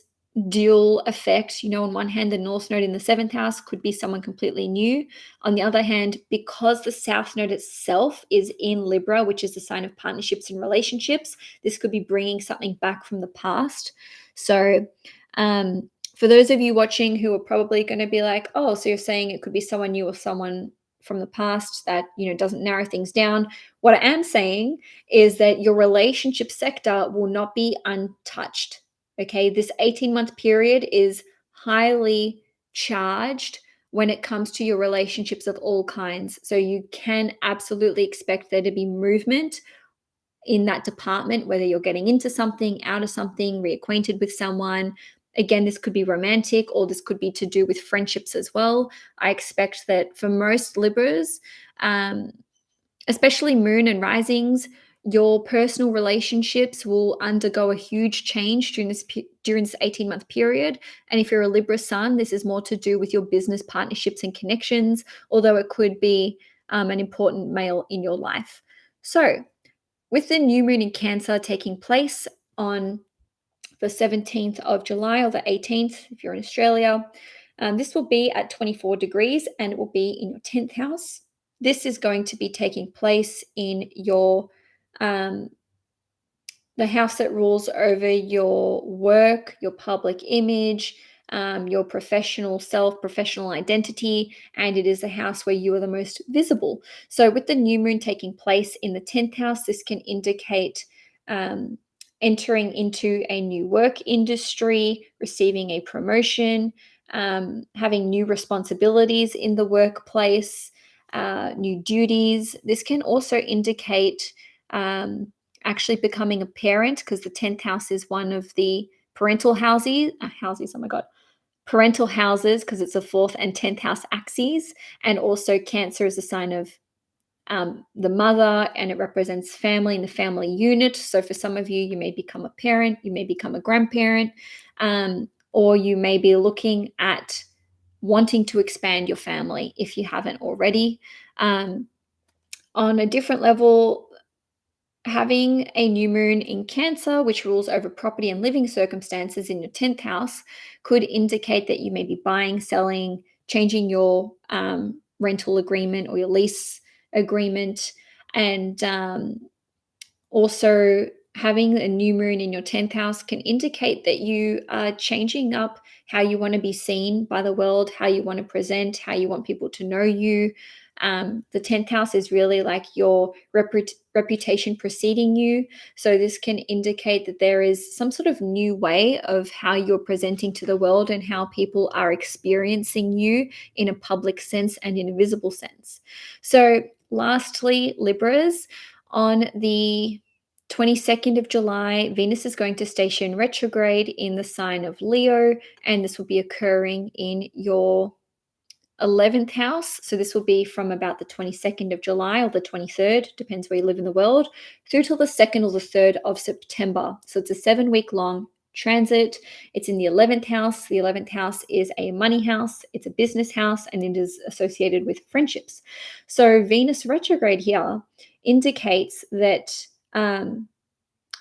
dual effect. On one hand, the North Node in the seventh house could be someone completely new. On the other hand, because the South Node itself is in Libra, which is the sign of partnerships and relationships, this could be bringing something back from the past. So, for those of you watching who are probably going to be like, oh, so you're saying it could be someone new or someone from the past, that doesn't narrow things down. What I am saying is that your relationship sector will not be untouched. Okay, this 18-month period is highly charged when it comes to your relationships of all kinds. So you can absolutely expect there to be movement in that department, whether you're getting into something, out of something, reacquainted with someone. Again, this could be romantic, or this could be to do with friendships as well. I expect that for most Libras, especially moon and risings, your personal relationships will undergo a huge change during this 18-month period. And if you're a Libra sun, this is more to do with your business partnerships and connections, although it could be an important male in your life. So with the new moon in Cancer taking place on the 17th of July or the 18th, if you're in Australia, this will be at 24 degrees, and it will be in your 10th house. This is going to be taking place in your the house that rules over your work, your public image, your professional self, professional identity, and it is the house where you are the most visible. So, with the new moon taking place in the 10th house, this can indicate entering into a new work industry, receiving a promotion, having new responsibilities in the workplace, new duties. This can also indicate actually becoming a parent, because the 10th house is one of the parental houses, oh my god, parental houses, because it's the 4th and 10th house axes. And also Cancer is a sign of the mother, and it represents family and the family unit. So for some of you, you may become a parent, you may become a grandparent, or you may be looking at wanting to expand your family if you haven't already. On a different level, having a new moon in Cancer, which rules over property and living circumstances in your 10th house, could indicate that you may be buying, selling, changing your rental agreement or your lease agreement. And also, having a new moon in your 10th house can indicate that you are changing up how you want to be seen by the world, how you want to present, how you want people to know you. The 10th house is really like your reputation preceding you. So this can indicate that there is some sort of new way of how you're presenting to the world and how people are experiencing you in a public sense and in a visible sense. So lastly, Libras, on the 22nd of July, Venus is going to station retrograde in the sign of Leo, and this will be occurring in your 11th house. So this will be from about the 22nd of July or the 23rd, depends where you live in the world, through till the 2nd or the 3rd of September. So it's a 7-week long transit. It's in the 11th house. The 11th house is a money house, it's a business house, and it is associated with friendships. So Venus retrograde here indicates that,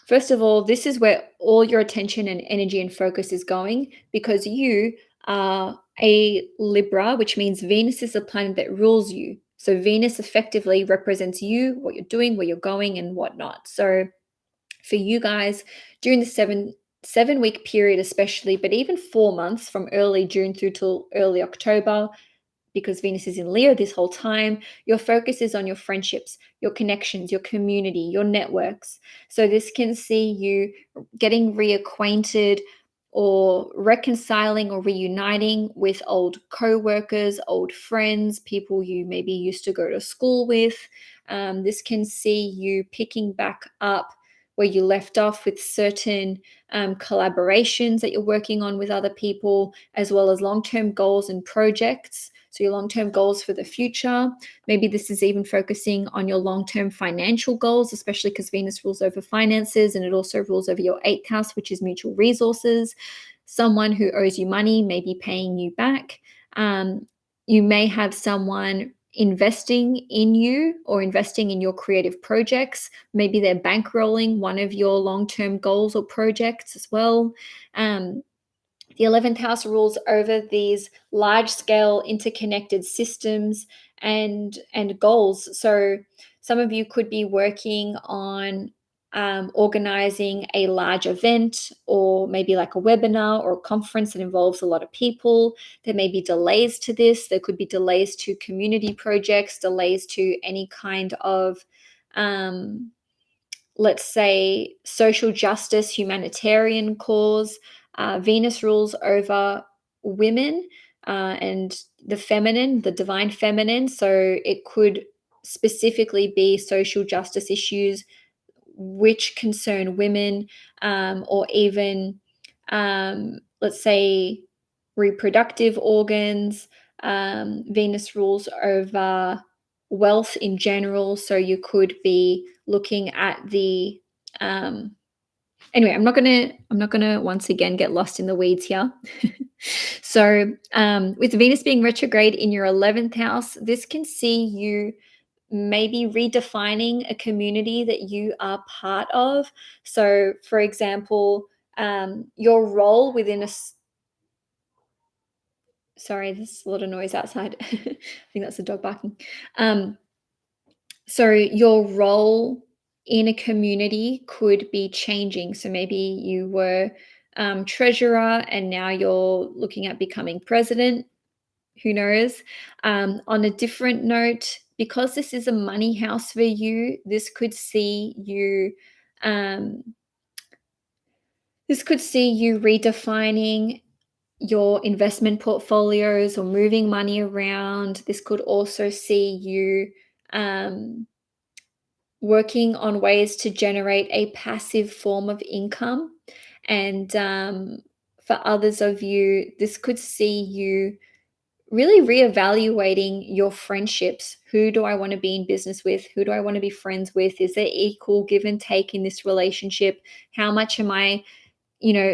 first of all, this is where all your attention and energy and focus is going, because you are a Libra, which means Venus is the planet that rules you. So Venus effectively represents you, what you're doing, where you're going, and whatnot. So for you guys, during the seven-week period especially, but even 4 months from early June through till early October, because Venus is in Leo this whole time, your focus is on your friendships, your connections, your community, your networks. So this can see you getting reacquainted or reconciling or reuniting with old co-workers, old friends, people you maybe used to go to school with. This can see you picking back up where you left off with certain collaborations that you're working on with other people, as well as long-term goals and projects. So your long-term goals for the future. Maybe this is even focusing on your long-term financial goals, especially because Venus rules over finances, and it also rules over your 8th house, which is mutual resources. Someone who owes you money may be paying you back. You may have someone investing in you or investing in your creative projects. Maybe they're bankrolling one of your long-term goals or projects as well. The 11th house rules over these large-scale interconnected systems and goals. So some of you could be working on organizing a large event, or maybe like a webinar or a conference that involves a lot of people. There may be delays to this. There could be delays to community projects, delays to any kind of let's say, social justice, humanitarian cause. Venus rules over women and the feminine, the divine feminine. So it could specifically be social justice issues which concern women, or even, let's say, reproductive organs. Venus rules over wealth in general. So you could be looking at the anyway, I'm not gonna once again get lost in the weeds here. So with Venus being retrograde in your 11th house, this can see you maybe redefining a community that you are part of. So for example, your role within sorry, there's a lot of noise outside. I think that's a dog barking. So your role in a community could be changing. So maybe you were treasurer and now you're looking at becoming president. Who knows? On a different note, because this is a money house for you, this could see you. This could see you redefining your investment portfolios or moving money around. This could also see you working on ways to generate a passive form of income. And for others of you, this could see you really reevaluating your friendships. Who do I want to be in business with? Who do I want to be friends with? Is there equal give and take in this relationship? How much am I,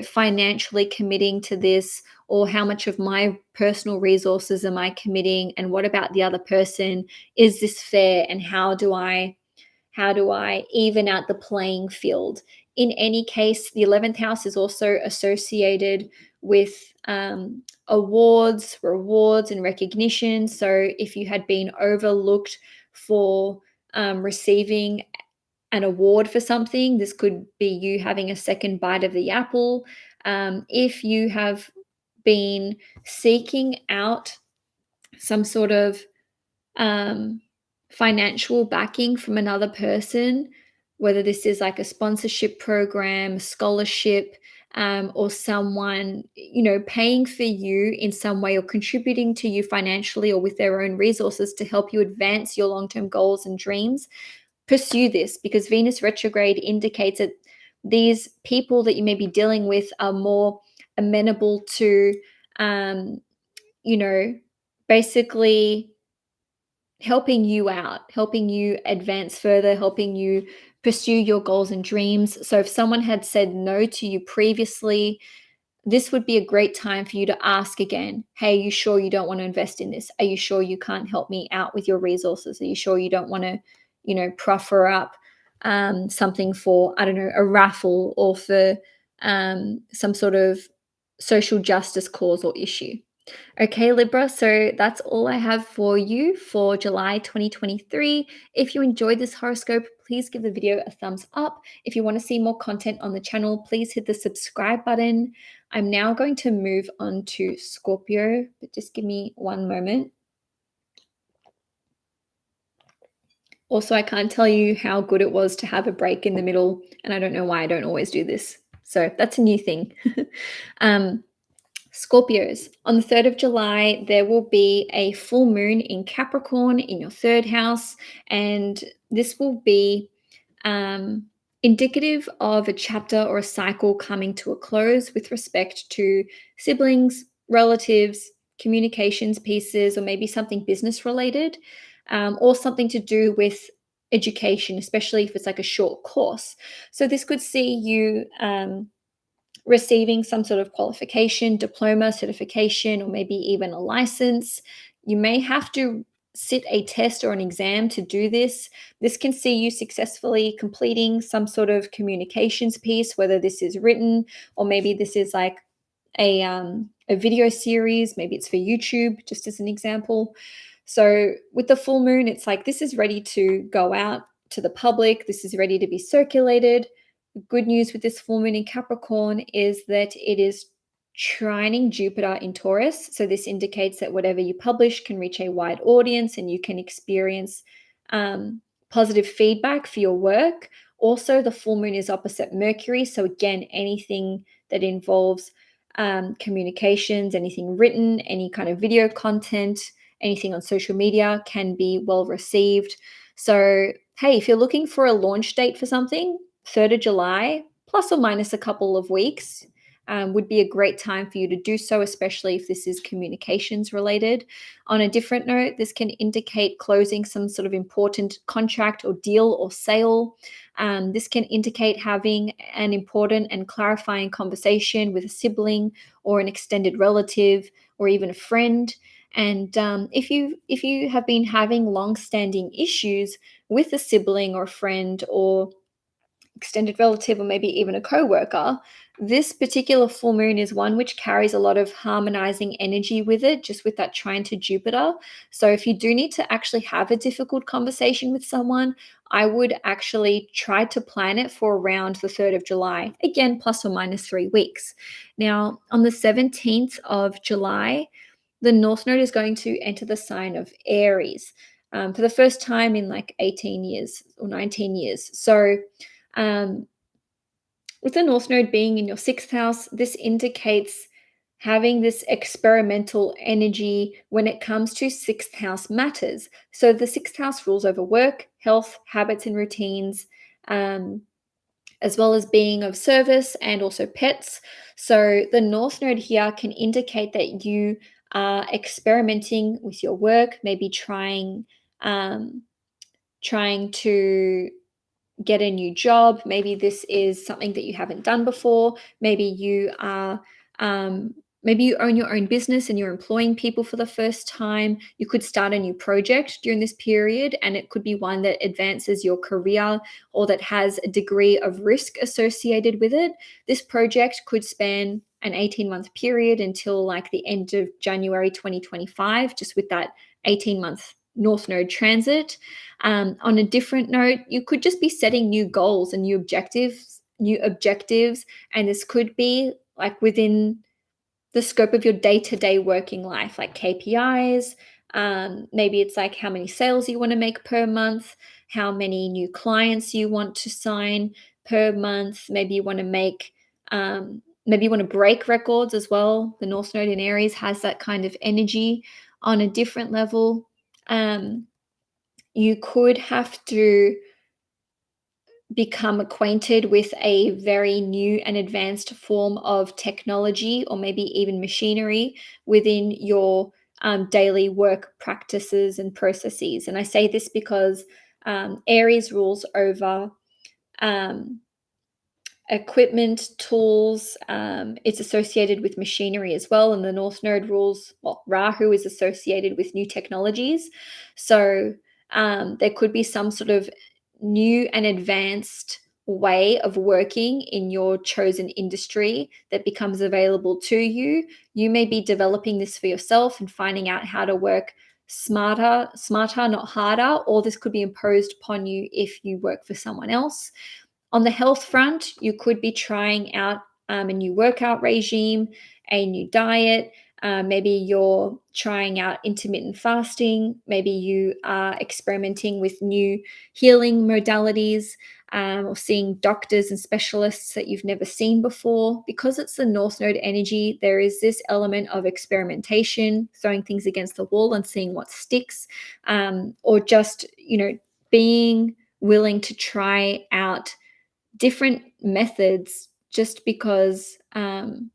financially committing to this? Or how much of my personal resources am I committing? And what about the other person? Is this fair? And how do I even out the playing field? In any case, the 11th house is also associated with awards, rewards, and recognition. So if you had been overlooked for receiving an award for something, this could be you having a second bite of the apple. If you have been seeking out some sort of financial backing from another person, whether this is like a sponsorship program, scholarship, or someone, paying for you in some way or contributing to you financially or with their own resources to help you advance your long-term goals and dreams, pursue this, because Venus retrograde indicates that these people that you may be dealing with are more amenable to, you know, basically helping you out, helping you advance further, helping you pursue your goals and dreams. So if someone had said no to you previously, this would be a great time for you to ask again, hey, are you sure you don't want to invest in this? Are you sure you can't help me out with your resources? Are you sure you don't want to, proffer up something for, I don't know, a raffle or for some sort of social justice cause or issue? Okay, Libra, so that's all I have for you for July 2023. If you enjoyed this horoscope, please give the video a thumbs up. If you want to see more content on the channel, please hit the subscribe button. I'm now going to move on to Scorpio, but just give me one moment. Also, I can't tell you how good it was to have a break in the middle, and I don't know why I don't always do this. So that's a new thing. Scorpios, on the 3rd of July, there will be a full moon in Capricorn in your third house, and this will be indicative of a chapter or a cycle coming to a close with respect to siblings, relatives, communications pieces, or maybe something business related, or something to do with education, especially if it's like a short course. So this could see you receiving some sort of qualification, diploma, certification, or maybe even a license. You may have to sit a test or an exam to do this. This can see you successfully completing some sort of communications piece, whether this is written or maybe this is like a video series, maybe it's for YouTube, just as an example. So with the full moon, it's like this is ready to go out to the public. This is ready to be circulated. Good news with this full moon in Capricorn is that it is trining Jupiter in Taurus. So this indicates that whatever you publish can reach a wide audience and you can experience positive feedback for your work. Also, the full moon is opposite Mercury. So again, anything that involves communications, anything written, any kind of video content, anything on social media can be well received. So, hey, if you're looking for a launch date for something, 3rd of July, plus or minus a couple of weeks, would be a great time for you to do so, especially if this is communications related. On a different note, this can indicate closing some sort of important contract or deal or sale. This can indicate having an important and clarifying conversation with a sibling or an extended relative or even a friend. And if you have been having long-standing issues with a sibling or friend or extended relative or maybe even a coworker, this particular full moon is one which carries a lot of harmonizing energy with it, just with that trine to Jupiter. So if you do need to actually have a difficult conversation with someone, I would actually try to plan it for around the 3rd of July, again, plus or minus 3 weeks. Now, on the 17th of July, the North Node is going to enter the sign of Aries for the first time in like 18 years or 19 years. So with the North Node being in your 6th house, this indicates having this experimental energy when it comes to 6th house matters. So the 6th house rules over work, health, habits, and routines, as well as being of service and also pets. So the North Node here can indicate that you are experimenting with your work, maybe trying to get a new job. Maybe this is something that you haven't done before. Maybe you are maybe you own your own business and you're employing people for the first time. You could start a new project during this period, and it could be one that advances your career or that has a degree of risk associated with it. This project could span an 18-month period until like the end of January 2025, just with that 18-month North Node transit. On a different note, you could just be setting new goals and new objectives, and this could be like within the scope of your day-to-day working life, like KPIs. Maybe it's like how many sales you want to make per month, how many new clients you want to sign per month. Maybe you want to break records as well. The North Node in Aries has that kind of energy on a different level. You could have to become acquainted with a very new and advanced form of technology or maybe even machinery within your daily work practices and processes. And I say this because Aries rules over equipment, tools. It's associated with machinery as well. And the North Node rules, well, Rahu is associated with new technologies. So there could be some sort of new and advanced way of working in your chosen industry that becomes available to you. You may be developing this for yourself and finding out how to work smarter, not harder, or this could be imposed upon you if you work for someone else. On the health front, you could be trying out a new workout regime, a new diet. Maybe you're trying out intermittent fasting. Maybe you are experimenting with new healing modalities, or seeing doctors and specialists that you've never seen before. Because it's the North Node energy, there is this element of experimentation, throwing things against the wall and seeing what sticks, or just, being willing to try out different methods just because the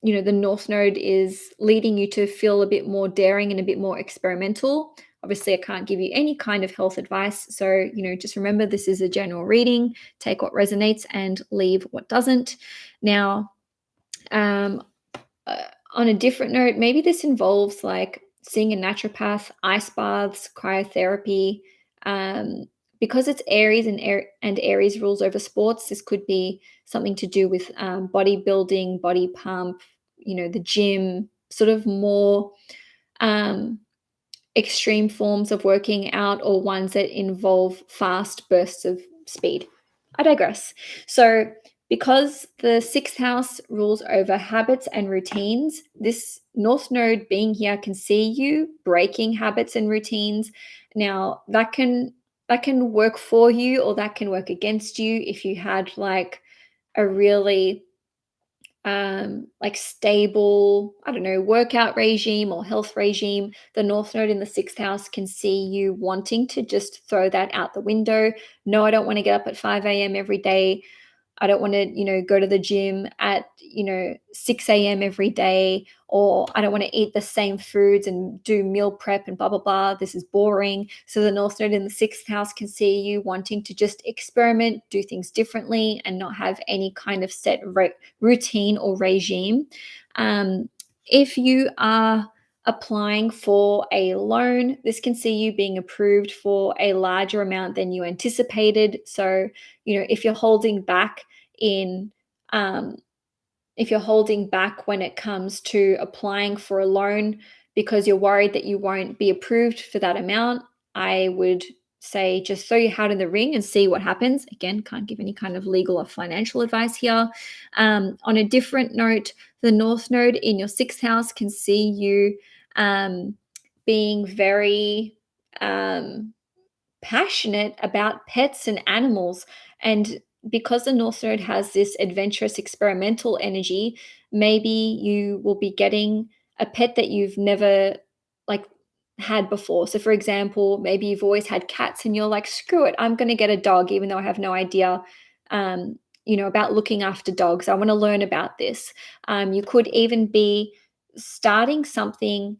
North Node is leading you to feel a bit more daring and a bit more experimental. Obviously, I can't give you any kind of health advice, so just remember, this is a general reading. Take what resonates and leave what doesn't. Now, um, on a different note, maybe this involves like seeing a naturopath, ice baths, cryotherapy. Because it's Aries and Aries rules over sports, this could be something to do with bodybuilding, body pump, the gym, sort of more extreme forms of working out, or ones that involve fast bursts of speed. I digress. So, because the sixth house rules over habits and routines, this North Node being here can see you breaking habits and routines. Now, that can work for you, or that can work against you if you had like a really like stable, I don't know, workout regime or health regime. The North Node in the sixth house can see you wanting to just throw that out the window. No, I don't want to get up at 5 a.m. every day. I don't want to, go to the gym at, 6 a.m. every day, or I don't want to eat the same foods and do meal prep and blah, blah, blah. This is boring. So the North Node in the sixth house can see you wanting to just experiment, do things differently, and not have any kind of set routine or regime. If you are applying for a loan, this can see you being approved for a larger amount than you anticipated. So, if you're holding back in if you're holding back when it comes to applying for a loan because you're worried that you won't be approved for that amount, I would say just throw your hat in the ring and see what happens. Again, can't give any kind of legal or financial advice here. On a different note, the North Node in your sixth house can see you being very passionate about pets and animals. And because the North Node has this adventurous experimental energy, maybe you will be getting a pet that you've never like had before. So for example, maybe you've always had cats and you're like, screw it, I'm going to get a dog, even though I have no idea about looking after dogs. I want to learn about this. You could even be starting something,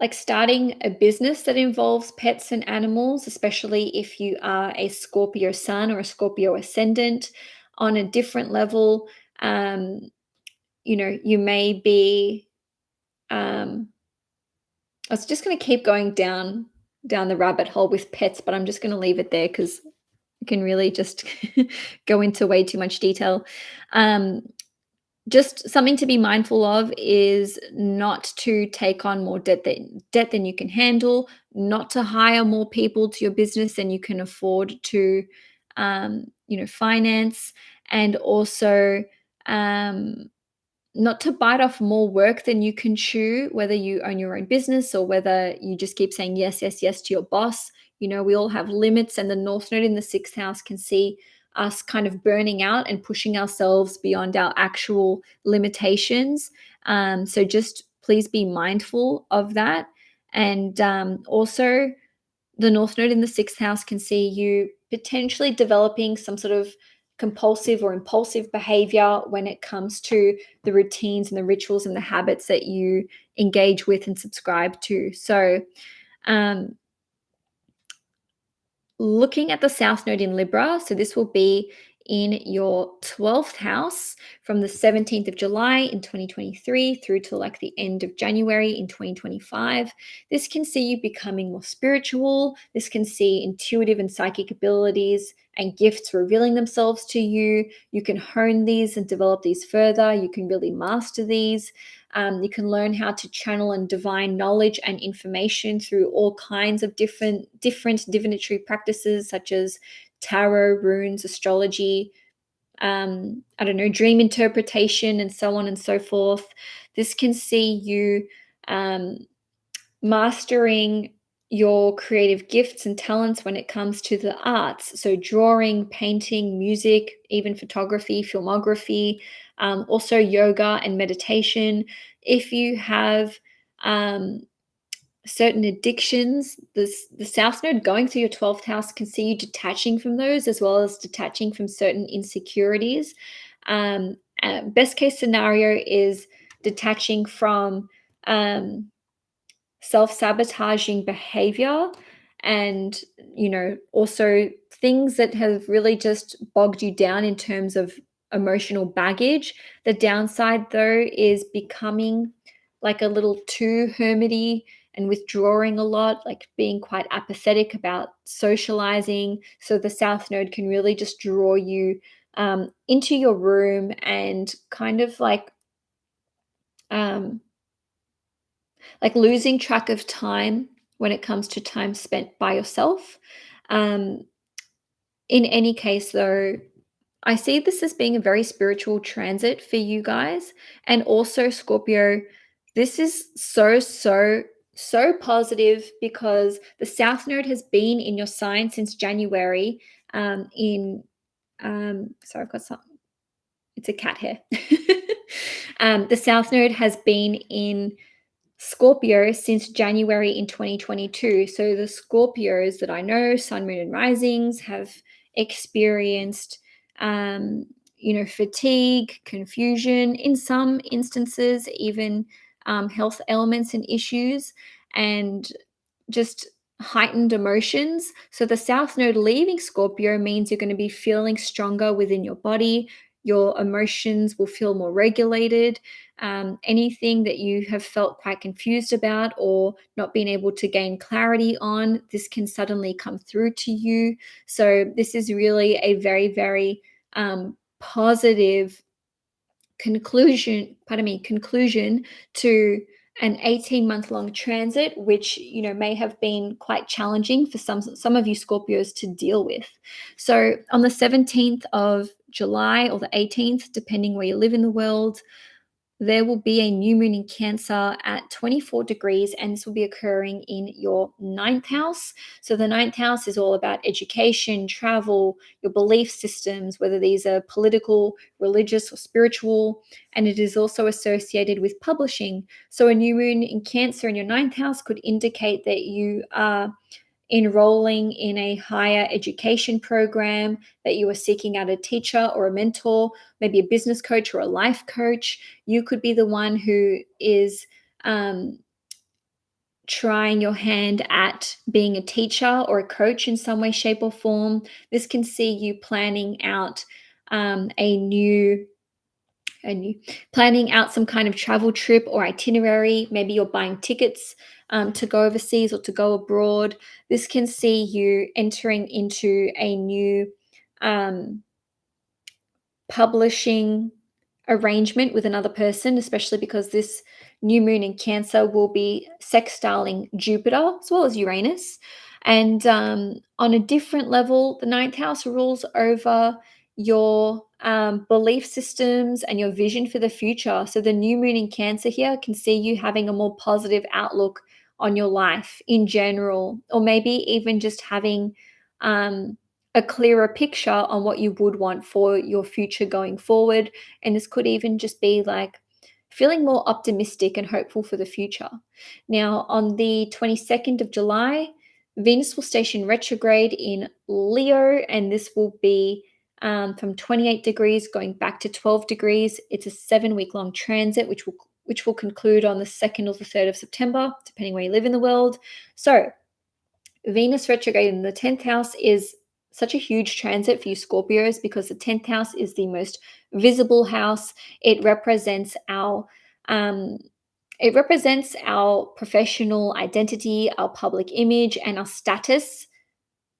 like starting a business that involves pets and animals, especially if you are a Scorpio sun or a Scorpio ascendant. On a different level, you may be. I was just going to keep going down the rabbit hole with pets, but I'm just going to leave it there because I can really just go into way too much detail. Just something to be mindful of is not to take on more debt than you can handle, not to hire more people to your business than you can afford to, finance, and also not to bite off more work than you can chew, whether you own your own business or whether you just keep saying yes, yes, yes to your boss. We all have limits, and the North Node in the sixth house can see us kind of burning out and pushing ourselves beyond our actual limitations. So just please be mindful of that. And also, the North Node in the sixth house can see you potentially developing some sort of compulsive or impulsive behavior when it comes to the routines and the rituals and the habits that you engage with and subscribe to. So, looking at the South Node in Libra, so this will be in your 12th house from the 17th of July in 2023 through to like the end of January in 2025. This can see you becoming more spiritual. This can see intuitive and psychic abilities and gifts revealing themselves to you. You can hone these and develop these further. You can really master these. You can learn how to channel and divine knowledge and information through all kinds of different divinatory practices, such as tarot, runes, astrology, I don't know, dream interpretation, and so on and so forth. This can see you mastering your creative gifts and talents when it comes to the arts. So, drawing, painting, music, even photography, filmography, also yoga and meditation. If you have certain addictions, the South Node going through your 12th house can see you detaching from those, as well as detaching from certain insecurities. Best case scenario is detaching from self-sabotaging behavior, and also things that have really just bogged you down in terms of emotional baggage. The downside, though, is becoming like a little too hermity and withdrawing a lot, like being quite apathetic about socializing. So the South Node can really just draw you into your room and kind of um, like losing track of time when it comes to time spent by yourself. Um, in any case, though, I see this as being a very spiritual transit for you guys. And also, Scorpio, this is so positive because the South Node has been in your sign since January. Sorry, I've got something. It's a cat hair. The South Node has been in Scorpio since January in 2022. So the Scorpios that I know, Sun, Moon, and Risings, have experienced, fatigue, confusion, in some instances, even health ailments and issues, and just heightened emotions. So the South Node leaving Scorpio means you're going to be feeling stronger within your body. Your emotions will feel more regulated. Anything that you have felt quite confused about or not being able to gain clarity on, this can suddenly come through to you. So this is really a very, very positive conclusion to an 18-month long transit, which may have been quite challenging for some of you Scorpios to deal with. So on the 17th of July or the 18th, depending where you live in the world, there will be a new moon in Cancer at 24 degrees, and this will be occurring in your ninth house. So the ninth house is all about education, travel, your belief systems, whether these are political, religious, or spiritual, and it is also associated with publishing. So a new moon in Cancer in your ninth house could indicate that you are enrolling in a higher education program, that you are seeking out a teacher or a mentor, maybe a business coach or a life coach. You could be the one who is trying your hand at being a teacher or a coach in some way, shape, or form. This can see you planning out a new planning out some kind of travel trip or itinerary. Maybe you're buying tickets to go overseas or to go abroad. This can see you entering into a new publishing arrangement with another person, especially because this new moon in Cancer will be sextiling Jupiter as well as Uranus. And on a different level, the ninth house rules over your belief systems and your vision for the future. So the new moon in Cancer here can see you having a more positive outlook on your life in general, or maybe even just having a clearer picture on what you would want for your future going forward. And this could even just be like feeling more optimistic and hopeful for the future. Now, on the 22nd of July, Venus will station retrograde in Leo, and this will be from 28 degrees going back to 12 degrees. It's a 7-week long transit, which will conclude on the 2nd or the 3rd of September, depending where you live in the world. So Venus retrograde in the 10th house is such a huge transit for you Scorpios because the 10th house is the most visible house. It represents our professional identity, our public image, and our status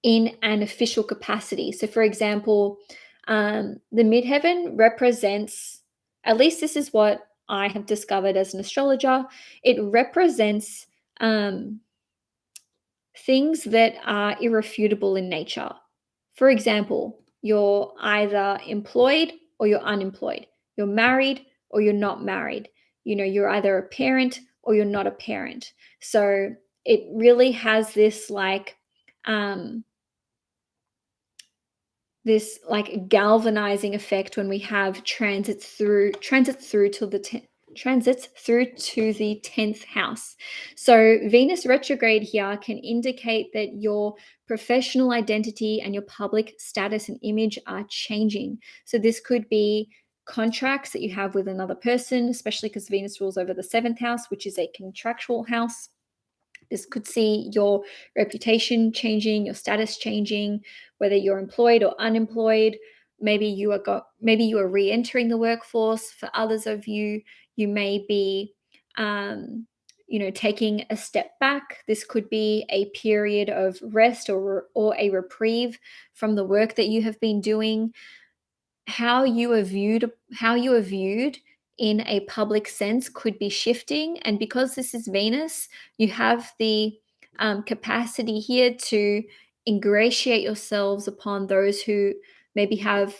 in an official capacity. So, for example, the midheaven represents, at least this is what I have discovered as an astrologer, it represents things that are irrefutable in nature. For example, you're either employed or you're unemployed. You're married or you're not married. You're either a parent or you're not a parent. So it really has this galvanizing effect when we have transits through to the transits through to the 10th house. So Venus retrograde here can indicate that your professional identity and your public status and image are changing. So this could be contracts that you have with another person, especially because Venus rules over the 7th house, which is a contractual house. This could see your reputation changing, your status changing, whether you're employed or unemployed. Maybe you are re-entering the workforce. For others of you, you may be taking a step back. This could be a period of rest or a reprieve from the work that you have been doing. How you are viewed in a public sense could be shifting, and because this is Venus, you have the capacity here to ingratiate yourselves upon those who maybe have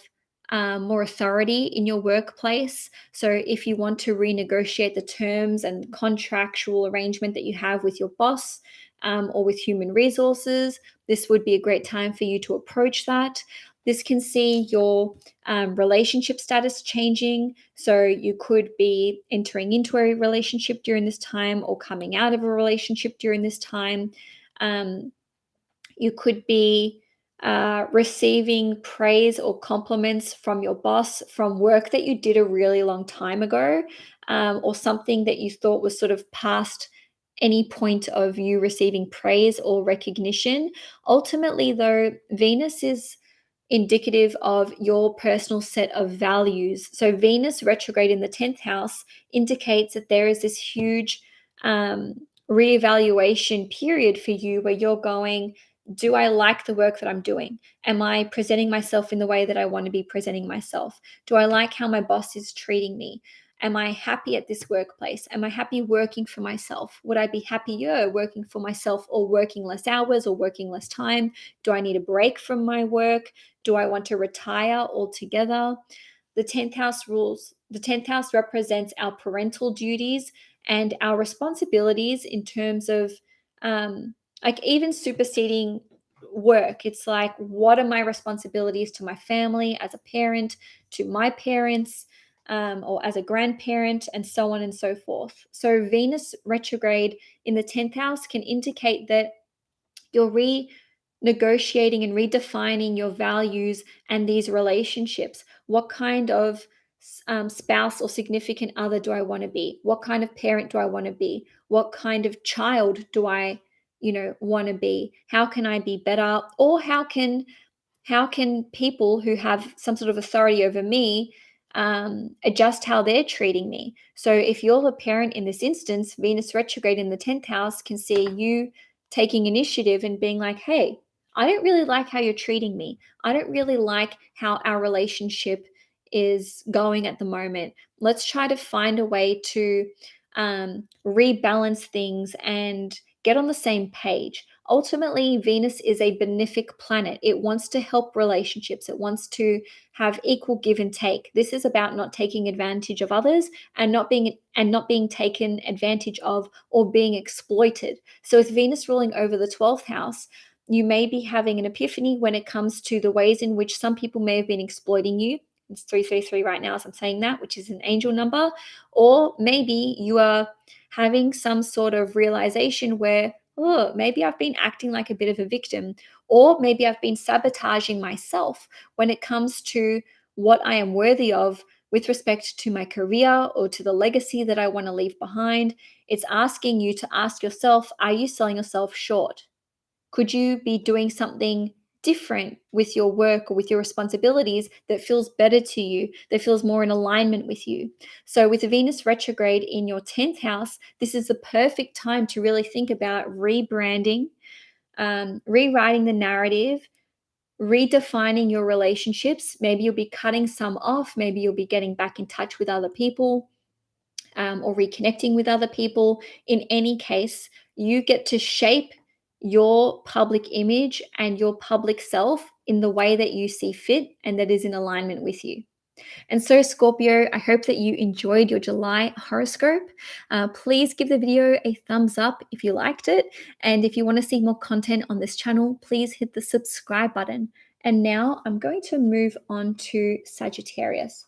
more authority in your workplace. So if you want to renegotiate the terms and contractual arrangement that you have with your boss, or with human resources, this would be a great time for you to approach that. This can see your relationship status changing. So you could be entering into a relationship during this time or coming out of a relationship during this time. You could be receiving praise or compliments from your boss from work that you did a really long time ago, or something that you thought was sort of past any point of you receiving praise or recognition. Ultimately, though, Venus is indicative of your personal set of values. So Venus retrograde in the 10th house indicates that there is this huge reevaluation period for you where you're going, do I like the work that I'm doing? Am I presenting myself in the way that I want to be presenting myself? Do I like how my boss is treating me? Am I happy at this workplace? Am I happy working for myself? Would I be happier working for myself or working less hours or working less time? Do I need a break from my work? Do I want to retire altogether? The 10th house represents our parental duties and our responsibilities in terms of even superseding work. It's like, what are my responsibilities to my family as a parent, to my parents, or as a grandparent, and so on and so forth. So Venus retrograde in the 10th house can indicate that you're renegotiating and redefining your values and these relationships. What kind of spouse or significant other do I want to be? What kind of parent do I want to be? What kind of child do I, want to be? How can I be better? Or how can people who have some sort of authority over me adjust how they're treating me? So if you're the parent in this instance, Venus retrograde in the 10th house can see you taking initiative and being like, hey, I don't really like how you're treating me. I don't really like how our relationship is going at the moment. Let's try to find a way to rebalance things and get on the same page. Ultimately, Venus is a benefic planet. It wants to help relationships. It wants to have equal give and take. This is about not taking advantage of others and not being taken advantage of or being exploited. So with Venus ruling over the 12th house, you may be having an epiphany when it comes to the ways in which some people may have been exploiting you. It's 333 right now as I'm saying that, which is an angel number. Or maybe you are having some sort of realization where, oh, maybe I've been acting like a bit of a victim, or maybe I've been sabotaging myself when it comes to what I am worthy of with respect to my career or to the legacy that I want to leave behind. It's asking you to ask yourself, are you selling yourself short? Could you be doing something different with your work or with your responsibilities that feels better to you, that feels more in alignment with you? So, with the Venus retrograde in your 10th house, this is the perfect time to really think about rebranding, rewriting the narrative, redefining your relationships. Maybe you'll be cutting some off, maybe you'll be getting back in touch with other people, or reconnecting with other people. In any case, you get to shape your public image and your public self in the way that you see fit and that is in alignment with you. And so, Scorpio, I hope that you enjoyed your July horoscope. Please give the video a thumbs up if you liked it. And if you want to see more content on this channel, please hit the subscribe button. And now I'm going to move on to Sagittarius.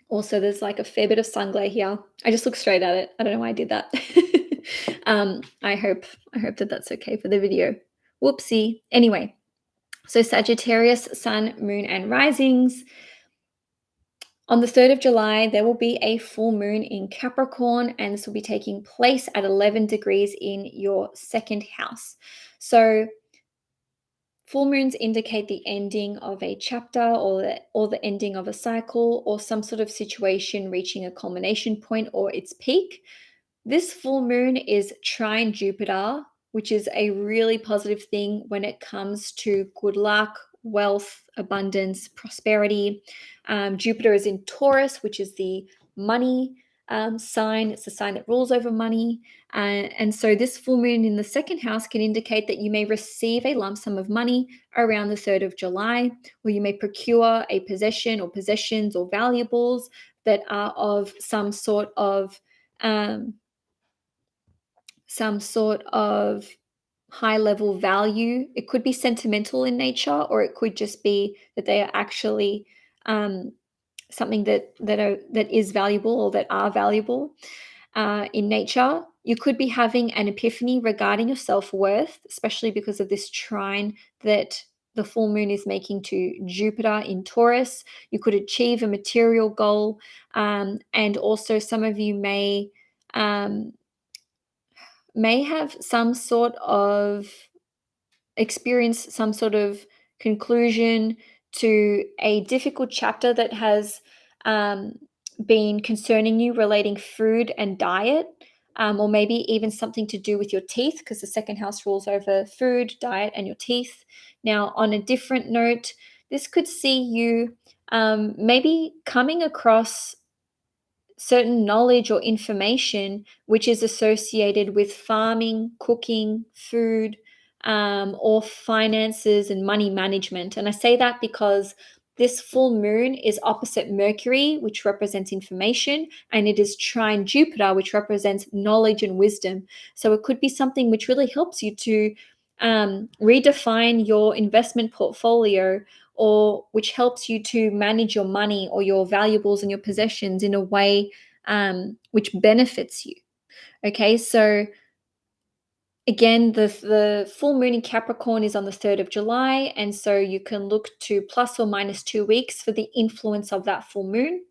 Also, there's like a fair bit of sun glare here. I just looked straight at it. I don't know why I did that. I hope that that's okay for the video. Whoopsie. Anyway, so Sagittarius, sun, moon, and risings. On the 3rd of July, there will be a full moon in Capricorn, and this will be taking place at 11 degrees in your second house. So full moons indicate the ending of a chapter or the ending of a cycle or some sort of situation reaching a culmination point or its peak. This full moon is trine Jupiter, which is a really positive thing when it comes to good luck, wealth, abundance, prosperity. Jupiter is in Taurus, which is the money sign. It's the sign that rules over money. And so this full moon in the second house can indicate that you may receive a lump sum of money around the 3rd of July, or you may procure a possession or possessions or valuables that are of some sort of high level value. It could be sentimental in nature, or it could just be that they are actually something that is valuable or that are valuable in nature. You could be having an epiphany regarding your self-worth, especially because of this trine that the full moon is making to Jupiter in Taurus. You could achieve a material goal, and also some of you may have some sort of experience some sort of conclusion to a difficult chapter that has been concerning you relating food and diet, or maybe even something to do with your teeth, because the second house rules over food, diet, and your teeth. Now, on a different note, this could see you maybe coming across certain knowledge or information which is associated with farming, cooking, food, or finances and money management. And I say that because this full moon is opposite Mercury, which represents information, and it is trine Jupiter, which represents knowledge and wisdom. So it could be something which really helps you to redefine your investment portfolio, or which helps you to manage your money or your valuables and your possessions in a way which benefits you. Okay, so again, the full moon in Capricorn is on the 3rd of July, and so you can look to plus or minus 2 weeks for the influence of that full moon.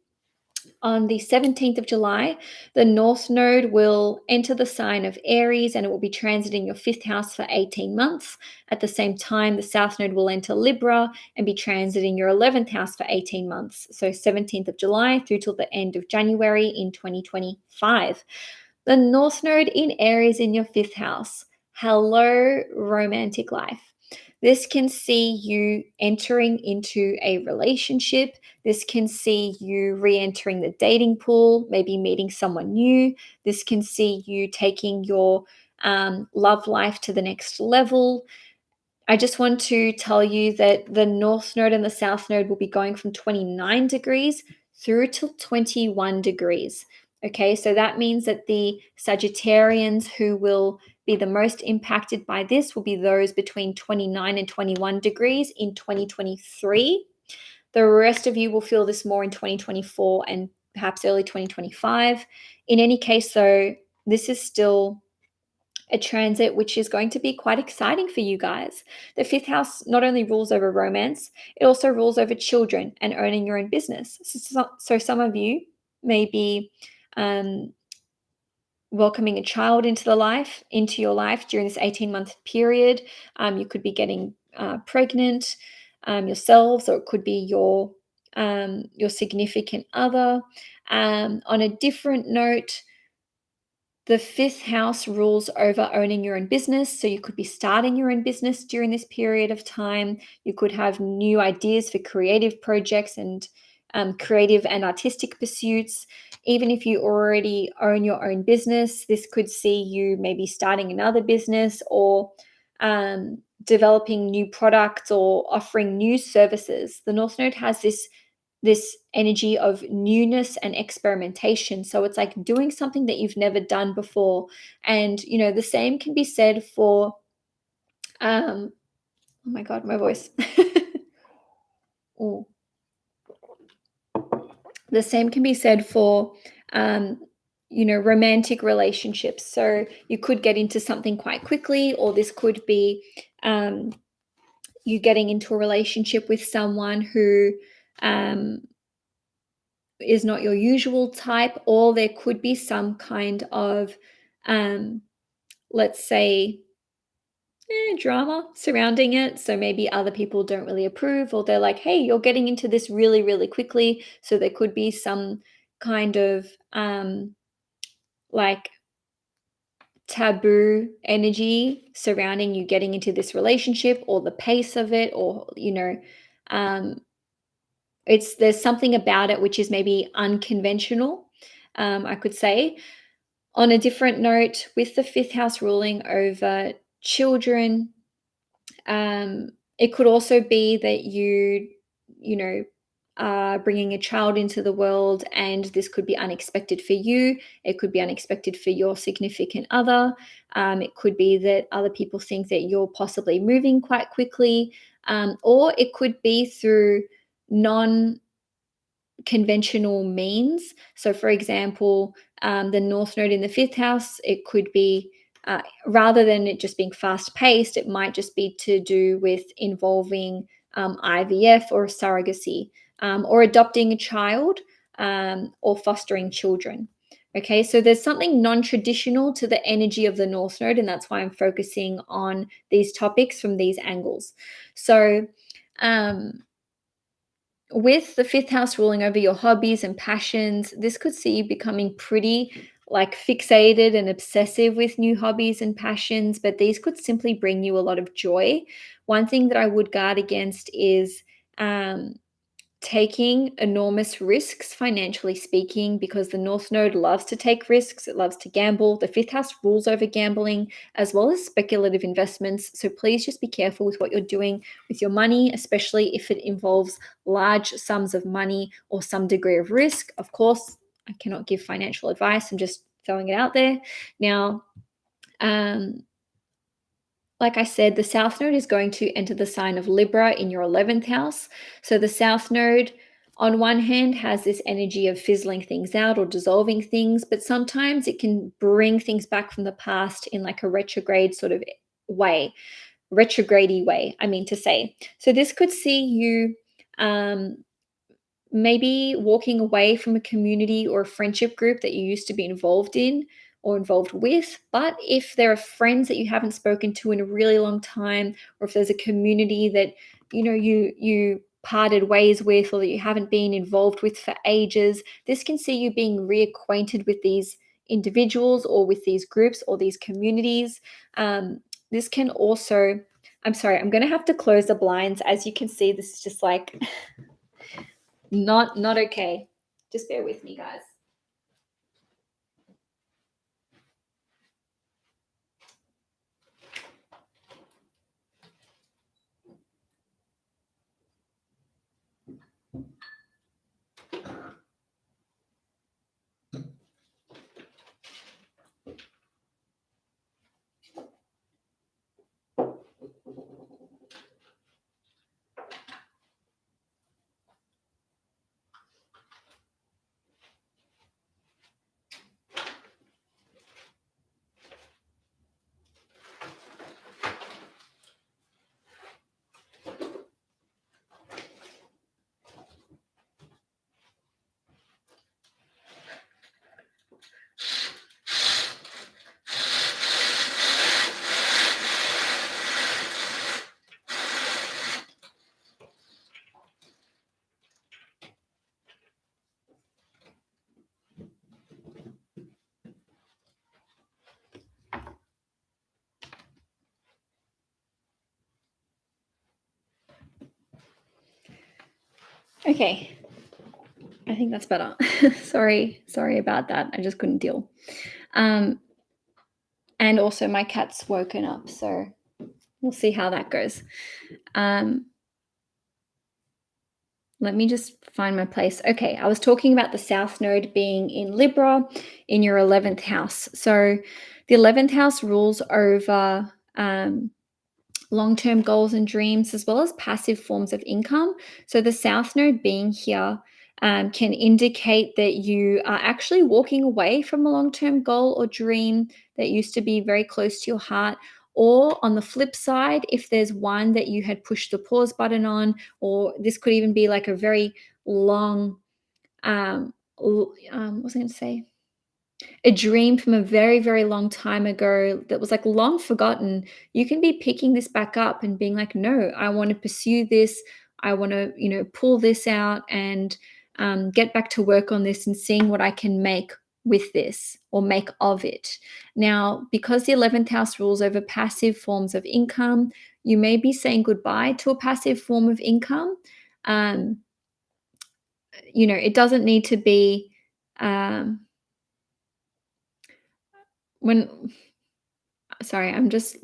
On the 17th of July, the North Node will enter the sign of Aries, and it will be transiting your 5th house for 18 months. At the same time, the South Node will enter Libra and be transiting your 11th house for 18 months. So 17th of July through till the end of January in 2025. The North Node in Aries in your 5th house. Hello, romantic life. This can see you entering into a relationship. This can see you re-entering the dating pool, maybe meeting someone new. This can see you taking your love life to the next level. I just want to tell you that the North Node and the South Node will be going from 29 degrees through to 21 degrees. Okay, so that means that the Sagittarians who will be the most impacted by this will be those between 29 and 21 degrees in 2023. The rest of you will feel this more in 2024 and perhaps early 2025. In any case, though, this is still a transit which is going to be quite exciting for you guys. The 5th house not only rules over romance, it also rules over children and owning your own business. So some of you may be welcoming a child into your life during this 18-month period. You could be getting pregnant yourselves, or it could be your significant other. On a different note, the fifth house rules over owning your own business. So you could be starting your own business during this period of time. You could have new ideas for creative projects and creative and artistic pursuits. Even if you already own your own business, this could see you maybe starting another business, or developing new products, or offering new services. The North Node has this energy of newness and experimentation. So it's like doing something that you've never done before. And, the same can be said for, oh my God, my voice. Ooh. The same can be said for, romantic relationships. So you could get into something quite quickly, or this could be you getting into a relationship with someone who, is not your usual type, or there could be some kind of, let's say, drama surrounding it. So maybe other people don't really approve, or they're like, hey, you're getting into this really, really quickly. So there could be some kind of like taboo energy surrounding you getting into this relationship, or the pace of it, or, um, there's something about it which is maybe unconventional, I could say. On a different note, with the fifth house ruling over children, it could also be that you know, are bringing a child into the world, and this could be unexpected for you. It could be unexpected for your significant other. It could be that other people think that you're possibly moving quite quickly, or it could be through non conventional means. So, for example, the North Node in the fifth house, it could be, rather than it just being fast paced, it might just be to do with involving IVF or surrogacy, or adopting a child, or fostering children. Okay, so there's something non traditional to the energy of the North Node, and that's why I'm focusing on these topics from these angles. So, with the fifth house ruling over your hobbies and passions, this could see you becoming pretty like fixated and obsessive with new hobbies and passions, but these could simply bring you a lot of joy. One thing that I would guard against is um, taking enormous risks, financially speaking, because the North Node loves to take risks. It loves to gamble. The fifth house rules over gambling as well as speculative investments. So please just be careful with what you're doing with your money, especially if it involves large sums of money or some degree of risk. Of course, I cannot give financial advice. I'm just throwing it out there. Now, um, like I said, the South Node is going to enter the sign of Libra in your 11th house. So the South Node, on one hand, has this energy of fizzling things out or dissolving things, but sometimes it can bring things back from the past in like a retrograde sort of way, retrograde way, I mean to say. So this could see you maybe walking away from a community or a friendship group that you used to be involved in or involved with. But if there are friends that you haven't spoken to in a really long time, or if there's a community that you parted ways with, or that you haven't been involved with for ages, this can see you being reacquainted with these individuals, or with these groups, or these communities. This can also, I'm sorry, I'm going to have to close the blinds. As you can see, this is just like not okay. Just bear with me, guys. Okay, I think that's better. Sorry about that. I just couldn't deal. And also my cat's woken up, so we'll see how that goes. Let me just find my place. Okay, I was talking about the South Node being in Libra in your 11th house. So the 11th house rules over long-term goals and dreams, as well as passive forms of income. So the South Node being here can indicate that you are actually walking away from a long-term goal or dream that used to be very close to your heart. Or on the flip side, if there's one that you had pushed the pause button on, or this could even be like a very long, what was I going to say? A dream from a very, very long time ago that was like long forgotten, you can be picking this back up and being like, no, I want to pursue this. I want to, pull this out and get back to work on this and seeing what I can make with this or make of it. Now, because the 11th house rules over passive forms of income, you may be saying goodbye to a passive form of income. It doesn't need to be. When Sorry, I'm just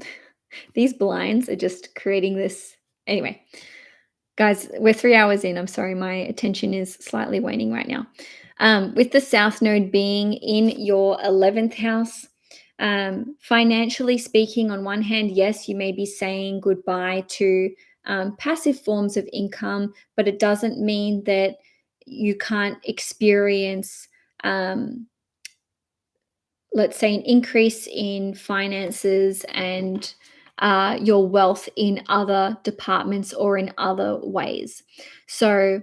these blinds are just creating this. Anyway, guys, we're 3 hours in. I'm sorry, my attention is slightly waning right now. With the South Node being in your 11th house, financially speaking, on one hand, yes, you may be saying goodbye to passive forms of income, but it doesn't mean that you can't experience let's say, an increase in finances and your wealth in other departments or in other ways. So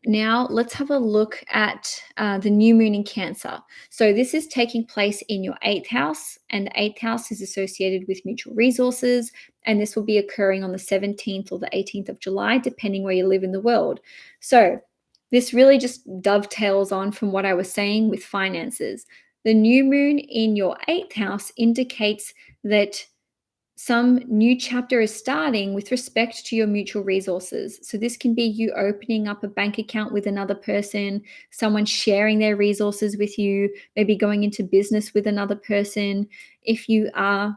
now let's have a look at the new moon in Cancer. So this is taking place in your 8th house, and the 8th house is associated with mutual resources, and this will be occurring on the 17th or the 18th of July, depending where you live in the world. So this really just dovetails on from what I was saying with finances. The new moon in your 8th house indicates that some new chapter is starting with respect to your mutual resources. So this can be you opening up a bank account with another person, someone sharing their resources with you, maybe going into business with another person. If you are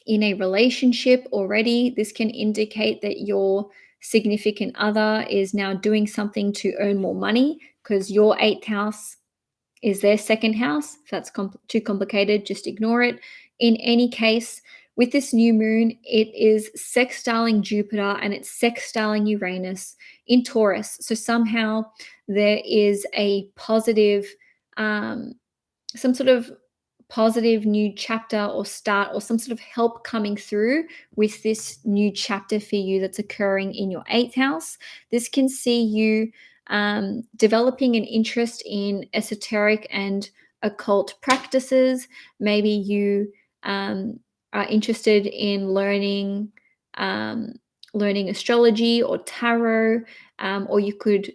in a relationship already, this can indicate that your significant other is now doing something to earn more money because your 8th house is their second house. If that's too complicated, just ignore it. In any case, with this new moon, it is sextiling Jupiter and it's sextiling Uranus in Taurus. So somehow there is a positive, some sort of positive new chapter or start or some sort of help coming through with this new chapter for you that's occurring in your 8th house. This can see you developing an interest in esoteric and occult practices. Maybe you are interested in learning astrology or tarot, or you could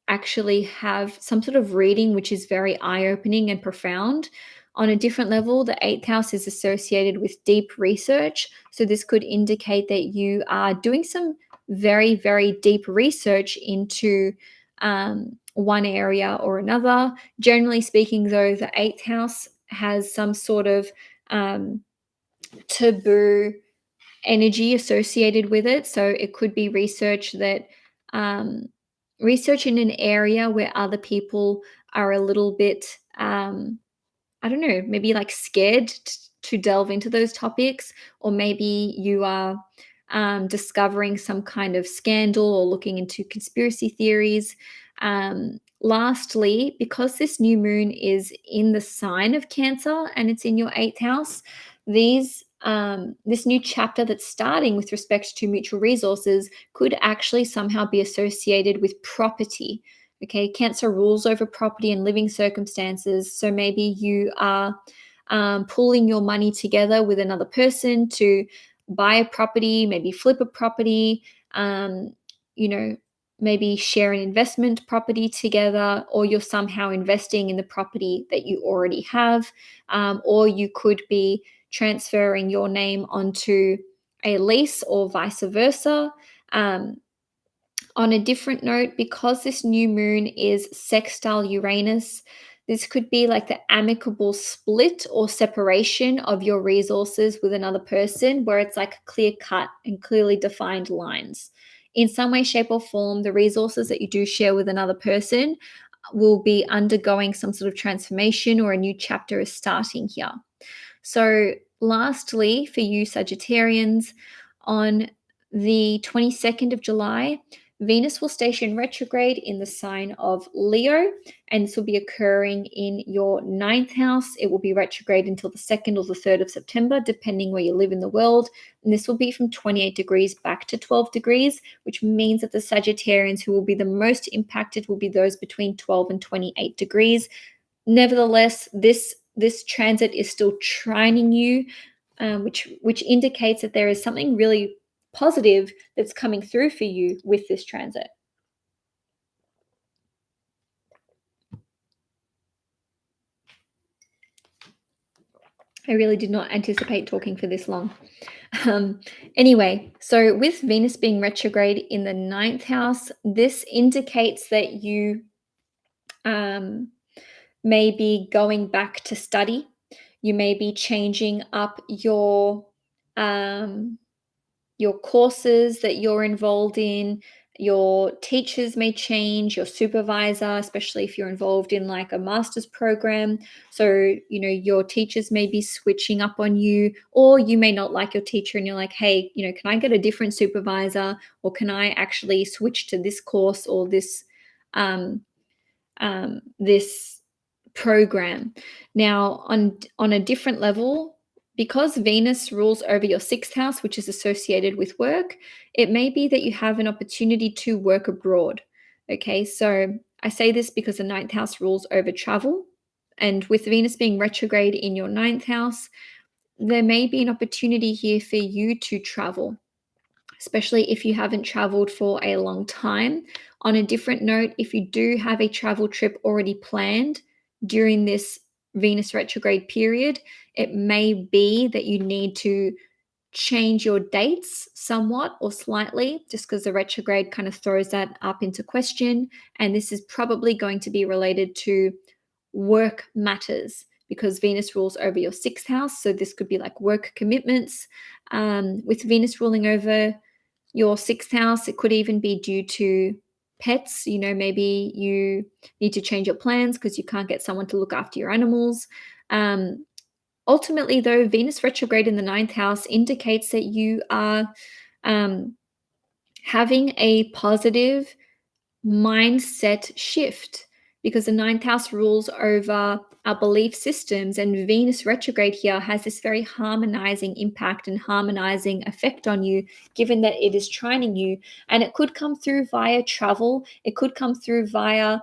actually have some sort of reading which is very eye-opening and profound. On a different level, the 8th house is associated with deep research. So this could indicate that you are doing some very, very deep research into one area or another. Generally speaking, though, the 8th house has some sort of taboo energy associated with it. So it could be research that research in an area where other people are a little bit I don't know, maybe like scared to delve into those topics, or maybe you are discovering some kind of scandal or looking into conspiracy theories. Lastly, because this new moon is in the sign of Cancer and it's in your 8th house, this new chapter that's starting with respect to mutual resources could actually somehow be associated with property. Okay, Cancer rules over property and living circumstances. So maybe you are pooling your money together with another person to buy a property, maybe flip a property, you know, maybe share an investment property together, or you're somehow investing in the property that you already have, or you could be transferring your name onto a lease or vice versa. On a different note, because this new moon is sextile Uranus, this could be like the amicable split or separation of your resources with another person, where it's like clear cut and clearly defined lines. In some way, shape, or form, the resources that you do share with another person will be undergoing some sort of transformation, or a new chapter is starting here. So, lastly, for you Sagittarians, on the 22nd of July, Venus will station retrograde in the sign of Leo, and this will be occurring in your ninth house. It will be retrograde until the 2nd or the 3rd of September, depending where you live in the world. And this will be from 28 degrees back to 12 degrees, which means that the Sagittarians who will be the most impacted will be those between 12 and 28 degrees. Nevertheless, this transit is still trining you, which indicates that there is something really positive that's coming through for you with this transit. I really did not anticipate talking for this long. Anyway, so with Venus being retrograde in the ninth house, this indicates that you may be going back to study. You may be changing up your courses that you're involved in. Your teachers may change, your supervisor, especially if you're involved in like a master's program. So, your teachers may be switching up on you, or you may not like your teacher and you're like, hey, can I get a different supervisor, or can I actually switch to this course or this program? Now, on a different level, because Venus rules over your sixth house, which is associated with work, it may be that you have an opportunity to work abroad. Okay, so I say this because the ninth house rules over travel. And with Venus being retrograde in your ninth house, there may be an opportunity here for you to travel, especially if you haven't traveled for a long time. On a different note, if you do have a travel trip already planned during this Venus retrograde period, it may be that you need to change your dates somewhat or slightly, just because the retrograde kind of throws that up into question. And this is probably going to be related to work matters, because Venus rules over your sixth house. So this could be like work commitments. With Venus ruling over your sixth house, it could even be due to pets. Maybe you need to change your plans because you can't get someone to look after your animals. Ultimately, though, Venus retrograde in the ninth house indicates that you are having a positive mindset shift, because the ninth house rules over our belief systems, and Venus retrograde here has this very harmonizing impact and harmonizing effect on you, given that it is trining you. And it could come through via travel, it could come through via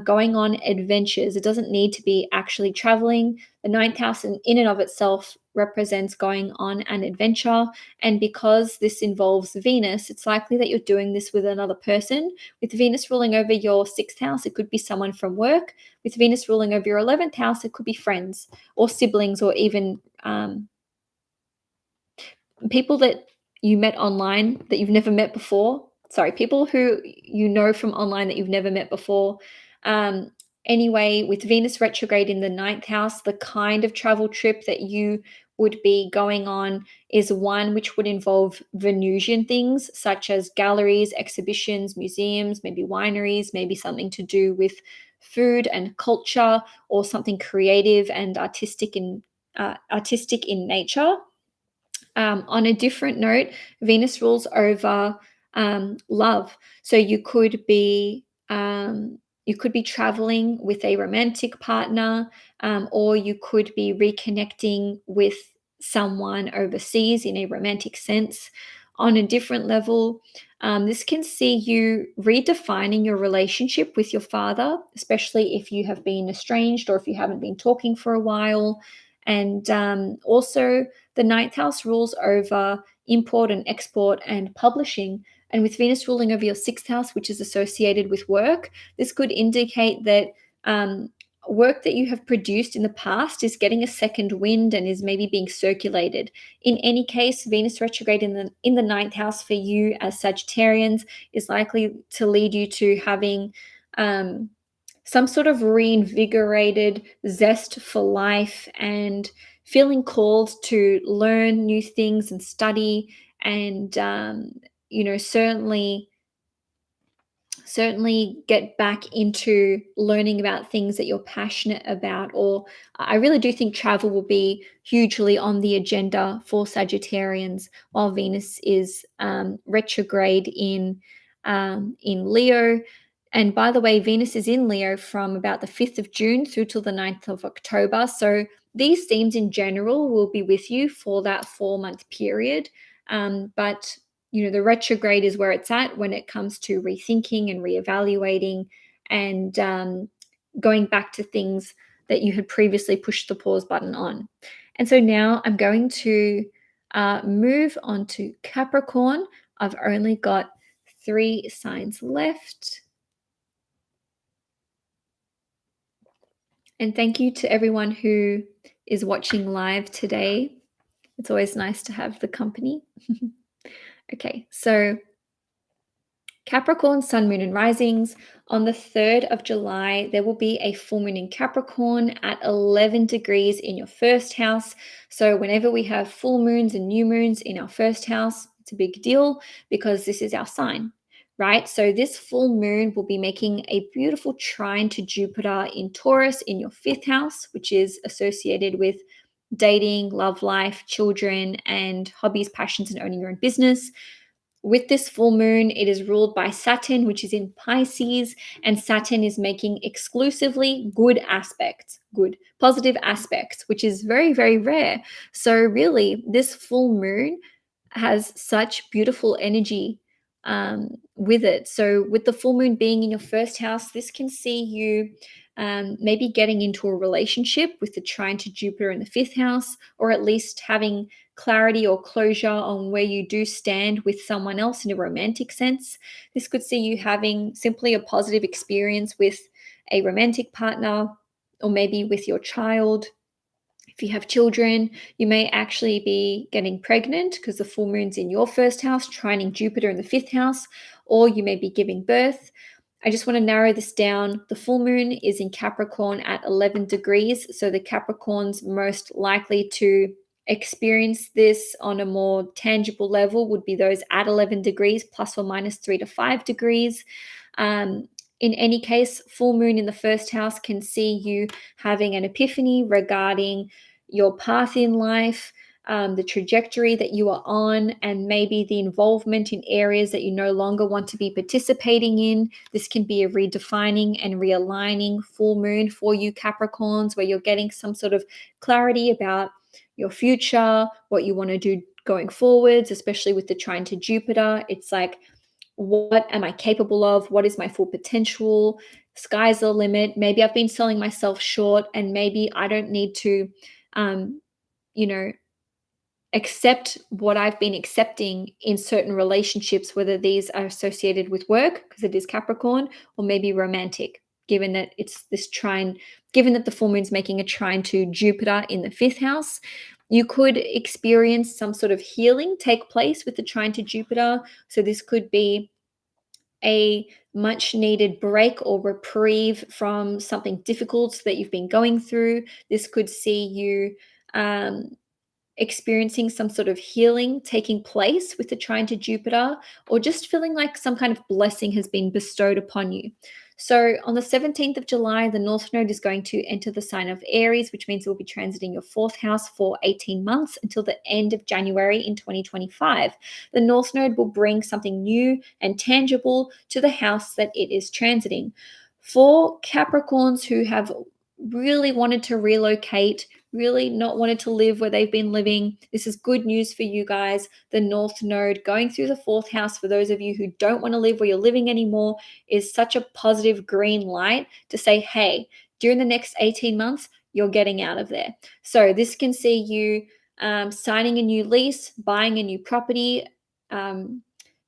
going on adventures. It doesn't need to be actually traveling. The ninth house in and of itself represents going on an adventure. And because this involves Venus, it's likely that you're doing this with another person. With Venus ruling over your sixth house, it could be someone from work. With Venus ruling over your 11th house, it could be friends or siblings, or even people that you met online that you've never met before. Sorry, people who you know from online that you've never met before. Anyway, with Venus retrograde in the ninth house, the kind of travel trip that you would be going on is one which would involve Venusian things, such as galleries, exhibitions, museums, maybe wineries, maybe something to do with food and culture, or something creative and artistic in nature. On a different note, Venus rules over love. So you could be traveling with a romantic partner, or you could be reconnecting with someone overseas in a romantic sense. On a different level, this can see you redefining your relationship with your father, especially if you have been estranged or if you haven't been talking for a while. And also, the ninth house rules over import and export and publishing. And with Venus ruling over your sixth house, which is associated with work, this could indicate that work that you have produced in the past is getting a second wind and is maybe being circulated. In any case, Venus retrograde in the ninth house for you as Sagittarians is likely to lead you to having some sort of reinvigorated zest for life and feeling called to learn new things and study and certainly get back into learning about things that you're passionate about. Or I really do think travel will be hugely on the agenda for Sagittarians while Venus is retrograde in Leo. And by the way, Venus is in Leo from about the 5th of June through till the 9th of October. So these themes in general will be with you for that 4-month period. But the retrograde is where it's at when it comes to rethinking and reevaluating and going back to things that you had previously pushed the pause button on. And so now I'm going to move on to Capricorn. I've only got 3 signs left. And thank you to everyone who is watching live today. It's always nice to have the company. Okay, so Capricorn, Sun, Moon, and Risings. On the 3rd of July, there will be a full moon in Capricorn at 11 degrees in your first house. So whenever we have full moons and new moons in our first house, it's a big deal because this is our sign, right? So this full moon will be making a beautiful trine to Jupiter in Taurus in your 5th house, which is associated with dating, love life, children, and hobbies, passions, and owning your own business. With this full moon, it is ruled by Saturn, which is in Pisces, and Saturn is making exclusively good aspects, good positive aspects, which is very, very rare. So really, this full moon has such beautiful energy with it. So with the full moon being in your first house, this can see you maybe getting into a relationship with the trine to Jupiter in the 5th house, or at least having clarity or closure on where you do stand with someone else in a romantic sense. This could see you having simply a positive experience with a romantic partner or maybe with your child. If you have children, you may actually be getting pregnant because the full moon's in your first house, trining Jupiter in the 5th house, or you may be giving birth. I just want to narrow this down. The full moon is in Capricorn at 11 degrees. So the Capricorns most likely to experience this on a more tangible level would be those at 11 degrees, plus or minus 3 to 5 degrees. In any case, full moon in the first house can see you having an epiphany regarding your path in life, the trajectory that you are on, and maybe the involvement in areas that you no longer want to be participating in. This can be a redefining and realigning full moon for you Capricorns, where you're getting some sort of clarity about your future, what you want to do going forwards, especially with the trine to Jupiter. It's like, what am I capable of? What is my full potential? Sky's the limit. Maybe I've been selling myself short, and maybe I don't need to, you know, accept what I've been accepting in certain relationships, whether these are associated with work, because it is Capricorn, or maybe romantic, given that it's this trine, given that the full moon's making a trine to Jupiter in the 5th house. You could experience some sort of healing take place with the trine to Jupiter. So this could be a much needed break or reprieve from something difficult that you've been going through. This could see you experiencing some sort of healing taking place with the trine to Jupiter, or just feeling like some kind of blessing has been bestowed upon you. So on the 17th of July, the North Node is going to enter the sign of Aries, which means it will be transiting your 4th house for 18 months until the end of January in 2025. The North Node will bring something new and tangible to the house that it is transiting. For Capricorns who have really wanted to relocate, really not wanted to live where they've been living, this is good news for you guys. The North Node going through the 4th house, for those of you who don't want to live where you're living anymore, is such a positive green light to say, hey, during the next 18 months, you're getting out of there. So this can see you signing a new lease, buying a new property,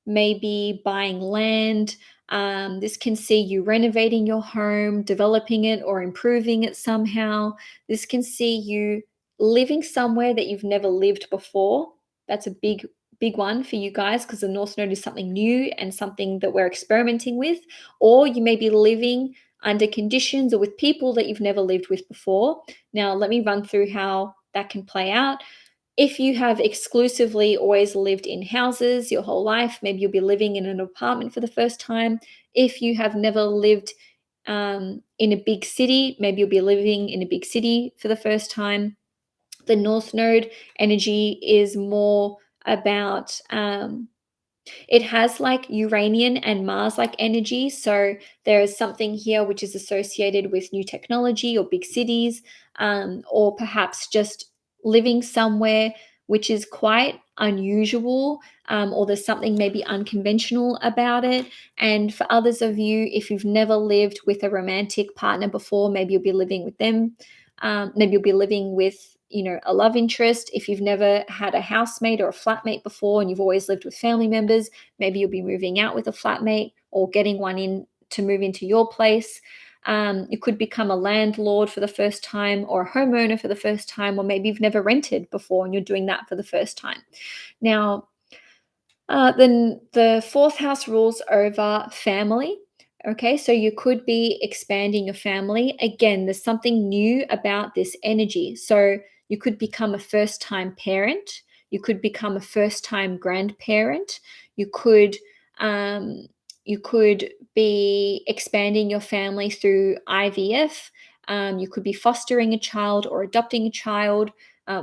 maybe buying land, This can see you renovating your home, developing it, or improving it somehow. This can see you living somewhere that you've never lived before. That's a big one for you guys, because the North Node is something new and something that we're experimenting with. Or you may be living under conditions or with people that you've never lived with before. Now, let me run through how that can play out. If you have exclusively always lived in houses your whole life, maybe you'll be living in an apartment for the first time. If you have never lived in a big city, maybe you'll be living in a big city for the first time. The North Node energy is more about it has like Uranian and Mars like energy. So there is something here which is associated with new technology or big cities, or perhaps just living somewhere which is quite unusual, or there's something maybe unconventional about it. And for others of you, if you've never lived with a romantic partner before, maybe you'll be living with them. Maybe you'll be living with a love interest. If you've never had a housemate or a flatmate before and you've always lived with family members, maybe you'll be moving out with a flatmate or getting one in to move into your place. You could become a landlord for the first time, or a homeowner for the first time, or maybe you've never rented before and you're doing that for the first time. Now, then the fourth house rules over family. Okay, so you could be expanding your family. Again, there's something new about this energy. So you could become a first time parent. You could become a first time grandparent. You could um, you could be expanding your family through IVF. You could be fostering a child or adopting a child.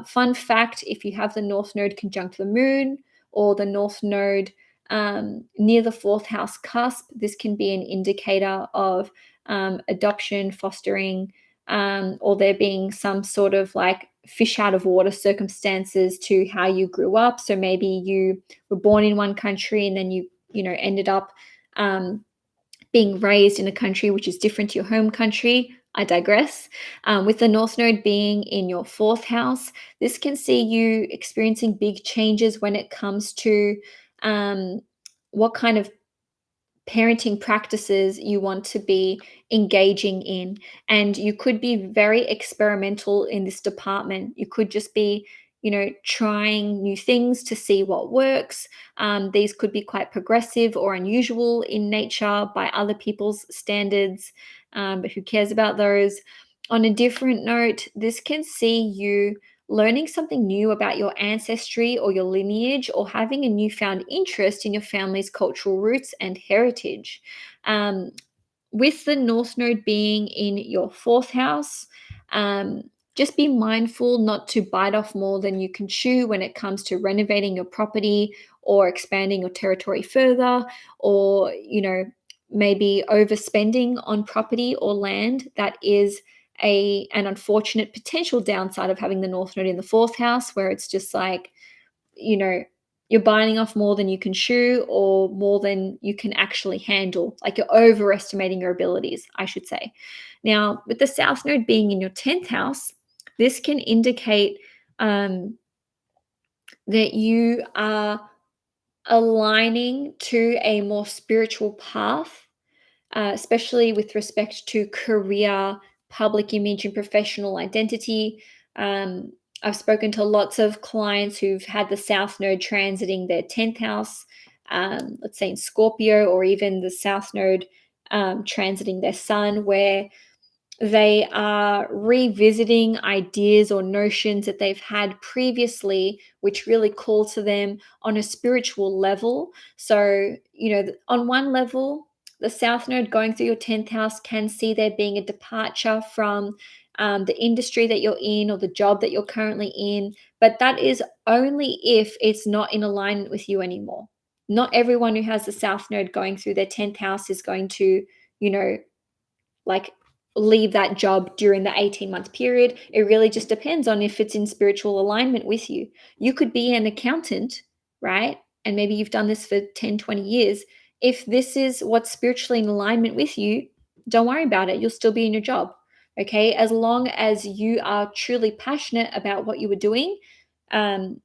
Fun fact: if you have the North Node conjunct the Moon, or the North Node near the fourth house cusp, this can be an indicator of adoption, fostering, or there being some sort of like fish out of water circumstances to how you grew up. So maybe you were born in one country and then you ended up um, being raised in a country which is different to your home country. I digress. With the North Node being in your fourth house, this can see you experiencing big changes when it comes to um, what kind of parenting practices you want to be engaging in. And you could be very experimental in this department. You could just be, trying new things to see what works. These could be quite progressive or unusual in nature by other people's standards, but who cares about those? On a different note, this can see you learning something new about your ancestry or your lineage, or having a newfound interest in your family's cultural roots and heritage. Um, with the North Node being in your fourth house, um, just be mindful not to bite off more than you can chew when it comes to renovating your property or expanding your territory further, or, maybe overspending on property or land. That is an unfortunate potential downside of having the North Node in the fourth house, where it's just like, you know, you're biting off more than you can chew, or more than you can actually handle. Like, you're overestimating your abilities, I should say. Now, with the South Node being in your 10th house, this can indicate um, that you are aligning to a more spiritual path, especially with respect to career, public image, and professional identity. Um, I've spoken to lots of clients who've had the South Node transiting their 10th house, let's say in Scorpio, or even the South Node transiting their Sun, where they are revisiting ideas or notions that they've had previously, which really call to them on a spiritual level. So, on one level, the South Node going through your 10th house can see there being a departure from the industry that you're in, or the job that you're currently in. But that is only if it's not in alignment with you anymore. Not everyone who has the South Node going through their 10th house is going to, you know, like leave that job during the 18-month period. It really just depends on if it's in spiritual alignment with you. You could be an accountant, right? And maybe you've done this for 10, 20 years. If this is what's spiritually in alignment with you, don't worry about it. You'll still be in your job. Okay. As long as you are truly passionate about what you were doing, um,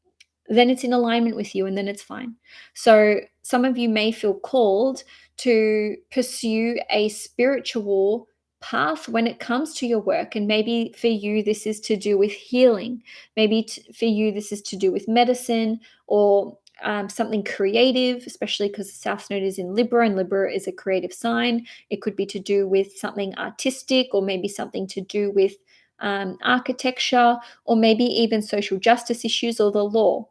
then it's in alignment with you, and then it's fine. So some of you may feel called to pursue a spiritual path when it comes to your work. And maybe for you, this is to do with healing. Maybe for you, this is to do with medicine or something creative, especially because the South Node is in Libra and Libra is a creative sign. It could be to do with something artistic, or maybe something to do with architecture, or maybe even social justice issues or the law.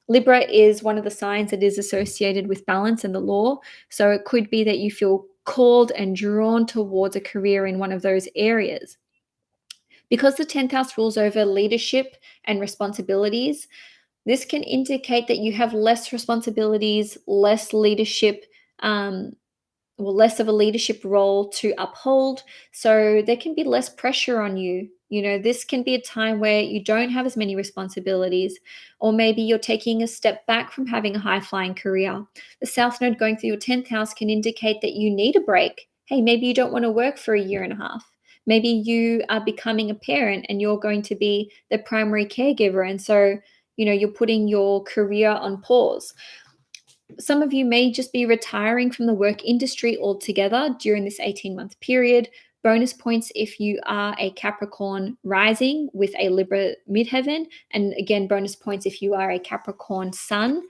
Libra is one of the signs that is associated with balance and the law. So it could be that you feel called and drawn towards a career in one of those areas. Because the 10th house rules over leadership and responsibilities, this can indicate that you have less responsibilities, less leadership, less of a leadership role to uphold. So there can be less pressure on you. This can be a time where you don't have as many responsibilities, or maybe you're taking a step back from having a high flying career. The South Node going through your 10th house can indicate that you need a break. Hey, maybe you don't want to work for a year and a half. Maybe you are becoming a parent and you're going to be the primary caregiver. And so, you're putting your career on pause. Some of you may just be retiring from the work industry altogether during this 18-month period. Bonus points if you are a Capricorn rising with a Libra midheaven. And again, bonus points if you are a Capricorn sun.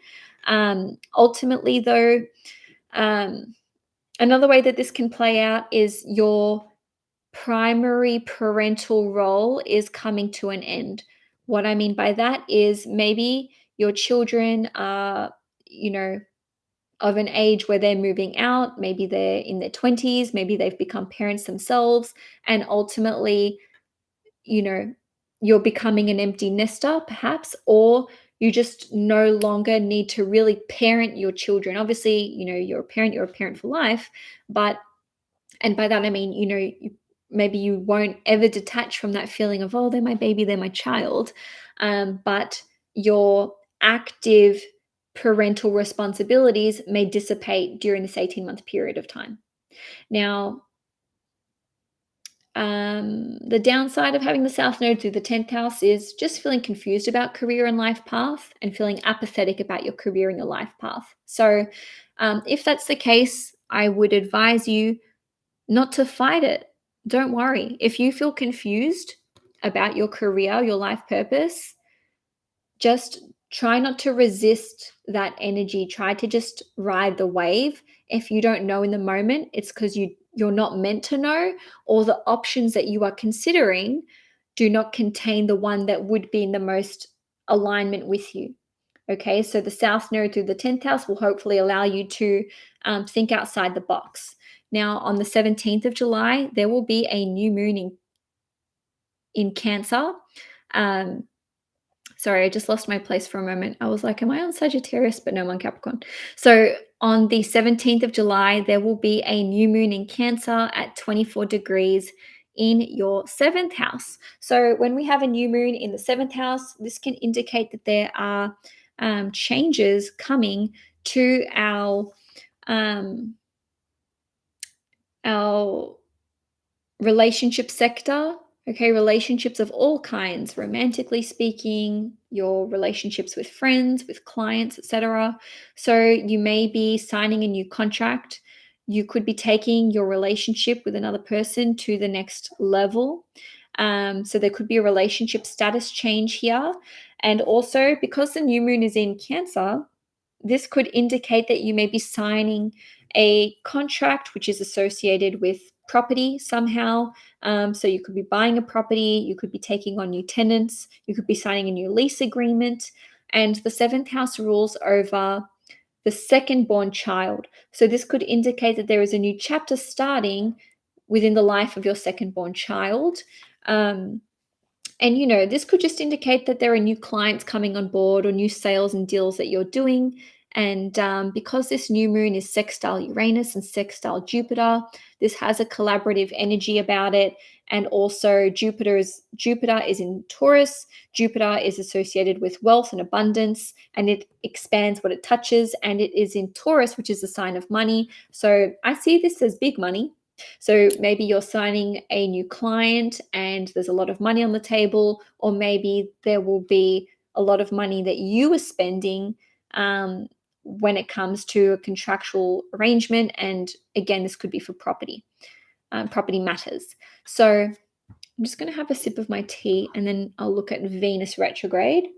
Ultimately, though, another way that this can play out is your primary parental role is coming to an end. What I mean by that is maybe your children are, of an age where they're moving out, maybe they're in their 20s, maybe they've become parents themselves, and ultimately, you're becoming an empty nester perhaps, or you just no longer need to really parent your children. Obviously, you're a parent for life, and by that I mean, maybe you won't ever detach from that feeling of, oh, they're my baby, they're my child, but your active parental responsibilities may dissipate during this 18-month period of time. Now, the downside of having the South Node through the 10th house is just feeling confused about career and life path, and feeling apathetic about your career and your life path. So if that's the case, I would advise you not to fight it. Don't worry. If you feel confused about your career, your life purpose, just try not to resist that energy. Try to just ride the wave. If you don't know in the moment, it's because you're not meant to know, or the options that you are considering do not contain the one that would be in the most alignment with you. Okay, so the South Node through the 10th house will hopefully allow you to think outside the box. Now, on the 17th of July, there will be a new moon in Cancer. Sorry, I just lost my place for a moment. I was like, am I on Sagittarius? But no, I'm on Capricorn. So on the 17th of July, there will be a new moon in Cancer at 24 degrees in your 7th house. So when we have a new moon in the 7th house, this can indicate that there are changes coming to our relationship sector. Okay, relationships of all kinds, romantically speaking, your relationships with friends, with clients, etc. So you may be signing a new contract. You could be taking your relationship with another person to the next level. So there could be a relationship status change here. And also, because the new moon is in Cancer, this could indicate that you may be signing a contract which is associated with property somehow. So you could be buying a property, you could be taking on new tenants, you could be signing a new lease agreement. And the 7th house rules over the second born child. So this could indicate that there is a new chapter starting within the life of your second born child. And this could just indicate that there are new clients coming on board, or new sales and deals that you're doing. And because this new moon is sextile Uranus and sextile Jupiter, this has a collaborative energy about it. And also Jupiter is in Taurus. Jupiter is associated with wealth and abundance, and it expands what it touches. And it is in Taurus, which is a sign of money. So I see this as big money. So maybe you're signing a new client and there's a lot of money on the table, or maybe there will be a lot of money that you are spending when it comes to a contractual arrangement. And again, this could be for property matters. So I'm just going to have a sip of my tea and then I'll look at Venus retrograde.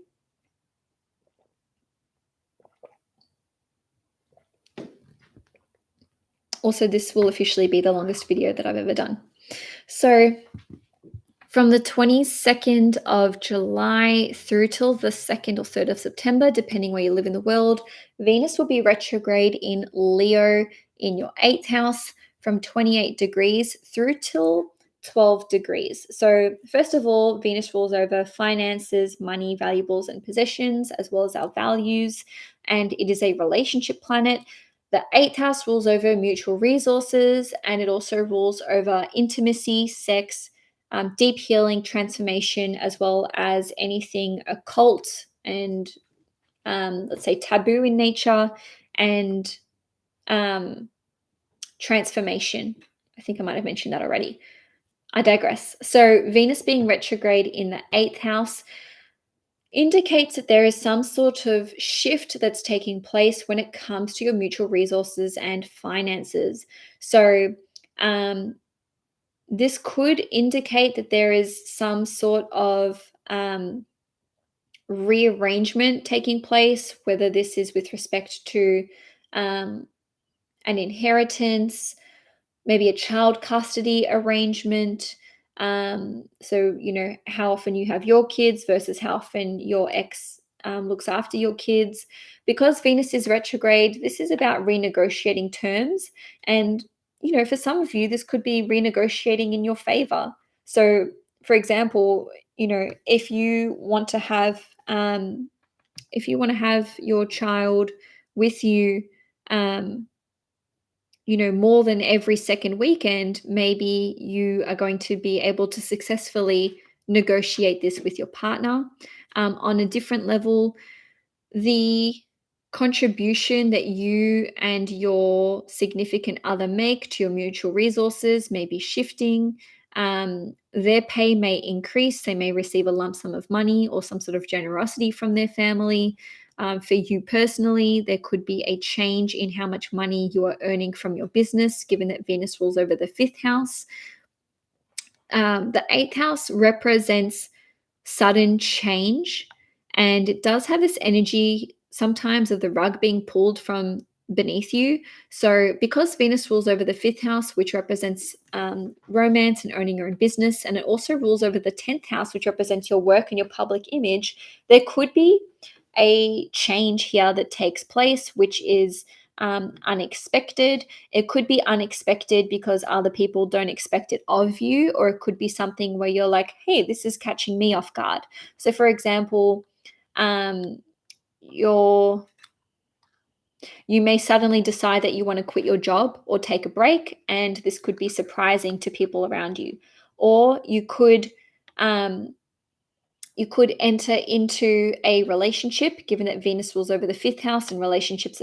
Also, this will officially be the longest video that I've ever done. So from the 22nd of July through till the 2nd or 3rd of September, depending where you live in the world, Venus will be retrograde in Leo in your 8th house from 28 degrees through till 12 degrees. So first of all, Venus rules over finances, money, valuables, and possessions, as well as our values. And it is a relationship planet. The 8th house rules over mutual resources, and it also rules over intimacy, sex, deep healing, transformation, as well as anything occult and let's say taboo in nature, and transformation. I think I might have mentioned that already. I digress. So Venus being retrograde in the 8th house indicates that there is some sort of shift that's taking place when it comes to your mutual resources and finances. So this could indicate that there is some sort of rearrangement taking place, whether this is with respect to an inheritance, maybe a child custody arrangement. So, how often you have your kids versus how often your ex looks after your kids. Because Venus is retrograde, this is about renegotiating terms. And, for some of you, this could be renegotiating in your favor. So, for example, if you want to have your child with you, more than every second weekend, maybe you are going to be able to successfully negotiate this with your partner. On a different level, the contribution that you and your significant other make to your mutual resources may be shifting. Their pay may increase. They may receive a lump sum of money or some sort of generosity from their family. For you personally, there could be a change in how much money you are earning from your business, given that Venus rules over the 5th house. The 8th house represents sudden change, and it does have this energy sometimes of the rug being pulled from beneath you. So because Venus rules over the 5th house, which represents romance and owning your own business, and it also rules over the 10th house, which represents your work and your public image, there could be a change here that takes place, which is unexpected. It could be unexpected because other people don't expect it of you, or it could be something where you're like, hey, this is catching me off guard. So for example, you may suddenly decide that you want to quit your job or take a break, and this could be surprising to people around you. Or you could enter into a relationship, given that Venus rules over the 5th house and relationships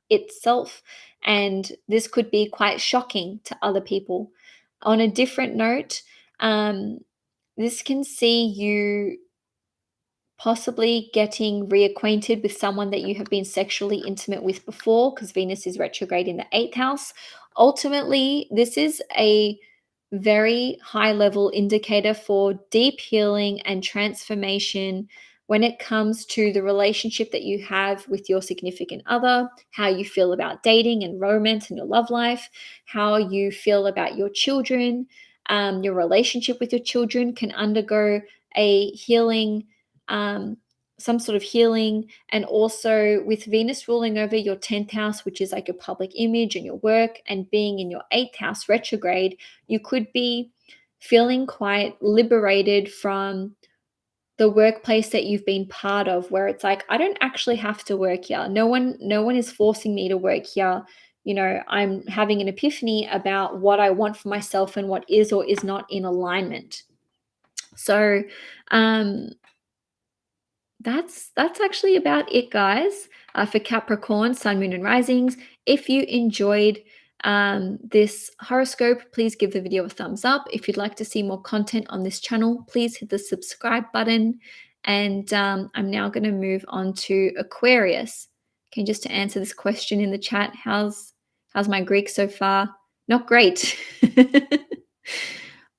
itself, and this could be quite shocking to other people. On a different note, this can see you possibly getting reacquainted with someone that you have been sexually intimate with before, because Venus is retrograde in the 8th house. Ultimately, this is a very high level indicator for deep healing and transformation when it comes to the relationship that you have with your significant other, how you feel about dating and romance and your love life, how you feel about your children. Your relationship with your children can undergo a healing, some sort of healing. And also with Venus ruling over your 10th house, which is like your public image and your work, and being in your 8th house retrograde, you could be feeling quite liberated from the workplace that you've been part of, where it's like, I don't actually have to work here. No one is forcing me to work here. I'm having an epiphany about what I want for myself and what is or is not in alignment. So that's actually about it, guys, for Capricorn, Sun, Moon, and Risings. If you enjoyed this horoscope, please give the video a thumbs up. If you'd like to see more content on this channel, please hit the subscribe button. And I'm now going to move on to Aquarius. Okay, just to answer this question in the chat, how's my Greek so far? Not great.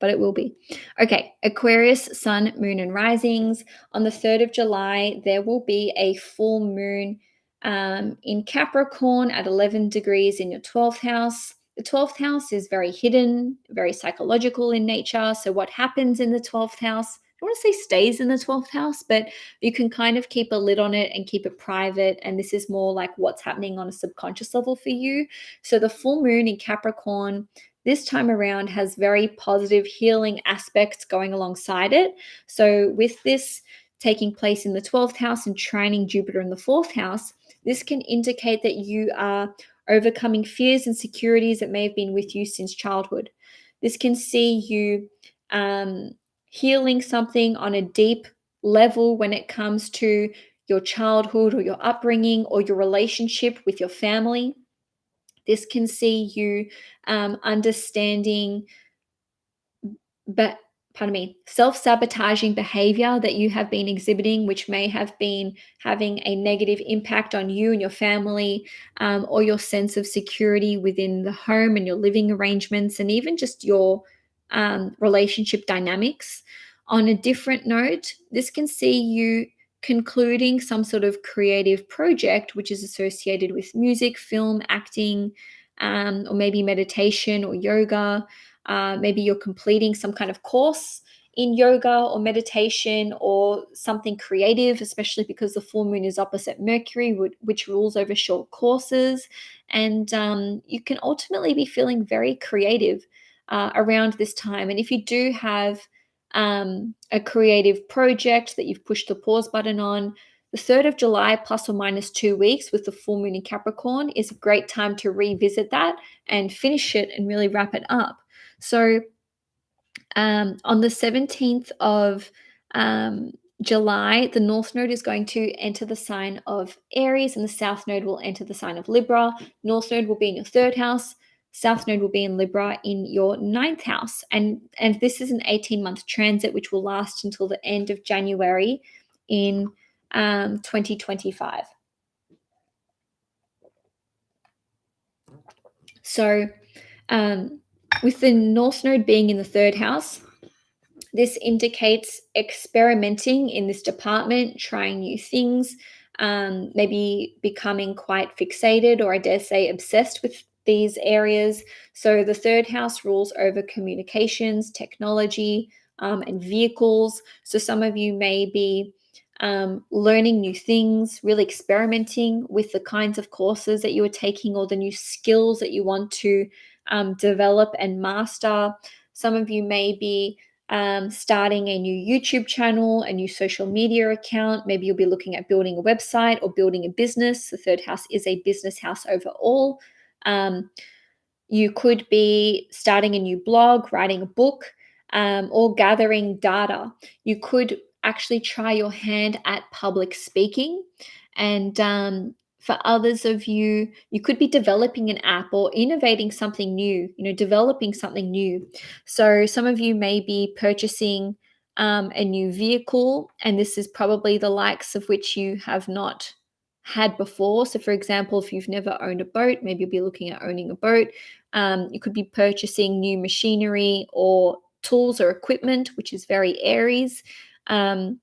But it will be. Okay, Aquarius, Sun, Moon, and Risings. On the 3rd of July, there will be a full moon in Capricorn at 11 degrees in your 12th house. The 12th house is very hidden, very psychological in nature. So, what happens in the 12th house? I don't want to say stays in the 12th house, but you can kind of keep a lid on it and keep it private. And this is more like what's happening on a subconscious level for you. So, the full moon in Capricorn this time around has very positive healing aspects going alongside it. So, with this taking place in the 12th house and trining Jupiter in the 4th house, this can indicate that you are overcoming fears and securities that may have been with you since childhood. This can see you healing something on a deep level when it comes to your childhood or your upbringing or your relationship with your family. This can see you understanding, but self-sabotaging behavior that you have been exhibiting, which may have been having a negative impact on you and your family, or your sense of security within the home and your living arrangements, and even just your relationship dynamics. On a different note, this can see you concluding some sort of creative project which is associated with music, film, acting, or maybe meditation or yoga. Maybe you're completing some kind of course in yoga or meditation or something creative, especially because the full moon is opposite Mercury, which rules over short courses. And you can ultimately be feeling very creative around this time. And if you do have a creative project that you've pushed the pause button on, the 3rd of July, plus or minus 2 weeks with the full moon in Capricorn, is a great time to revisit that and finish it and really wrap it up. So on the 17th of July, the North Node is going to enter the sign of Aries and the South Node will enter the sign of Libra. North Node will be in your 3rd house. South Node will be in Libra in your 9th house. And this is an 18-month transit, which will last until the end of January in 2025. So with the North Node being in the 3rd house, this indicates experimenting in this department, trying new things, maybe becoming quite fixated or I dare say obsessed with these areas. So the 3rd house rules over communications, technology, and vehicles. So some of you may be learning new things, really experimenting with the kinds of courses that you are taking or the new skills that you want to develop and master. Some of you may be starting a new YouTube channel, a new social media account. Maybe you'll be looking at building a website or building a business. The 3rd house is a business house overall. You could be starting a new blog, writing a book, or gathering data. You could actually try your hand at public speaking. And for others of you, you could be developing an app or innovating something new, developing something new. So some of you may be purchasing a new vehicle, and this is probably the likes of which you have not had before. So for example, if you've never owned a boat, maybe you'll be looking at owning a boat. You could be purchasing new machinery or tools or equipment, which is very Aries. The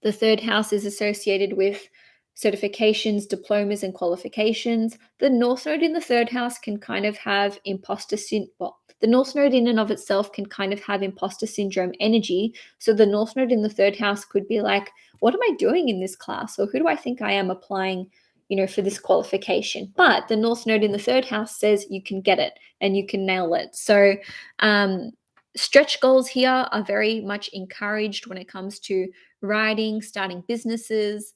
3rd house is associated with certifications, diplomas, and qualifications. The North Node in the 3rd house can kind of have the North Node in and of itself can kind of have imposter syndrome energy. So the North Node in the 3rd house could be like, what am I doing in this class? Or who do I think I am applying, for this qualification? But the North Node in the 3rd house says you can get it and you can nail it. So stretch goals here are very much encouraged when it comes to writing, starting businesses,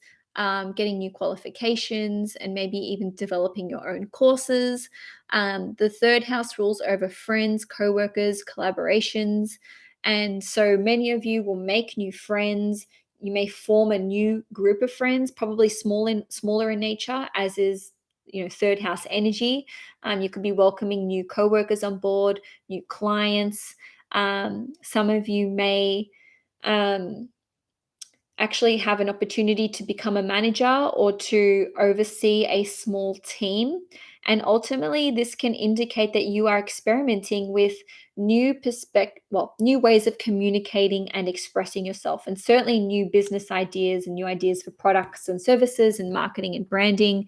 getting new qualifications, and maybe even developing your own courses. The 3rd house rules over friends, co-workers, collaborations. And so many of you will make new friends. You may form a new group of friends, probably smaller in nature, as is 3rd house energy. You could be welcoming new co-workers on board, new clients. Some of you may actually have an opportunity to become a manager or to oversee a small team. And ultimately, this can indicate that you are experimenting with new ways of communicating and expressing yourself, and certainly new business ideas and new ideas for products and services and marketing and branding.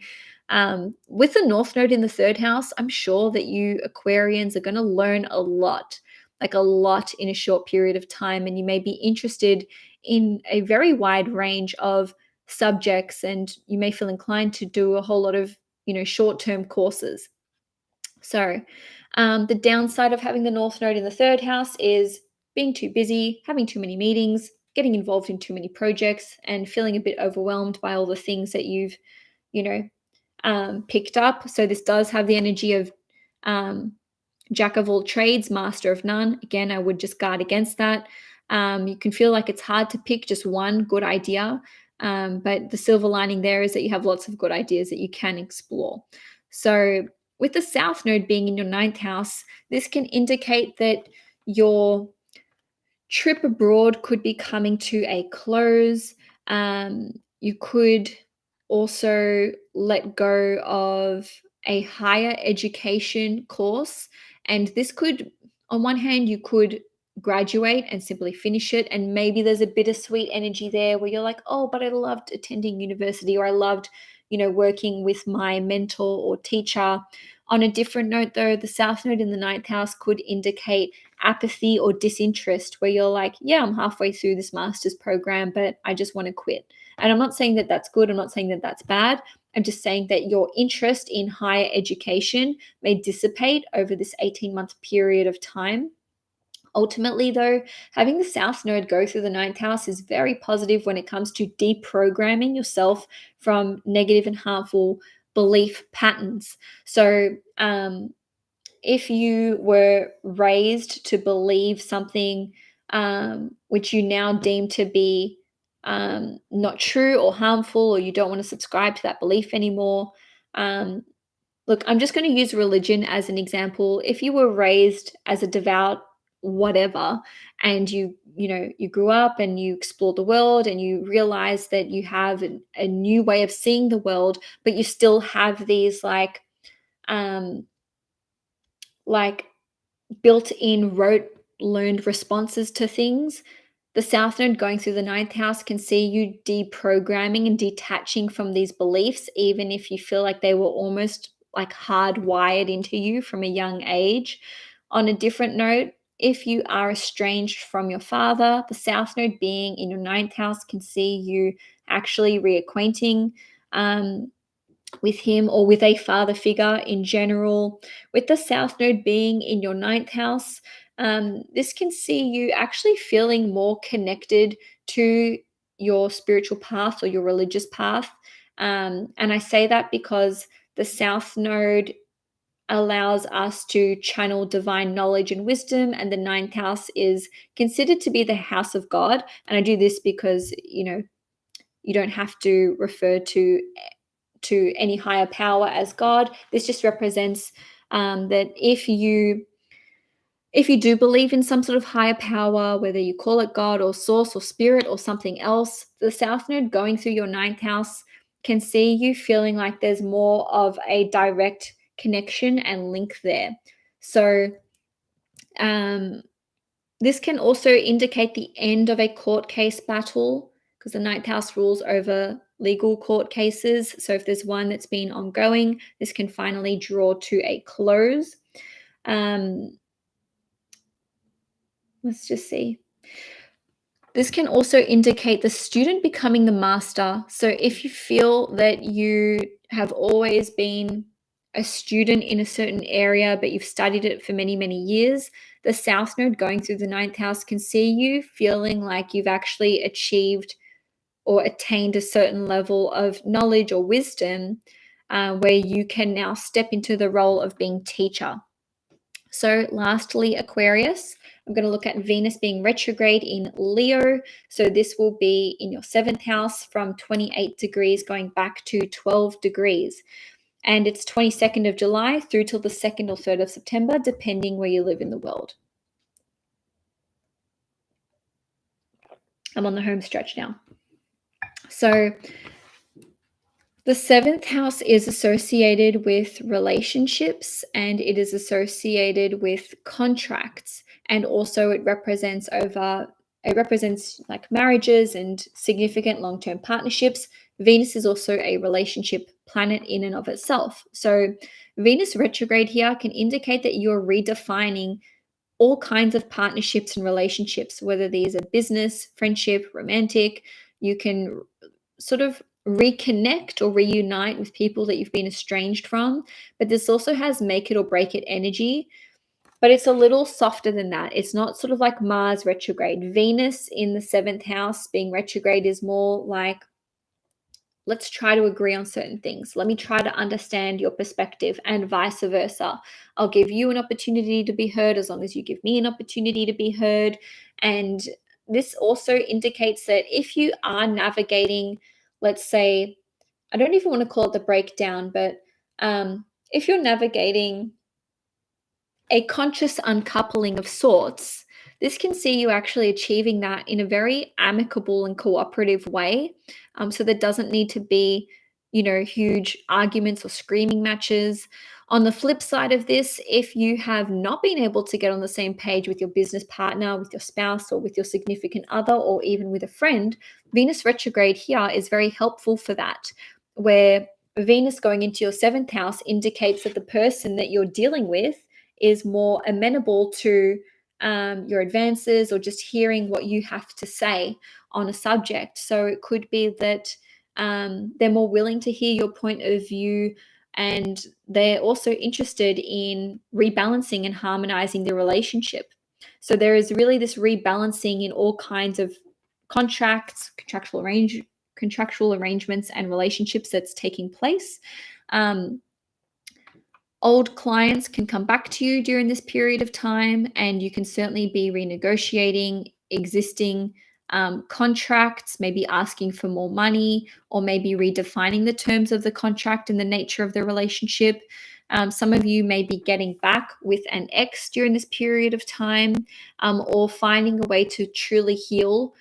With the North Node in the third house, I'm sure that you Aquarians are going to learn a lot, like a lot in a short period of time, and you may be interested in a very wide range of subjects, and you may feel inclined to do a whole lot of short-term courses. So the downside of having the North Node in the third house is being too busy, having too many meetings, getting involved in too many projects, and feeling a bit overwhelmed by all the things that you've picked up. So this does have the energy of jack of all trades, master of none. Again, I would just guard against that. You can feel like it's hard to pick just one good idea, but the silver lining there is that you have lots of good ideas that you can explore. So with the South Node being in your ninth house, this can indicate that your trip abroad could be coming to a close. You could also let go of a higher education course. And this could, on one hand, you could graduate and simply finish it. And maybe there's a bittersweet energy there where you're like, oh, but I loved attending university, or I loved, working with my mentor or teacher. On a different note, though, the South Node in the ninth house could indicate apathy or disinterest, where you're like, yeah, I'm halfway through this master's program, but I just want to quit. And I'm not saying that that's good. I'm not saying that that's bad. I'm just saying that your interest in higher education may dissipate over this 18-month period of time. Ultimately, though, having the South Node go through the ninth house is very positive when it comes to deprogramming yourself from negative and harmful belief patterns. So, if you were raised to believe something which you now deem to be not true or harmful, or you don't want to subscribe to that belief anymore, look, I'm just going to use religion as an example. If you were raised as a devout whatever, and you grew up and you explored the world and you realize that you have a new way of seeing the world, but you still have these um like built-in rote learned responses to things, the South Node going through the ninth house can see you deprogramming and detaching from these beliefs, even if you feel like they were almost like hardwired into you from a young age. On a different note, if you are estranged from your father, the South Node being in your ninth house can see you actually reacquainting with him or with a father figure in general. With the South Node being in your ninth house, this can see you actually feeling more connected to your spiritual path or your religious path. And I say that because the South Node allows us to channel divine knowledge and wisdom, and the ninth house is considered to be the house of God. And I do this because, you don't have to refer to any higher power as God. This just represents that if you do believe in some sort of higher power, whether you call it God or source or spirit or something else, the South Node going through your ninth house can see you feeling like there's more of a direct connection and link there. So this can also indicate the end of a court case battle, because the ninth house rules over legal court cases. So if there's one that's been ongoing, this can finally draw to a close. Let's just see. This can also indicate the student becoming the master. So if you feel that you have always been a student in a certain area, but you've studied it for many, many years, the South Node going through the ninth house can see you feeling like you've actually achieved or attained a certain level of knowledge or wisdom, where you can now step into the role of being teacher. So lastly, Aquarius, I'm going to look at Venus being retrograde in Leo. So this will be in your seventh house from 28 degrees going back to 12 degrees. And it's 22nd of July through till the 2nd or 3rd of September, depending where you live in the world. I'm on the home stretch now. So the seventh house is associated with relationships, and it is associated with contracts, and also it represents like marriages and significant long-term partnerships. Venus is also a relationship planet in and of itself. So Venus retrograde here can indicate that you're redefining all kinds of partnerships and relationships, whether these are business, friendship, romantic. You can sort of reconnect or reunite with people that you've been estranged from. But this also has make it or break it energy. But it's a little softer than that. It's not sort of like Mars retrograde. Venus in the seventh house being retrograde is more like, let's try to agree on certain things. Let me try to understand your perspective, and vice versa. I'll give you an opportunity to be heard as long as you give me an opportunity to be heard. And this also indicates that if you are navigating, let's say, I don't even want to call it the breakdown, but if you're navigating a conscious uncoupling of sorts, this can see you actually achieving that in a very amicable and cooperative way. So there doesn't need to be, huge arguments or screaming matches. On the flip side of this, if you have not been able to get on the same page with your business partner, with your spouse, or with your significant other, or even with a friend, Venus retrograde here is very helpful for that, where Venus going into your seventh house indicates that the person that you're dealing with is more amenable to your advances, or just hearing what you have to say on a subject. So it could be that they're more willing to hear your point of view, and they're also interested in rebalancing and harmonizing the relationship. So there is really this rebalancing in all kinds of contracts, contractual arrangements, and relationships that's taking place. Old clients can come back to you during this period of time, and you can certainly be renegotiating existing contracts, maybe asking for more money, or maybe redefining the terms of the contract and the nature of the relationship. Some of you may be getting back with an ex during this period of time, or finding a way to truly heal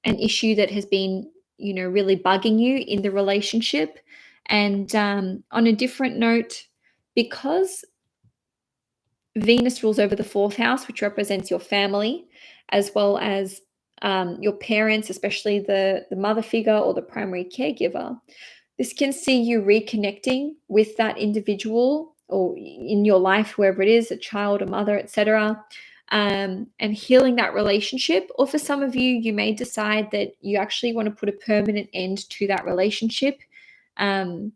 an issue that has been, really bugging you in the relationship. And on a different note, because Venus rules over the fourth house, which represents your family, as well as your parents, especially the mother figure or the primary caregiver, this can see you reconnecting with that individual, or in your life, wherever it is, a child, a mother, etc., and healing that relationship. Or for some of you, you may decide that you actually want to put a permanent end to that relationship. On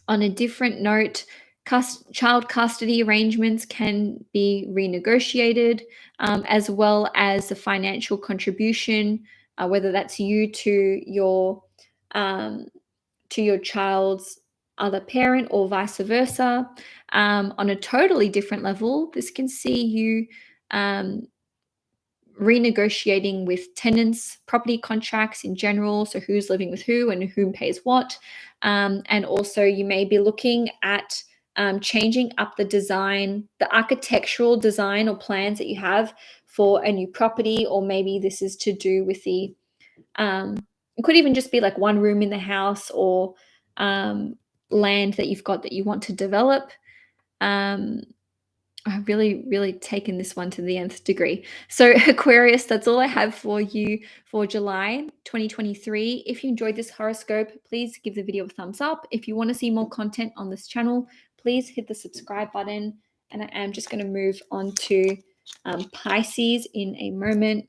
a different note, child custody arrangements can be renegotiated, as well as the financial contribution, whether that's you to your child's other parent, or vice versa. On a totally different level, this can see you renegotiating with tenants, property contracts in general, so who's living with who and whom pays what. And also you may be looking at changing up the design, the architectural design or plans that you have for a new property, or maybe this is to do with the, it could even just be like one room in the house, or land that you've got that you want to develop. I've really, really taken this one to the nth degree. So Aquarius, that's all I have for you for July 2023. If you enjoyed this horoscope, please give the video a thumbs up. If you want to see more content on this channel, please hit the subscribe button. And I am just going to move on to Pisces in a moment.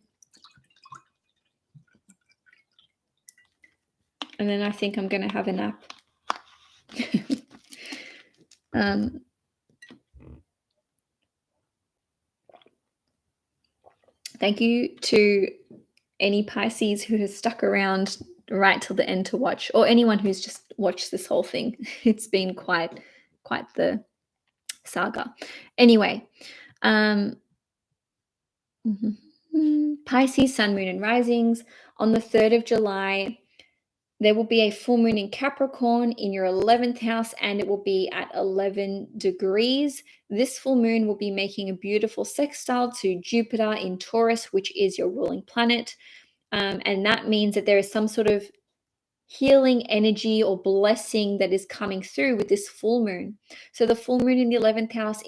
And then I think I'm going to have a nap. Thank you to any Pisces who has stuck around right till the end to watch, or anyone who's just watched this whole thing. It's been quite the saga. Anyway, Pisces, sun, moon, and risings. On the 3rd of July, there will be a full moon in Capricorn in your 11th house, and it will be at 11 degrees. This full moon will be making a beautiful sextile to Jupiter in Taurus, which is your ruling planet. And that means that there is some sort of healing energy or blessing that is coming through with this full moon. So the full moon in the 11th house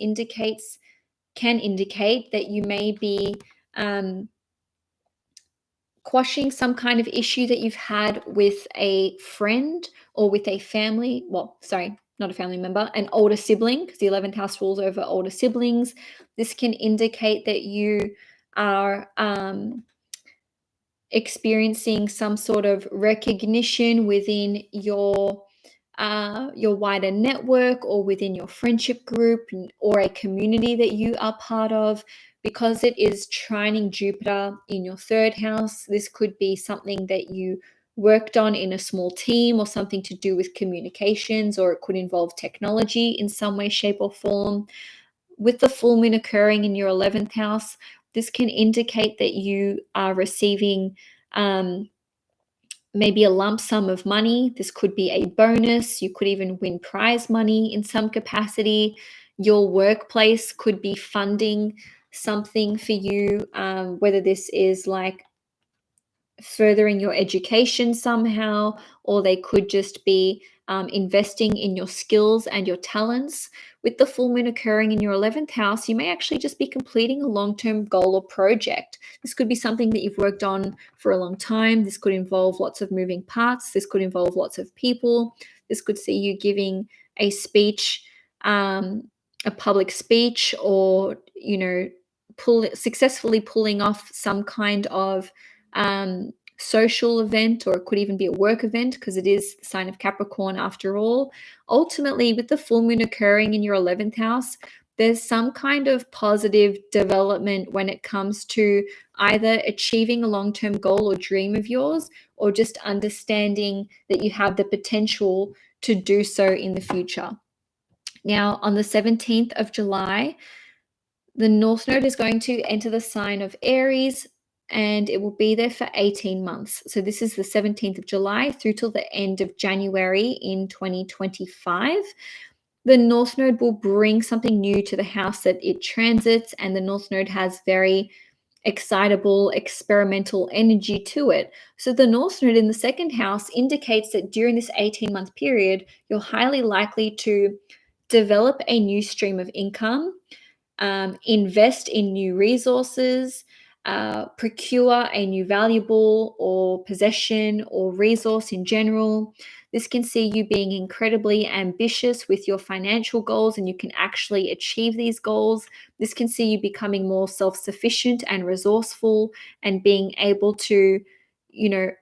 can indicate that you may be quashing some kind of issue that you've had with a friend or with a family. Well, sorry, not a family member, an older sibling, because the 11th house rules over older siblings. This can indicate that you are experiencing some sort of recognition within your wider network or within your friendship group or a community that you are part of. Because it is trining Jupiter in your 3rd house, this could be something that you worked on in a small team or something to do with communications, or it could involve technology in some way, shape, or form. With the full moon occurring in your 11th house, this can indicate that you are receiving maybe a lump sum of money. This could be a bonus. You could even win prize money in some capacity. Your workplace could be funding something for you, whether this is like furthering your education somehow, or they could just be investing in your skills and your talents. With the full moon occurring in your 11th house, you may actually just be completing a long-term goal or project. This could be something that you've worked on for a long time. This could involve lots of moving parts. This could involve lots of people. This could see you giving a speech, a public speech, or, successfully pulling off some kind of social event, or it could even be a work event, because it is the sign of Capricorn after all. Ultimately, with the full moon occurring in your 11th house, there's some kind of positive development when it comes to either achieving a long-term goal or dream of yours, or just understanding that you have the potential to do so in the future. Now, on the 17th of July, the North Node is going to enter the sign of Aries, and it will be there for 18 months. So this is the 17th of July through till the end of January in 2025. The North Node will bring something new to the house that it transits, and the North Node has very excitable, experimental energy to it. So the North Node in the 2nd house indicates that during this 18-month period, you're highly likely to develop a new stream of income, invest in new resources, procure a new valuable or possession or resource in general. This can see you being incredibly ambitious with your financial goals, and you can actually achieve these goals. This can see you becoming more self-sufficient and resourceful, and being able to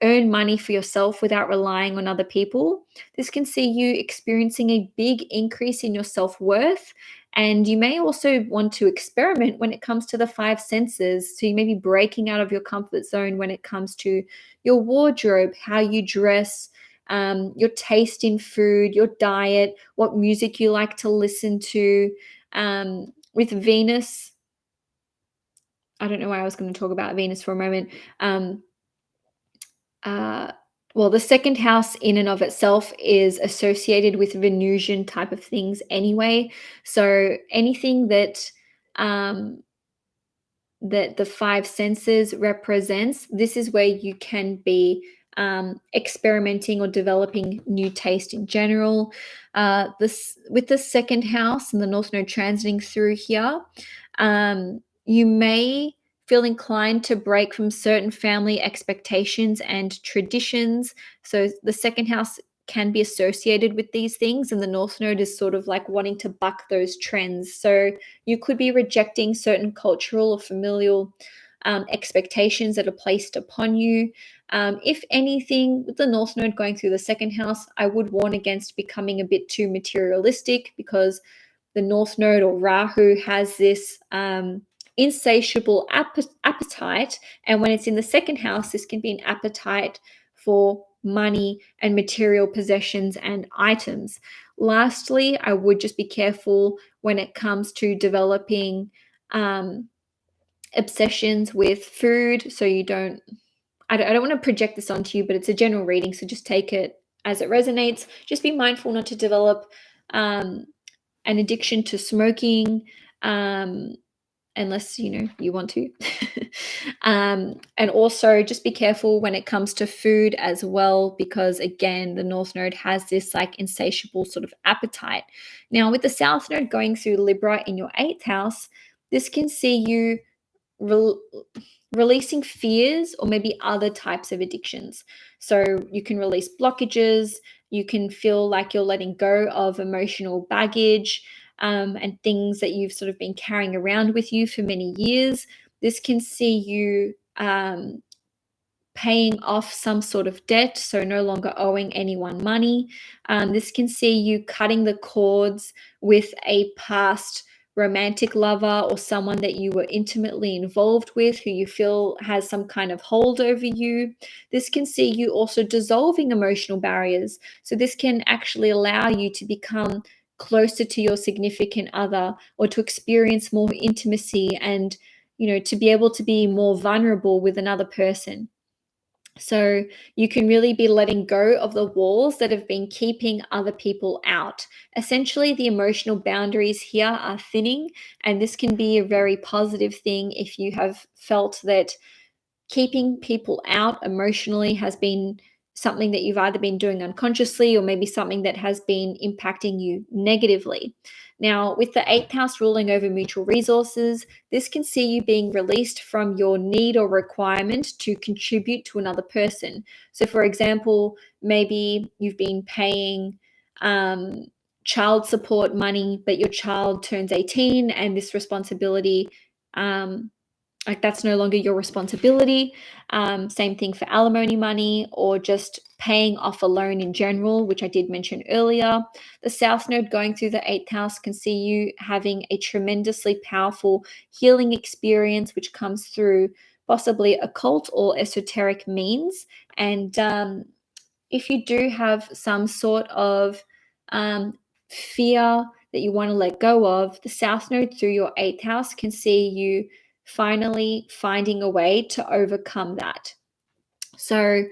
earn money for yourself without relying on other people. This can see you experiencing a big increase in your self-worth. And you may also want to experiment when it comes to the 5 senses. So you may be breaking out of your comfort zone when it comes to your wardrobe, how you dress, your taste in food, your diet, what music you like to listen to. With Venus, I don't know why I was going to talk about Venus for a moment. Well, the 2nd house in and of itself is associated with Venusian type of things anyway. So anything that the 5 senses represents, this is where you can be experimenting or developing new taste in general. With the 2nd house and the North Node transiting through here, you may feel inclined to break from certain family expectations and traditions. So the 2nd house can be associated with these things, and the North Node is sort of like wanting to buck those trends. So you could be rejecting certain cultural or familial expectations that are placed upon you. If anything, with the North Node going through the 2nd house, I would warn against becoming a bit too materialistic, because the North Node, or Rahu, has this insatiable appetite. And when it's in the 2nd house, this can be an appetite for money and material possessions and items. Lastly, I would just be careful when it comes to developing obsessions with food. So I don't want to project this onto you, but it's a general reading, so just take it as it resonates. Just be mindful not to develop an addiction to smoking, unless you want to. And also just be careful when it comes to food as well, because again, the North Node has this like insatiable sort of appetite. Now, with the South Node going through Libra in your 8th house, this can see you releasing fears or maybe other types of addictions. So you can release blockages, you can feel like you're letting go of emotional baggage, and things that you've sort of been carrying around with you for many years. This can see you paying off some sort of debt, so no longer owing anyone money. This can see you cutting the cords with a past romantic lover or someone that you were intimately involved with who you feel has some kind of hold over you. This can see you also dissolving emotional barriers. So this can actually allow you to become closer to your significant other, or to experience more intimacy, and to be able to be more vulnerable with another person. So you can really be letting go of the walls that have been keeping other people out. Essentially, the emotional boundaries here are thinning, and this can be a very positive thing if you have felt that keeping people out emotionally has been something that you've either been doing unconsciously, or maybe something that has been impacting you negatively. Now, with the 8th house ruling over mutual resources, this can see you being released from your need or requirement to contribute to another person. So, for example, maybe you've been paying child support money, but your child turns 18 and this responsibility, like that's no longer your responsibility. Same thing for alimony money, or just paying off a loan in general, which I did mention earlier. The South Node going through the 8th house can see you having a tremendously powerful healing experience, which comes through possibly occult or esoteric means. And if you do have some sort of fear that you want to let go of, the South Node through your 8th house can see you finally finding a way to overcome that. So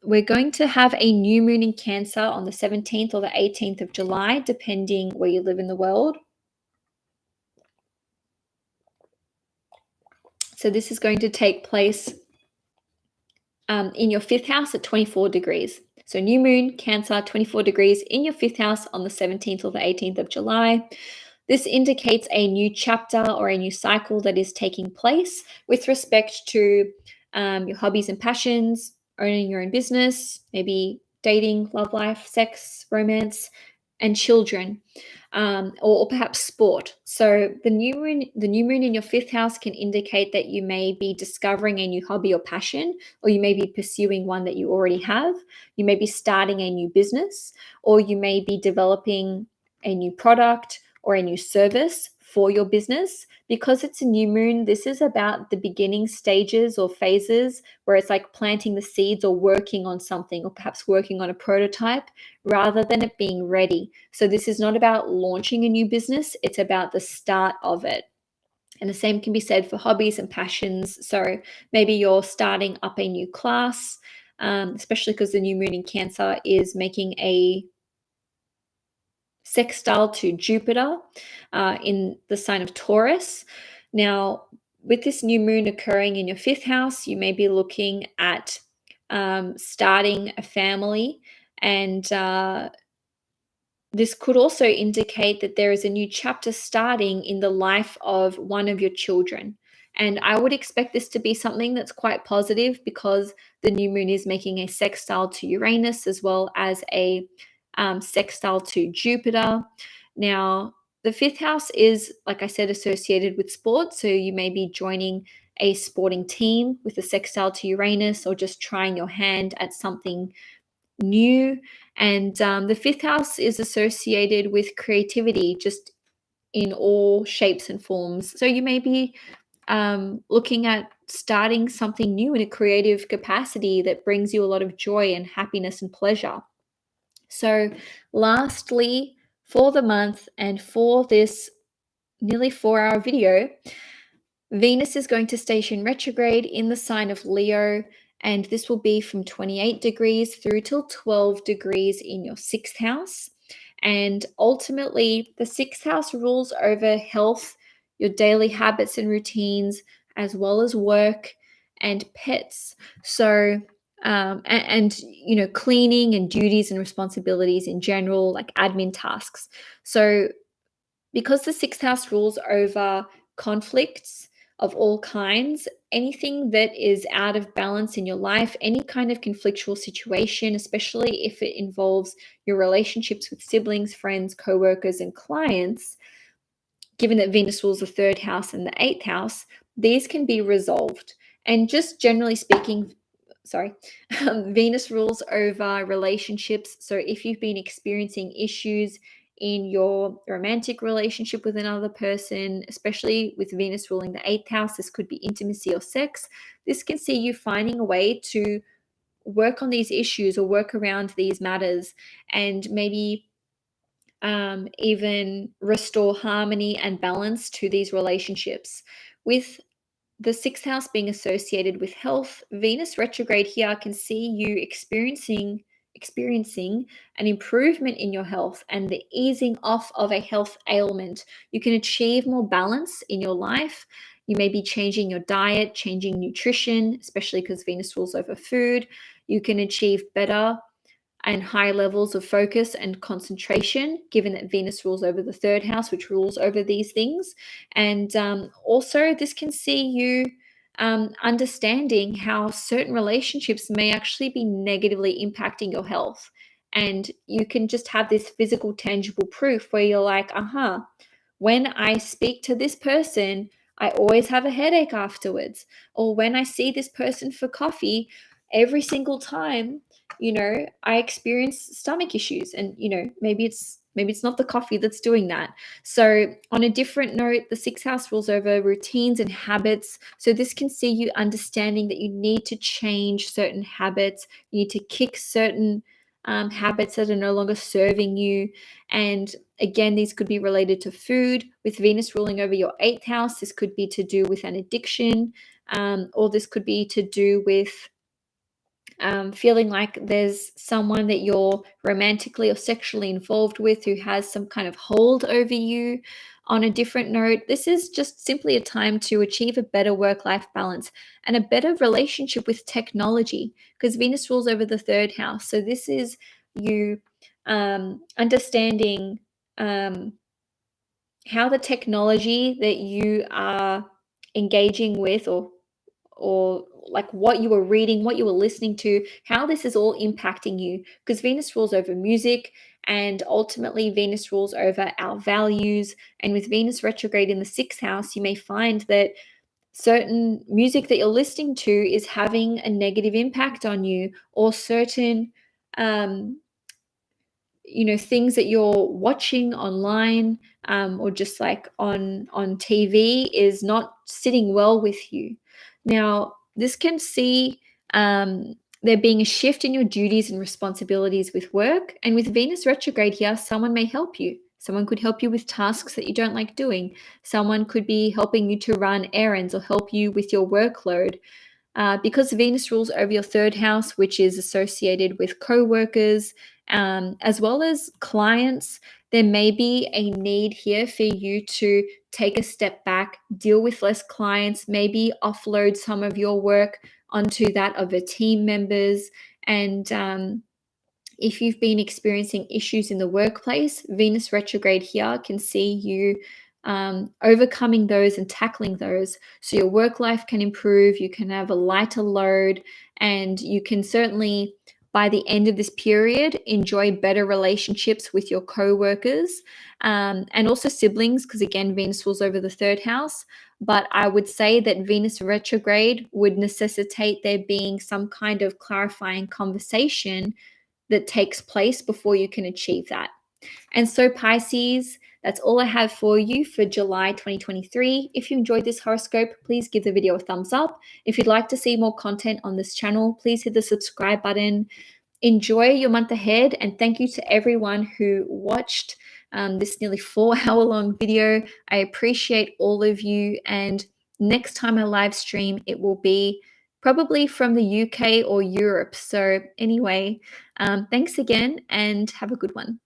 we're going to have a new moon in Cancer on the 17th or the 18th of July, depending where you live in the world. So this is going to take place in your 5th house at 24 degrees. So new moon, Cancer, 24 degrees in your 5th house on the 17th or the 18th of July. This indicates a new chapter or a new cycle that is taking place with respect to your hobbies and passions, owning your own business, maybe dating, love life, sex, romance, and children, or perhaps sport. So the new moon in your 5th house can indicate that you may be discovering a new hobby or passion, or you may be pursuing one that you already have. You may be starting a new business, or you may be developing a new product or a new service for your business. Because it's a new moon, this is about the beginning stages or phases where it's like planting the seeds or working on something, or perhaps working on a prototype, rather than it being ready. So this is not about launching a new business, it's about the start of it. And the same can be said for hobbies and passions. So maybe you're starting up a new class, especially because the new moon in Cancer is making a sextile to Jupiter in the sign of Taurus. Now, with this new moon occurring in your 5th house, you may be looking at starting a family, and this could also indicate that there is a new chapter starting in the life of one of your children. And I would expect this to be something that's quite positive, because the new moon is making a sextile to Uranus as well as a sextile to Jupiter. Now, the 5th house is, like I said, associated with sports. So you may be joining a sporting team with a sextile to Uranus, or just trying your hand at something new. And the 5th house is associated with creativity, just in all shapes and forms. So you may be looking at starting something new in a creative capacity that brings you a lot of joy and happiness and pleasure. So lastly, for the month and for this nearly 4-hour video, Venus is going to station retrograde in the sign of Leo, and this will be from 28 degrees through till 12 degrees in your 6th house. And ultimately, the 6th house rules over health, your daily habits and routines, as well as work and pets. So, cleaning and duties and responsibilities in general, like admin tasks. So, because the sixth house rules over conflicts of all kinds, anything that is out of balance in your life, any kind of conflictual situation, especially if it involves your relationships with siblings, friends, co-workers, and clients, given that Venus rules the third house and the eighth house, these can be resolved. And just generally speaking, Venus rules over relationships. So if you've been experiencing issues in your romantic relationship with another person, especially with Venus ruling the eighth house, this could be intimacy or sex. This can see you finding a way to work on these issues or work around these matters, and maybe even restore harmony and balance to these relationships. With the sixth house being associated with health, Venus retrograde here can see you experiencing an improvement in your health and the easing off of a health ailment. You can achieve more balance in your life. You may be changing your diet, changing nutrition, especially because Venus rules over food. You can achieve better and high levels of focus and concentration, given that Venus rules over the third house, which rules over these things. And also, this can see you understanding how certain relationships may actually be negatively impacting your health. And you can just have this physical, tangible proof where you're like, when I speak to this person, I always have a headache afterwards. Or when I see this person for coffee, every single time, I experience stomach issues. And maybe it's not the coffee that's doing that. So on a different note, the sixth house rules over routines and habits. So this can see you understanding that you need to change certain habits. You need to kick certain habits that are no longer serving you. And again, these could be related to food. With Venus ruling over your eighth house, this could be to do with an addiction, or this could be to do with feeling like there's someone that you're romantically or sexually involved with who has some kind of hold over you. On a different note, this is just simply a time to achieve a better work-life balance and a better relationship with technology, because Venus rules over the third house. So this is you understanding how the technology that you are engaging with, or like what you were reading, what you were listening to, how this is all impacting you, because Venus rules over music, and ultimately Venus rules over our values. And with Venus retrograde in the sixth house, you may find that certain music that you're listening to is having a negative impact on you, or certain things that you're watching online, or just like on TV is not sitting well with you. Now, this can see there being a shift in your duties and responsibilities with work. And with Venus retrograde here, someone may help you. Someone could help you with tasks that you don't like doing. Someone could be helping you to run errands or help you with your workload. Because Venus rules over your third house, which is associated with co-workers, as well as clients, there may be a need here for you to take a step back, deal with less clients, maybe offload some of your work onto that of the team members. And if you've been experiencing issues in the workplace, Venus retrograde here can see you overcoming those and tackling those. So your work life can improve, you can have a lighter load, and you can certainly, by the end of this period, enjoy better relationships with your co-workers, and also siblings, because again, Venus rules over the third house. But I would say that Venus retrograde would necessitate there being some kind of clarifying conversation that takes place before you can achieve that. And so, Pisces, that's all I have for you for July 2023. If you enjoyed this horoscope, please give the video a thumbs up. If you'd like to see more content on this channel, please hit the subscribe button. Enjoy your month ahead, and thank you to everyone who watched this nearly 4-hour long video. I appreciate all of you, and next time I live stream, it will be probably from the UK or Europe. So anyway, thanks again, and have a good one.